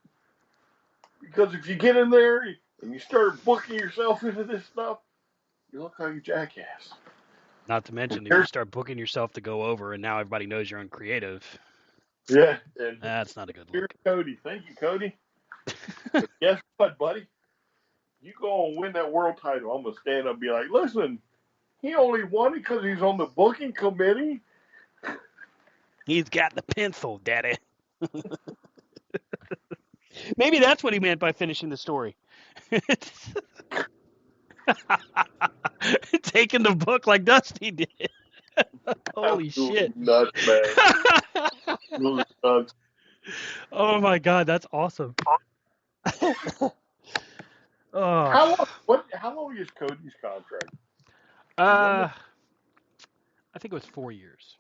Because if you get in there and you start booking yourself into this stuff, you look like a jackass.
Not to mention, if you start booking yourself to go over and now everybody knows you're uncreative.
Yeah. And
that's not a good look.
Here's Cody. Thank you, Cody. But guess what, buddy? You go and win that world title, I'm going to stand up and be like, listen, he only won it because he's on the booking committee.
He's got the pencil, daddy. Maybe that's what he meant by finishing the story. Taking the book like Dusty did. Holy shit.
Nuts, man. Nuts.
Oh my God, that's awesome.
How long is Cody's contract?
I think it was 4 years.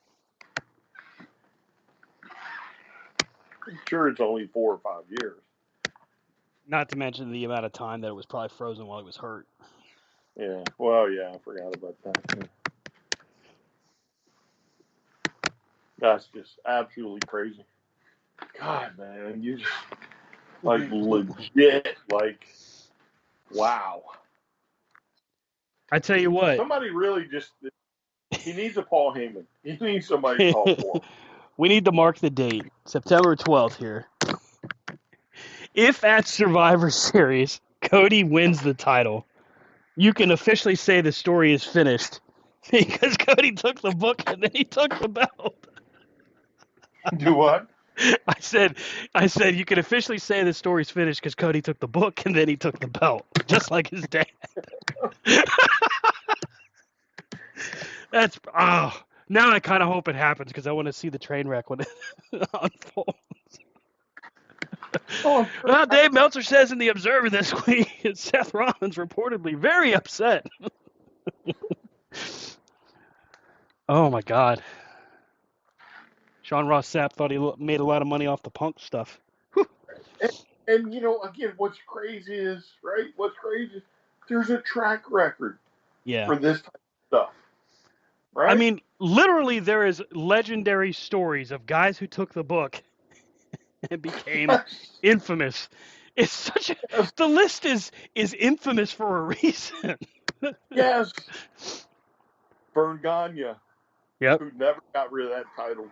I'm sure it's only 4 or 5 years.
Not to mention the amount of time that it was probably frozen while he was hurt.
Yeah. Well, yeah, I forgot about that. Yeah. That's just absolutely crazy. God, man, you just like legit, like, wow.
I tell you what.
Somebody really he needs a Paul Heyman. He needs somebody to talk for him.
We need to mark the date, September 12th here. If at Survivor Series, Cody wins the title, you can officially say the story is finished because Cody took the book and then he took the belt.
Do what?
I said you can officially say the story's finished because Cody took the book and then he took the belt, just like his dad. That's now I kind of hope it happens because I want to see the train wreck when it unfolds. Well, Dave Meltzer says in the Observer this week, Seth Rollins reportedly very upset. Oh my God. Sean Ross Sapp thought he made a lot of money off the Punk stuff.
And again, what's crazy is, right? What's crazy is there's a track record for this type of stuff. Right?
I mean, literally there is legendary stories of guys who took the book and became infamous. It's such a the list is infamous for a reason.
Yes. Vern Gagne,
Yep.
who never got rid of that title.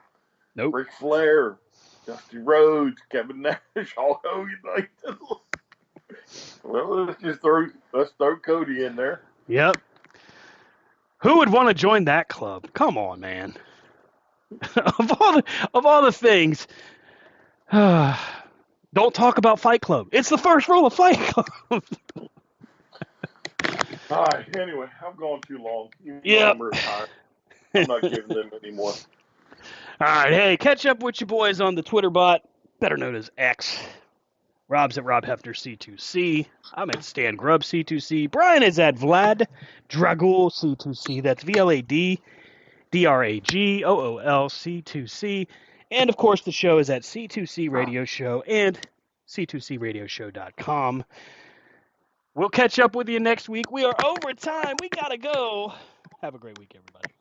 Nope.
Ric Flair, Dusty Rhodes, Kevin Nash, Hulk Hogan. Like, well, let's throw Cody in there.
Yep. Who would want to join that club? Come on, man. of all the things, don't talk about Fight Club. It's the first rule of Fight Club.
All right. Anyway, I'm going too long.
Yep.
I'm retired. I'm not giving them anymore.
All right. Hey, catch up with your boys on the Twitter bot, better known as X. Rob's at Rob Hefner C2C. I'm at Stan Grubb C2C. Brian is at Vlad Dragul C2C. That's VLAD DRAGOOL C2C. And of course, the show is at C2C Radio Show and C2CRadioshow.com. We'll catch up with you next week. We are over time. We gotta go. Have a great week, everybody.